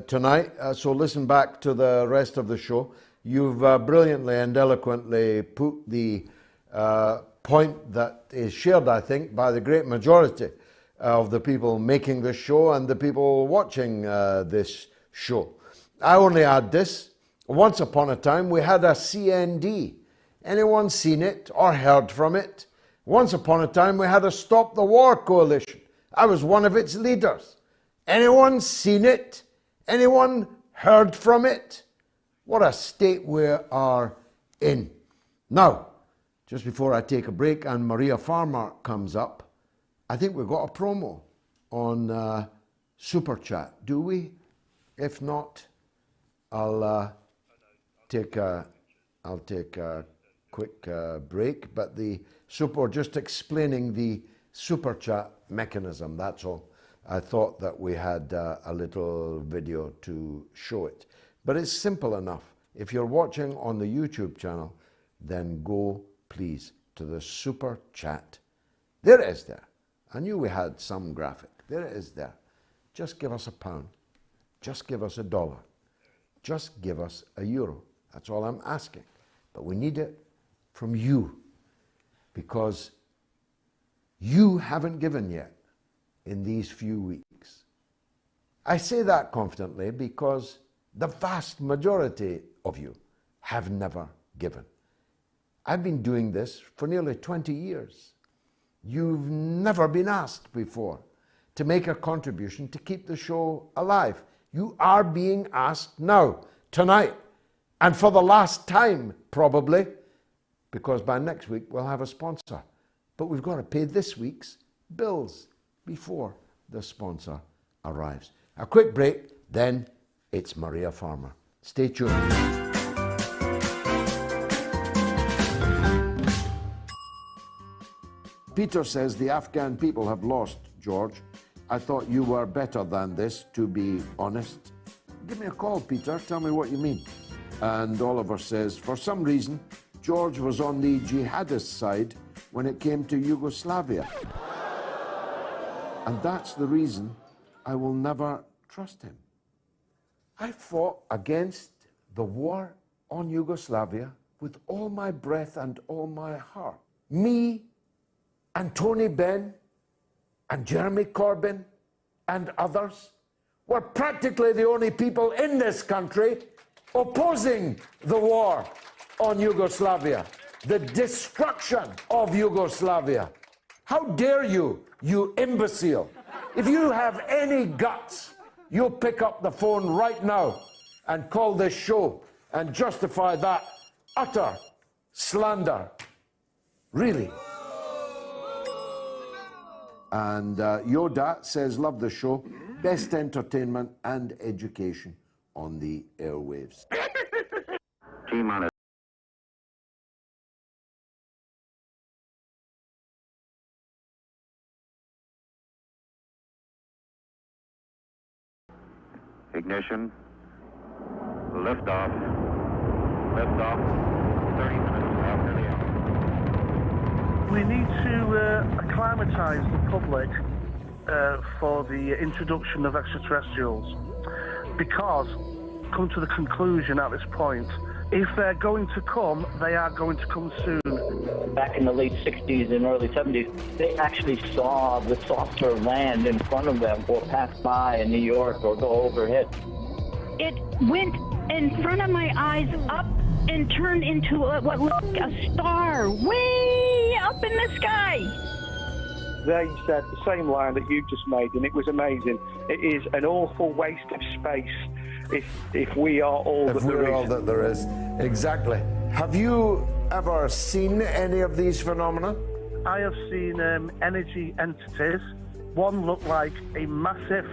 tonight, so listen back to the rest of the show. You've brilliantly and eloquently put the point that is shared, I think, by the great majority of the people making this show and the people watching this show. I only add this. Once upon a time, we had a CND. Anyone seen it or heard from it? Once upon a time, we had a Stop the War coalition. I was one of its leaders. Anyone seen it? Anyone heard from it? What a state we are in. Now, just before I take a break and MariaFarmer comes up, I think we've got a promo on Super Chat, do we? If not, I'll take a quick break, but just explaining the Super Chat mechanism, that's all. I thought that we had a little video to show it. But it's simple enough. If you're watching on the YouTube channel, then go, please, to the Super Chat. There it is there. I knew we had some graphic. There it is there. Just give us £1. Just give us $1. Just give us €1. That's all I'm asking. But we need it from you, because you haven't given yet in these few weeks. I say that confidently because the vast majority of you have never given. I've been doing this for nearly 20 years. You've never been asked before to make a contribution to keep the show alive. You are being asked now, tonight, and for the last time, probably, because by next week we'll have a sponsor. But we've got to pay this week's bills before the sponsor arrives. A quick break, then it's MariaFarmer. Stay tuned. Peter says the Afghan people have lost, George. I thought you were better than this, to be honest. Give me a call, Peter. Tell me what you mean. And Oliver says, for some reason, George was on the jihadist side when it came to Yugoslavia. And that's the reason I will never trust him. I fought against the war on Yugoslavia with all my breath and all my heart. Me and Tony Benn and Jeremy Corbyn and others were practically the only people in this country opposing the war on Yugoslavia, the destruction of Yugoslavia. How dare you, you imbecile? If you have any guts, you'll pick up the phone right now and call this show and justify that utter slander. Really. And Yoda says, love the show, best entertainment and education. on the airwaves. Team on it. Ignition. Liftoff. Liftoff. 30 minutes after the hour. We need to acclimatise the public for the introduction of extraterrestrials, because, come to the conclusion at this point, if they're going to come, they are going to come soon. Back in the late 60s and early 70s, they actually saw the saucer land in front of them or pass by in New York or go overhead. It went in front of my eyes up and turned into what looked like a star way up in the sky. They said the same line that you just made, and it was amazing. It is an awful waste of space if we are all that there is. If we're all that there is. Exactly. Have you ever seen any of these phenomena? I have seen energy entities. One looked like a massive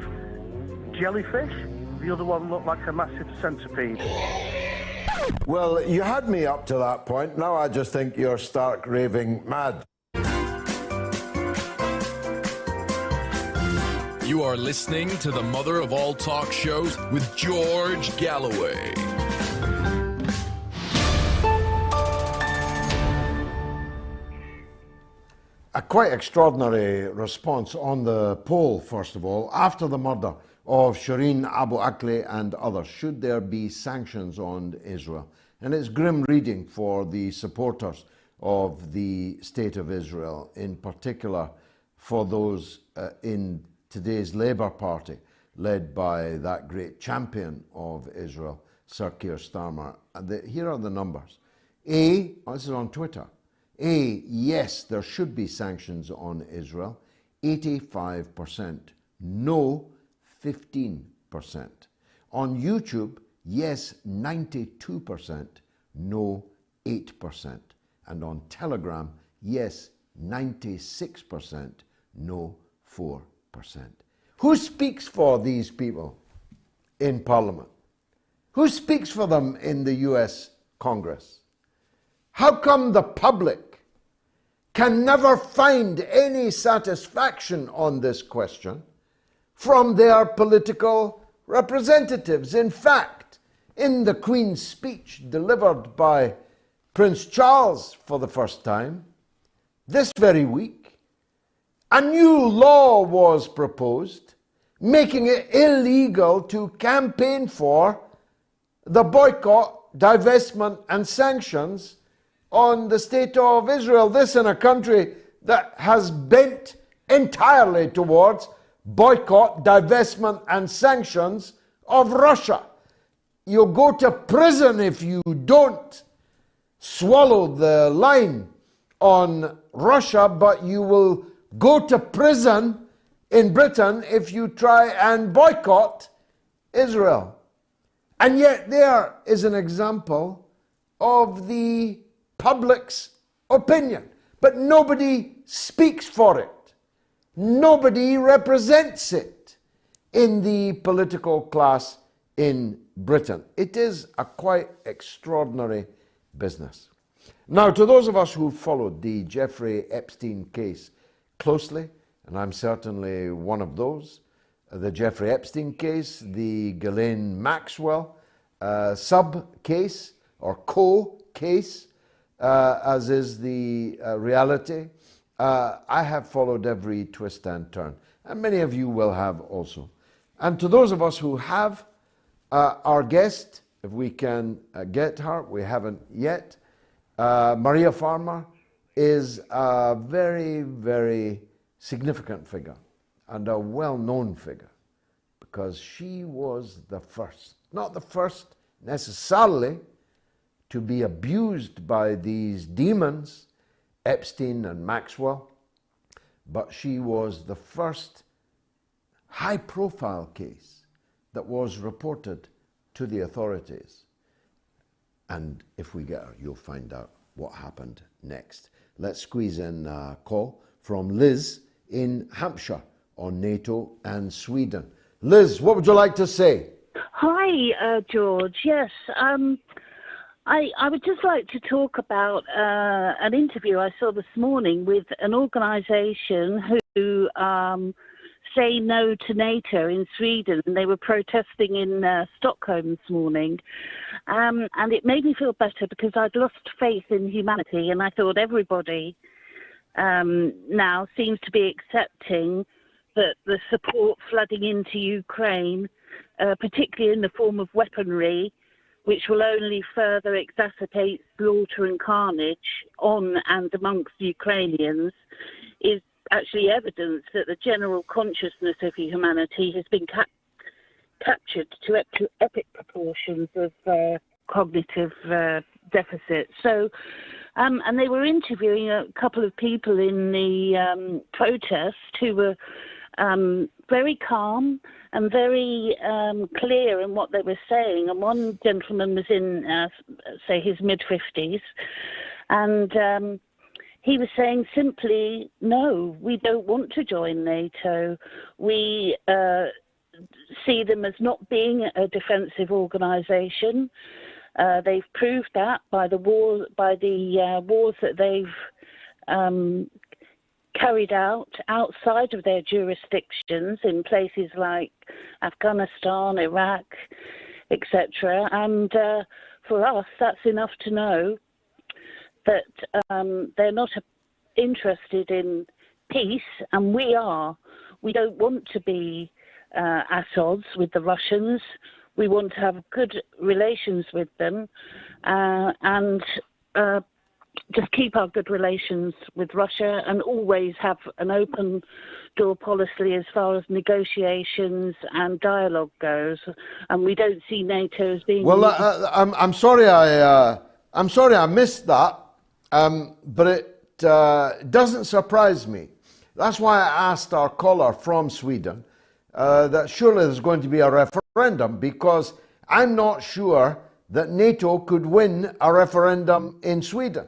jellyfish. The other one looked like a massive centipede. Well, you had me up to that point. Now I just think you're stark raving mad. You are listening to the Mother of All Talk Shows with George Galloway. A quite extraordinary response on the poll, first of all, after the murder of Shireen Abu Akleh and others. Should there be sanctions on Israel? And it's grim reading for the supporters of the State of Israel, in particular for those in today's Labour Party, led by that great champion of Israel, Sir Keir Starmer. Here are the numbers. This is on Twitter. Yes, there should be sanctions on Israel, 85%. No, 15%. On YouTube, yes, 92%. No, 8%. And on Telegram, yes, 96%. No, 4%. Who speaks for these people in Parliament? Who speaks for them in the US Congress? How come the public can never find any satisfaction on this question from their political representatives? In fact, in the Queen's speech delivered by Prince Charles for the first time this very week, a new law was proposed making it illegal to campaign for the boycott, divestment and sanctions on the State of Israel. This in a country that has bent entirely towards boycott, divestment and sanctions of Russia. You'll go to prison if you don't swallow the line on Russia, but you will go to prison in Britain if you try and boycott Israel. And yet there is an example of the public's opinion, but nobody speaks for it. Nobody represents it in the political class in Britain. It is a quite extraordinary business. Now, to those of us who followed the Jeffrey Epstein case closely, and I'm certainly one of those, the Jeffrey Epstein case, the Ghislaine Maxwell sub-case or co-case, as is the reality, I have followed every twist and turn, and many of you will have also. And to those of us who have, our guest, if we can get her, we haven't yet, MariaFarmer is a very, very significant figure and a well-known figure, because she was the first, not the first necessarily to be abused by these demons, Epstein and Maxwell, but she was the first high-profile case that was reported to the authorities. And if we get her, you'll find out what happened next. Let's squeeze in a call from Liz in Hampshire on NATO and Sweden. Liz, what would you like to say? Hi, George. Yes, I would just like to talk about an interview I saw this morning with an organisation who say no to NATO in Sweden, and they were protesting in Stockholm this morning. And it made me feel better because I'd lost faith in humanity, and I thought everybody now seems to be accepting that the support flooding into Ukraine, particularly in the form of weaponry, which will only further exacerbate slaughter and carnage on and amongst Ukrainians, is actually evidence that the general consciousness of humanity has been captured to epic proportions of cognitive deficit. So, and they were interviewing a couple of people in the protest who were very calm and very clear in what they were saying. And one gentleman was in, say, his mid-50s, and he was saying simply, no, we don't want to join NATO. We see them as not being a defensive organisation. They've proved that by the wars that they've carried out outside of their jurisdictions in places like Afghanistan, Iraq, etc. And for us, that's enough to know that they're not interested in peace, and we are. We don't want to be at odds with the Russians. We want to have good relations with them and just keep our good relations with Russia and always have an open door policy as far as negotiations and dialogue goes. And we don't see NATO as being... Well, I'm sorry I missed that, but it doesn't surprise me. That's why I asked our caller from Sweden that surely there's going to be a referendum, because I'm not sure that NATO could win a referendum in Sweden.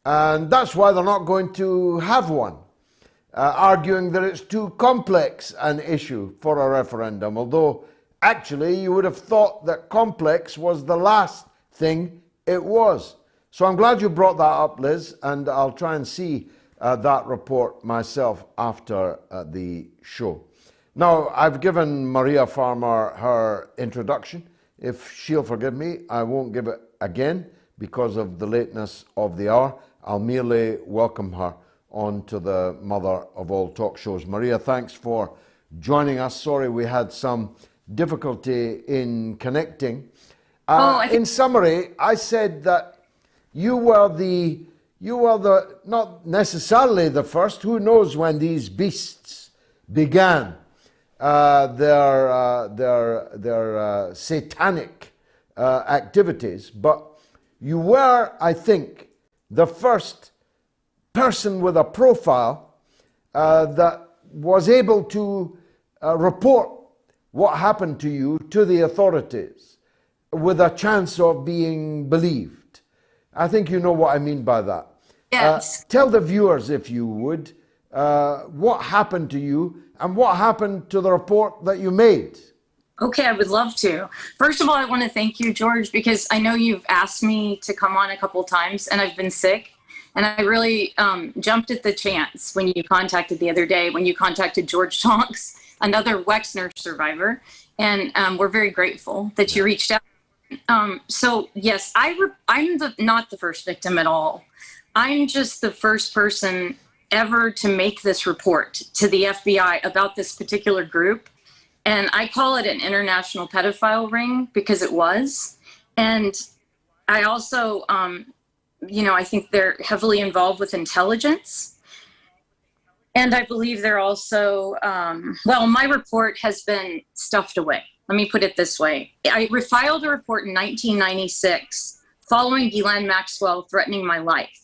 And that's why they're not going to have one, arguing that it's too complex an issue for a referendum, although actually you would have thought that complex was the last thing it was. So I'm glad you brought that up, Liz, and I'll try and see that report myself after the show. Now, I've given MariaFarmer her introduction. If she'll forgive me, I won't give it again because of the lateness of the hour. I'll merely welcome her onto the Mother of All Talkshows. Maria, thanks for joining us. Sorry we had some difficulty in connecting. In summary, I said that you were the not necessarily the first. Who knows when these beasts began their satanic activities, but you were, I think, the first person with a profile that was able to report what happened to you to the authorities with a chance of being believed. I think you know what I mean by that. Yes. Tell the viewers, if you would, what happened to you and what happened to the report that you made. Okay, I would love to. First of all, I want to thank you, George, because I know you've asked me to come on a couple of times and I've been sick. And I really jumped at the chance when you contacted the other day, when you contacted George Tonks, another Wexner survivor. And we're very grateful that you reached out. So yes, I'm not the first victim at all. I'm just the first person ever to make this report to the FBI about this particular group. And I call it an international pedophile ring because it was. And I also, I think they're heavily involved with intelligence. And I believe they're also, my report has been stuffed away. Let me put it this way. I filed a report in 1996 following Ghislaine Maxwell threatening my life.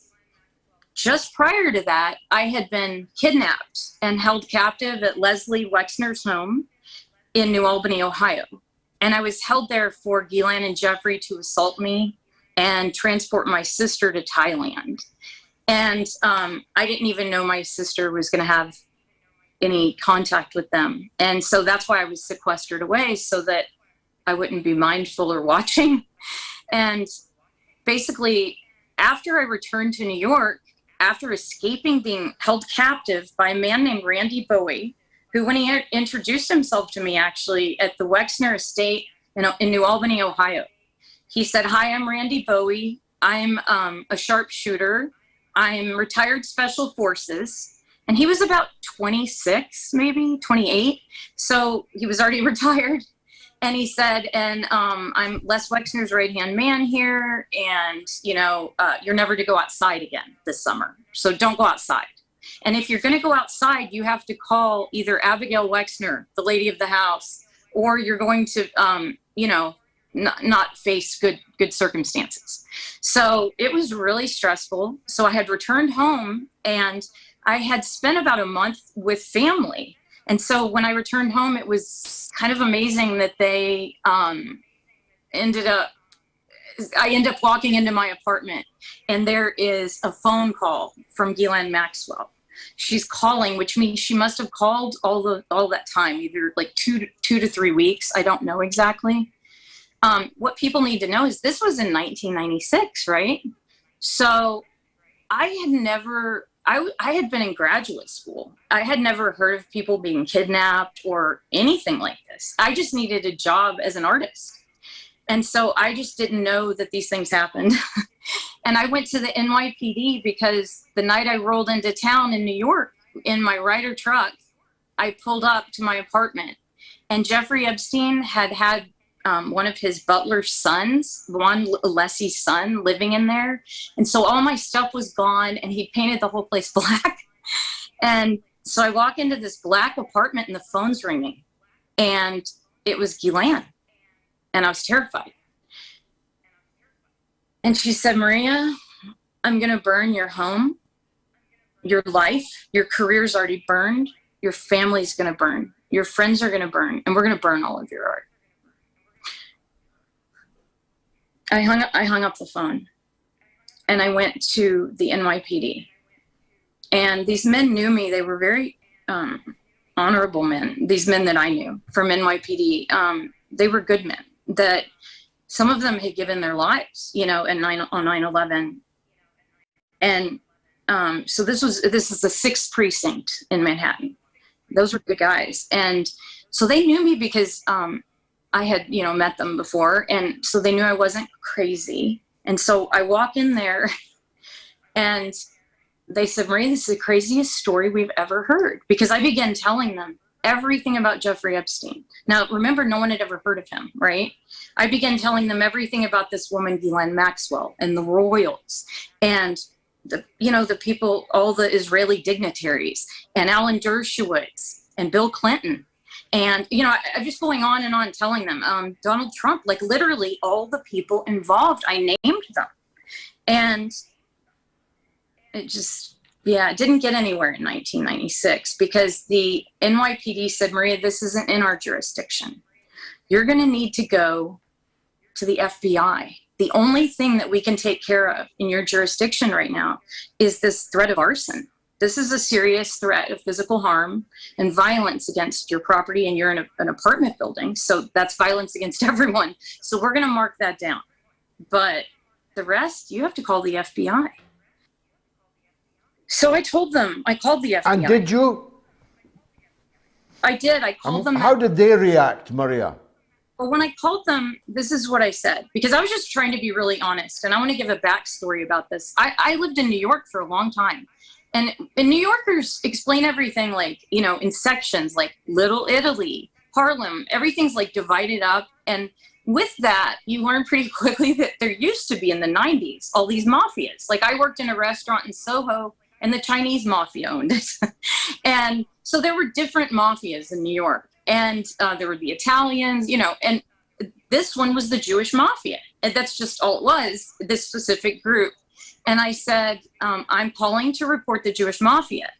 Just prior to that, I had been kidnapped and held captive at Leslie Wexner's home in New Albany, Ohio. And I was held there for Ghislaine and Jeffrey to assault me and transport my sister to Thailand. And I didn't even know my sister was going to have any contact with them. And so that's why I was sequestered away, so that I wouldn't be mindful or watching. And basically, after I returned to New York, after escaping being held captive by a man named Randy Bowie, who, when he introduced himself to me actually at the Wexner estate in New Albany, Ohio, he said, "Hi, I'm Randy Bowie. I'm a sharpshooter. I'm retired Special Forces." And he was about 26, maybe 28. So he was already retired. And he said, and I'm Les Wexner's right-hand man here. And, you're never to go outside again this summer. So don't go outside. And if you're going to go outside, you have to call either Abigail Wexner, the lady of the house, or you're going to, not face good circumstances. So it was really stressful. So I had returned home, and I had spent about a month with family. And so when I returned home, it was kind of amazing that they I ended up walking into my apartment, and there is a phone call from Ghislaine Maxwell. She's calling, which means she must have called all that time, either like two to 3 weeks. I don't know exactly. What people need to know is this was in 1996, right? So I had been in graduate school. I had never heard of people being kidnapped or anything like this. I just needed a job as an artist. And so I just didn't know that these things happened. And I went to the NYPD because the night I rolled into town in New York in my Ryder truck, I pulled up to my apartment, and Jeffrey Epstein had one of his butler's sons, Juan Alessi's son, living in there. And so all my stuff was gone, and he painted the whole place black. And so I walk into this black apartment, and the phone's ringing, and it was Ghislaine. And I was terrified. And she said, "Maria, I'm going to burn your home, your life, your career's already burned, your family's going to burn, your friends are going to burn, and we're going to burn all of your art." I hung up the phone, and I went to the NYPD. And these men knew me. They were very honorable men, these men that I knew from NYPD. They were good men. That some of them had given their lives, on 9/11. And so this is the 6th precinct in Manhattan. Those were good guys. And so they knew me because I had, met them before. And so they knew I wasn't crazy. And so I walk in there, and they said, "Maria, this is the craziest story we've ever heard." Because I began telling them everything about Jeffrey Epstein. Now, remember, no one had ever heard of him, right? I began telling them everything about this woman, Ghislaine Maxwell, and the royals, and the people, all the Israeli dignitaries, and Alan Dershowitz, and Bill Clinton. And, I'm just going on and on telling them, Donald Trump, like literally all the people involved, I named them. And it just, it didn't get anywhere in 1996 because the NYPD said, "Maria, this isn't in our jurisdiction. You're going to need to go to the FBI. The only thing that we can take care of in your jurisdiction right now is this threat of arson. This is a serious threat of physical harm and violence against your property, and you're in an apartment building. So that's violence against everyone. So we're going to mark that down. But the rest, you have to call the FBI." So I told them, I called the FBI. And did you? I did. I called them. How did they react, Maria? Well, when I called them, this is what I said, because I was just trying to be really honest. And I want to give a backstory about this. I lived in New York for a long time. And New Yorkers explain everything like, in sections, like Little Italy, Harlem, everything's like divided up. And with that, you learn pretty quickly that there used to be in the 90s, all these mafias. Like I worked in a restaurant in Soho, and the Chinese mafia owned it. And so there were different mafias in New York. And there were the Italians, and this one was the Jewish mafia. And that's just all it was, this specific group. And I said, "I'm calling to report the Jewish mafia."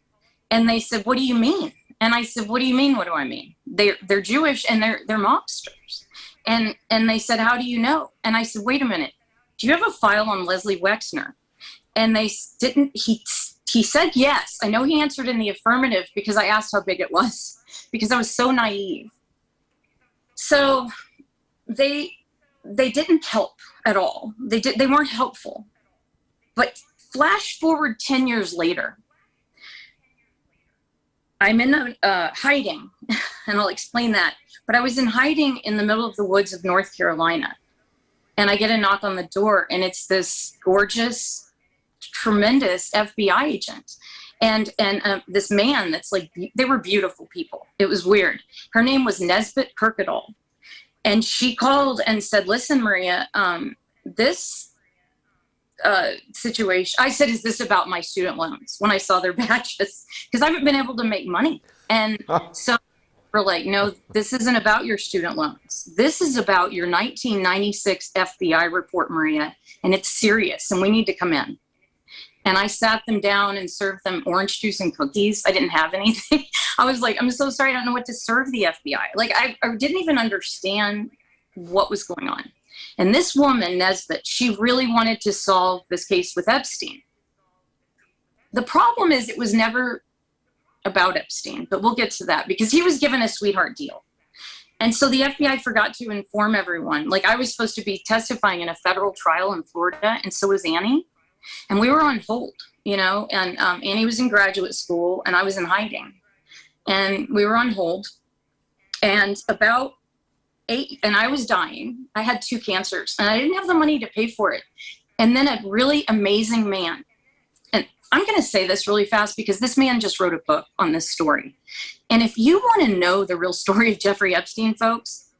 And they said, "What do you mean?" And I said, "What do you mean? What do I mean? They're Jewish and they're mobsters." And they said, "How do you know?" And I said, "Wait a minute. Do you have a file on Leslie Wexner?" And they didn't. He said yes. I know he answered in the affirmative because I asked how big it was because I was so naive. So they didn't help at all. They weren't helpful. But flash forward 10 years later, I'm in hiding, and I'll explain that. But I was in hiding in the middle of the woods of North Carolina, and I get a knock on the door, and it's this gorgeous, tremendous FBI agent. And this man that's like, they were beautiful people. It was weird. Her name was Nesbitt Kirkendall. And she called and said, listen, Maria, this situation, I said, is this about my student loans? When I saw their badges, because I haven't been able to make money. And so we're like, no, this isn't about your student loans. This is about your 1996 FBI report, Maria, and it's serious, and we need to come in. And I sat them down and served them orange juice and cookies. I didn't have anything. I was like, I'm so sorry, I don't know what to serve the FBI. Like, I didn't even understand what was going on. And this woman, Nesbitt, she really wanted to solve this case with Epstein. The problem is it was never about Epstein, but we'll get to that because he was given a sweetheart deal. And so the FBI forgot to inform everyone. Like, I was supposed to be testifying in a federal trial in Florida, and so was Annie. And we were on hold, you know, and Annie was in graduate school and I was in hiding. And we were on hold. And about 8, and I was dying. I had 2 cancers and I didn't have the money to pay for it. And then a really amazing man, and I'm going to say this really fast because this man just wrote a book on this story. And if you want to know the real story of Jeffrey Epstein, folks,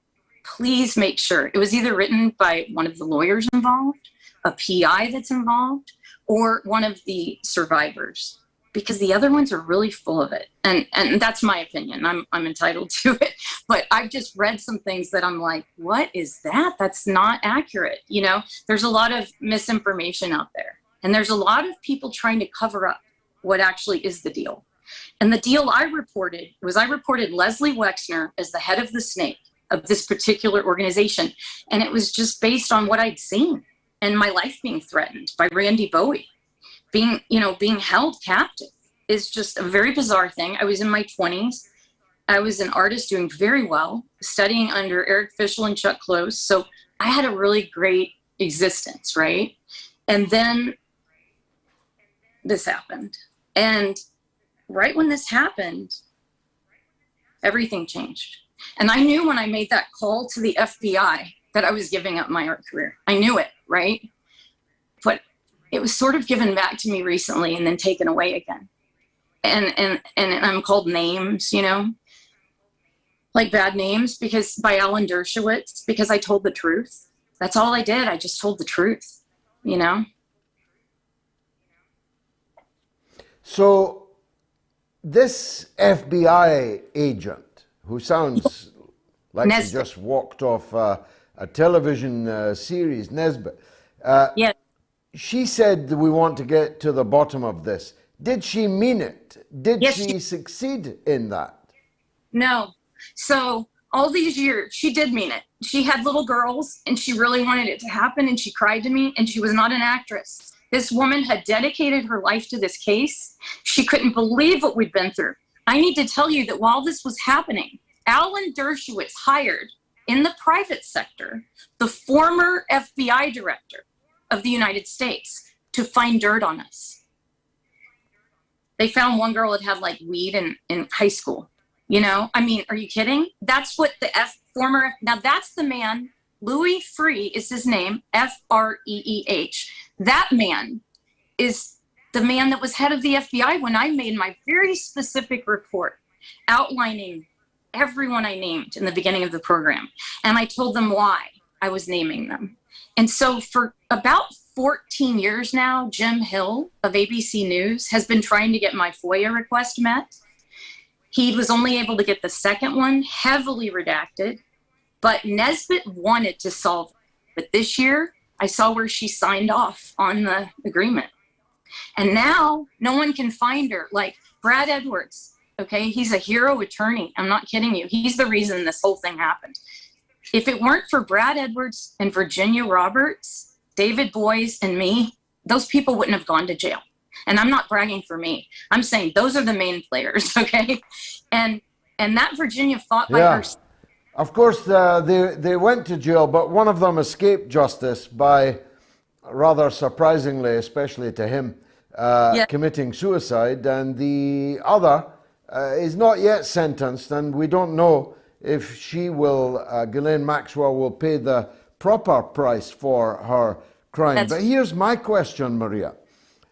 please make sure it was either written by one of the lawyers involved, a PI that's involved, or one of the survivors, because the other ones are really full of it. And that's my opinion. I'm entitled to it. But I've just read some things that I'm like, what is that? That's not accurate. You know, there's a lot of misinformation out there. And there's a lot of people trying to cover up what actually is the deal. And the deal I reported Leslie Wexner as the head of the snake of this particular organization. And it was just based on what I'd seen. And my life being threatened by Randy Bowie, being held captive is just a very bizarre thing. I was in my 20s. I was an artist doing very well, studying under Eric Fischel and Chuck Close. So I had a really great existence, right? And then this happened. And right when this happened, everything changed. And I knew when I made that call to the FBI that I was giving up my art career. I knew it, right? But it was sort of given back to me recently and then taken away again. And I'm called names, you know, like bad names by Alan Dershowitz, because I told the truth. That's all I did. I just told the truth, you know? So this FBI agent, who sounds like he just walked off a television series, Nesbitt. Yes. She said that we want to get to the bottom of this. Did she mean it? Did she succeed in that? No. So all these years, she did mean it. She had little girls and she really wanted it to happen, and she cried to me, and she was not an actress. This woman had dedicated her life to this case. She couldn't believe what we'd been through. I need to tell you that while this was happening, Alan Dershowitz hired in the private sector the former FBI director of the United States to find dirt on us. They found one girl that had like weed in high school. You know, I mean, are you kidding? That's what the now that's the man, Louis Freeh is his name, Freeh. That man is the man that was head of the FBI when I made my very specific report outlining everyone I named in the beginning of the program. And I told them why I was naming them. And so for about 14 years now, Jim Hill of ABC News has been trying to get my FOIA request met. He was only able to get the second one, heavily redacted, but Nesbitt wanted to solve it. But this year, I saw where she signed off on the agreement. And now no one can find her. Like Brad Edwards, okay? He's a hero attorney. I'm not kidding you. He's the reason this whole thing happened. If it weren't for Brad Edwards and Virginia Roberts, David Boies and me, those people wouldn't have gone to jail. And I'm not bragging for me. I'm saying those are the main players, okay? And that Virginia fought by herself. Of course, they went to jail, but one of them escaped justice by, rather surprisingly, especially to him, committing suicide, and the other is not yet sentenced, and we don't know if she will, Ghislaine Maxwell, will pay the proper price for her crime. But here's my question, Maria.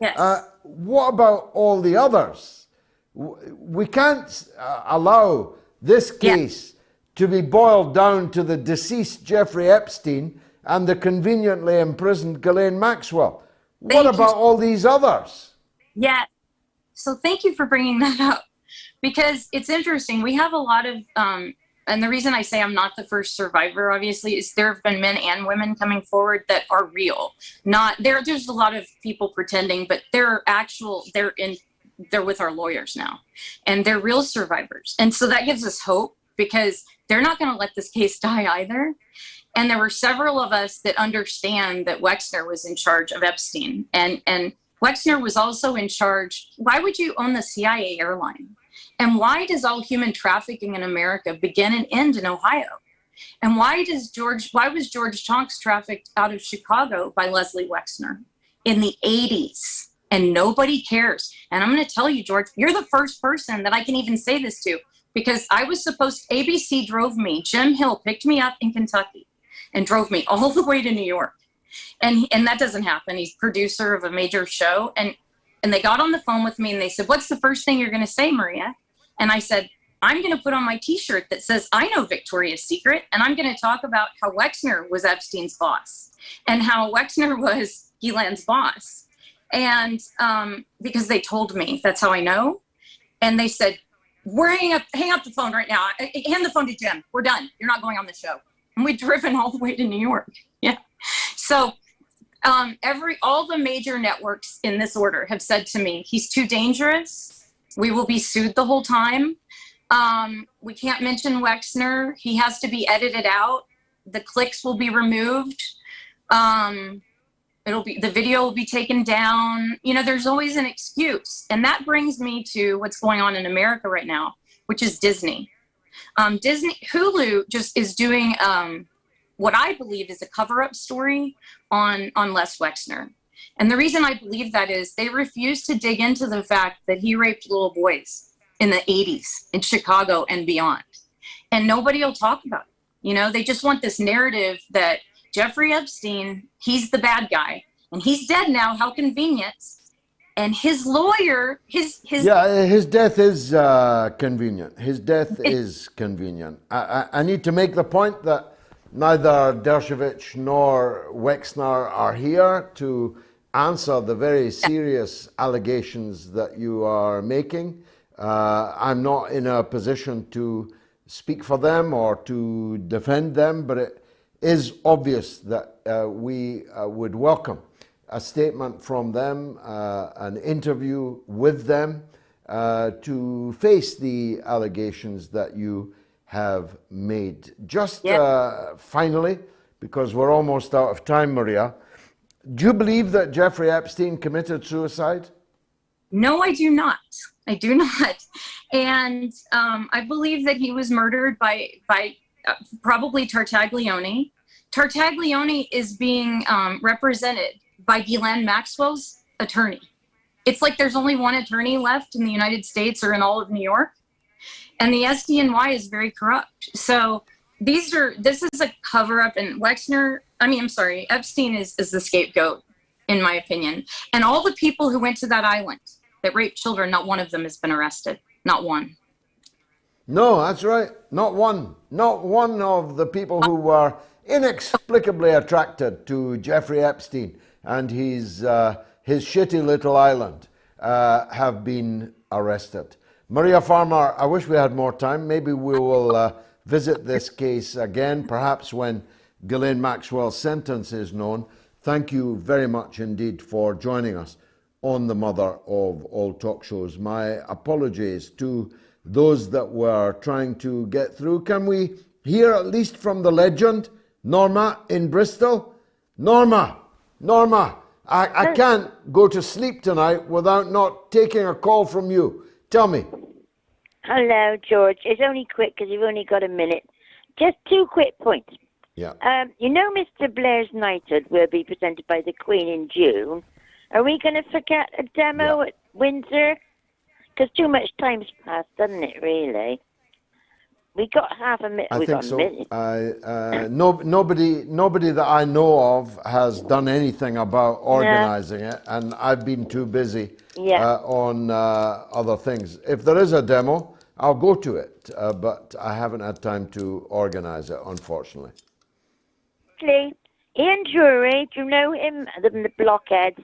Yes. What about all the others? We can't allow this case to be boiled down to the deceased Jeffrey Epstein and the conveniently imprisoned Ghislaine Maxwell. What about all these others? Yeah. So thank you for bringing that up, because it's interesting. We have a lot of, and the reason I say I'm not the first survivor, obviously, is there have been men and women coming forward that are real. There's a lot of people pretending, but they're with our lawyers now, and they're real survivors. And so that gives us hope, because they're not going to let this case die either. And there were several of us that understand that Wexner was in charge of Epstein, and Wexner was also in charge. Why would you own the CIA airline? And why does all human trafficking in America begin and end in Ohio? And why was George Tonks trafficked out of Chicago by Leslie Wexner in the 80s? And nobody cares. And I'm going to tell you, George, you're the first person that I can even say this to, because I was ABC drove me, Jim Hill picked me up in Kentucky and drove me all the way to New York. And that doesn't happen. He's producer of a major show. And they got on the phone with me and they said, "What's the first thing you're going to say, Maria?" And I said, "I'm going to put on my t-shirt that says, I know Victoria's Secret. And I'm going to talk about how Wexner was Epstein's boss and how Wexner was Ghislaine's boss." And because they told me, that's how I know. And they said, hang up the phone right now. Hand the phone to Jim. We're done. You're not going on the show. And we'd driven all the way to New York. Yeah. So all the major networks in this order have said to me, he's too dangerous. We will be sued the whole time. We can't mention Wexner. He has to be edited out. The clicks will be removed. The video will be taken down. There's always an excuse. And that brings me to what's going on in America right now, which is Disney. Hulu just is doing what I believe is a cover-up story on Les Wexner. And the reason I believe that is they refuse to dig into the fact that he raped little boys in the 80s in Chicago and beyond. And nobody will talk about it. They just want this narrative that Jeffrey Epstein, he's the bad guy, and he's dead now. How convenient. And his lawyer, his death is convenient. His death is convenient. I need to make the point that neither Dershowitz nor Wexner are here to answer the very serious allegations that you are making. I'm not in a position to speak for them or to defend them, but it is obvious that we would welcome a statement from them, an interview with them, to face the allegations that you have made. Just finally, because we're almost out of time, Maria, do you believe that Jeffrey Epstein committed suicide? No, I do not. I do not. And I believe that he was murdered by probably Tartaglione. Tartaglione is being represented by Ghislaine Maxwell's attorney. It's like there's only one attorney left in the United States or in all of New York. And the SDNY is very corrupt. So this is a cover up, and Epstein is the scapegoat, in my opinion. And all the people who went to that island that raped children, not one of them has been arrested. Not one. No, that's right. Not one. Not one of the people who were inexplicably attracted to Jeffrey Epstein and his shitty little island have been arrested. MariaFarmer, I wish we had more time. Maybe we will visit this case again, perhaps when Ghislaine Maxwell's sentence is known. Thank you very much indeed for joining us on the Mother of All Talkshows. My apologies to those that were trying to get through. Can we hear at least from the legend, Norma in Bristol? Norma, I can't go to sleep tonight without not taking a call from you. Tell me. Hello, George. It's only quick because you've only got a minute. just 2 quick points. Yeah. You know, Mr. Blair's knighthood will be presented by the Queen in June. Are we going to forget a demo at Windsor? Because too much time's passed, doesn't it, really? We got half a minute. I think so. Nobody that I know of has done anything about organizing it, and I've been too busy on other things. If there is a demo, I'll go to it, but I haven't had time to organize it, unfortunately. Ian Drury, do you know him? The Blockheads.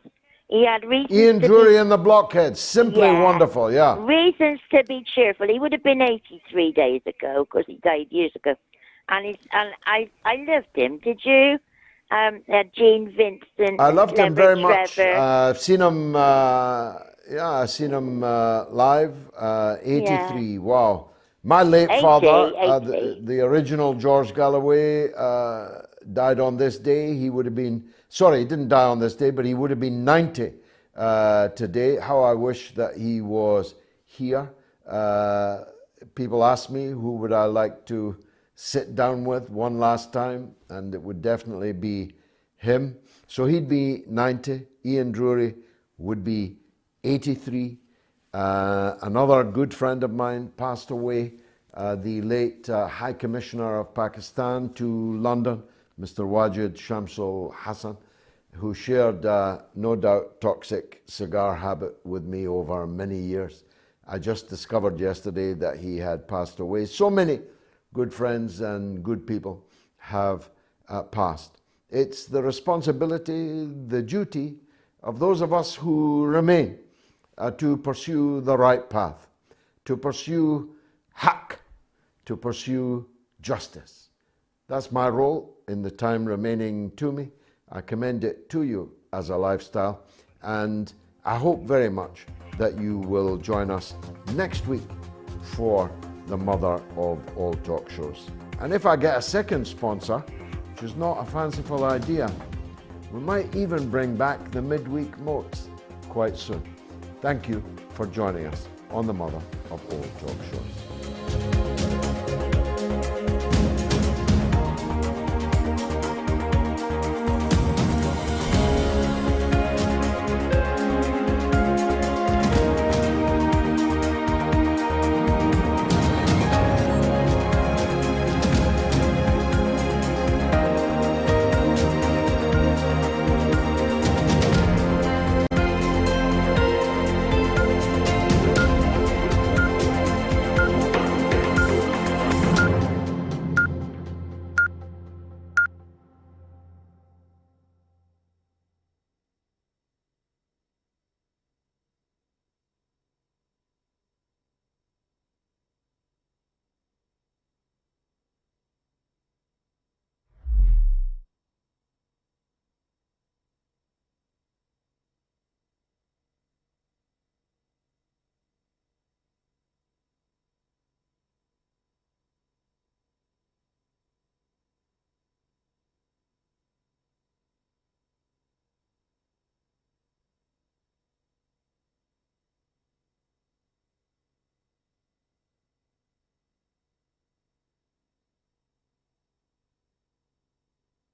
He had reasons. Ian Drury and the Blockheads, simply wonderful, yeah. Reasons to be cheerful. He would have been 83 days ago because he died years ago, and I loved him. Did you? Gene Vincent. I loved him very much. Trevor. I've seen him. I've seen him live. 83. Wow. My late father, the original George Galloway, died on this day. He would have been. Sorry, he didn't die on this day, but he would have been 90 today. How I wish that he was here. People ask me who would I like to sit down with one last time, and it would definitely be him. So he'd be 90. Ian Drury would be 83. Another good friend of mine passed away, the late High Commissioner of Pakistan to London, Mr. Wajid Shamsul Hassan, who shared, no doubt, toxic cigar habit with me over many years. I just discovered yesterday that he had passed away. So many good friends and good people have passed. It's the responsibility, the duty of those of us who remain to pursue the right path, to pursue haqq, to pursue justice. That's my role in the time remaining to me. I commend it to you as a lifestyle, and I hope very much that you will join us next week for the Mother of All Talk Shows. And if I get a second sponsor, which is not a fanciful idea, we might even bring back the midweek MOATS quite soon. Thank you for joining us on the Mother of All Talk Shows.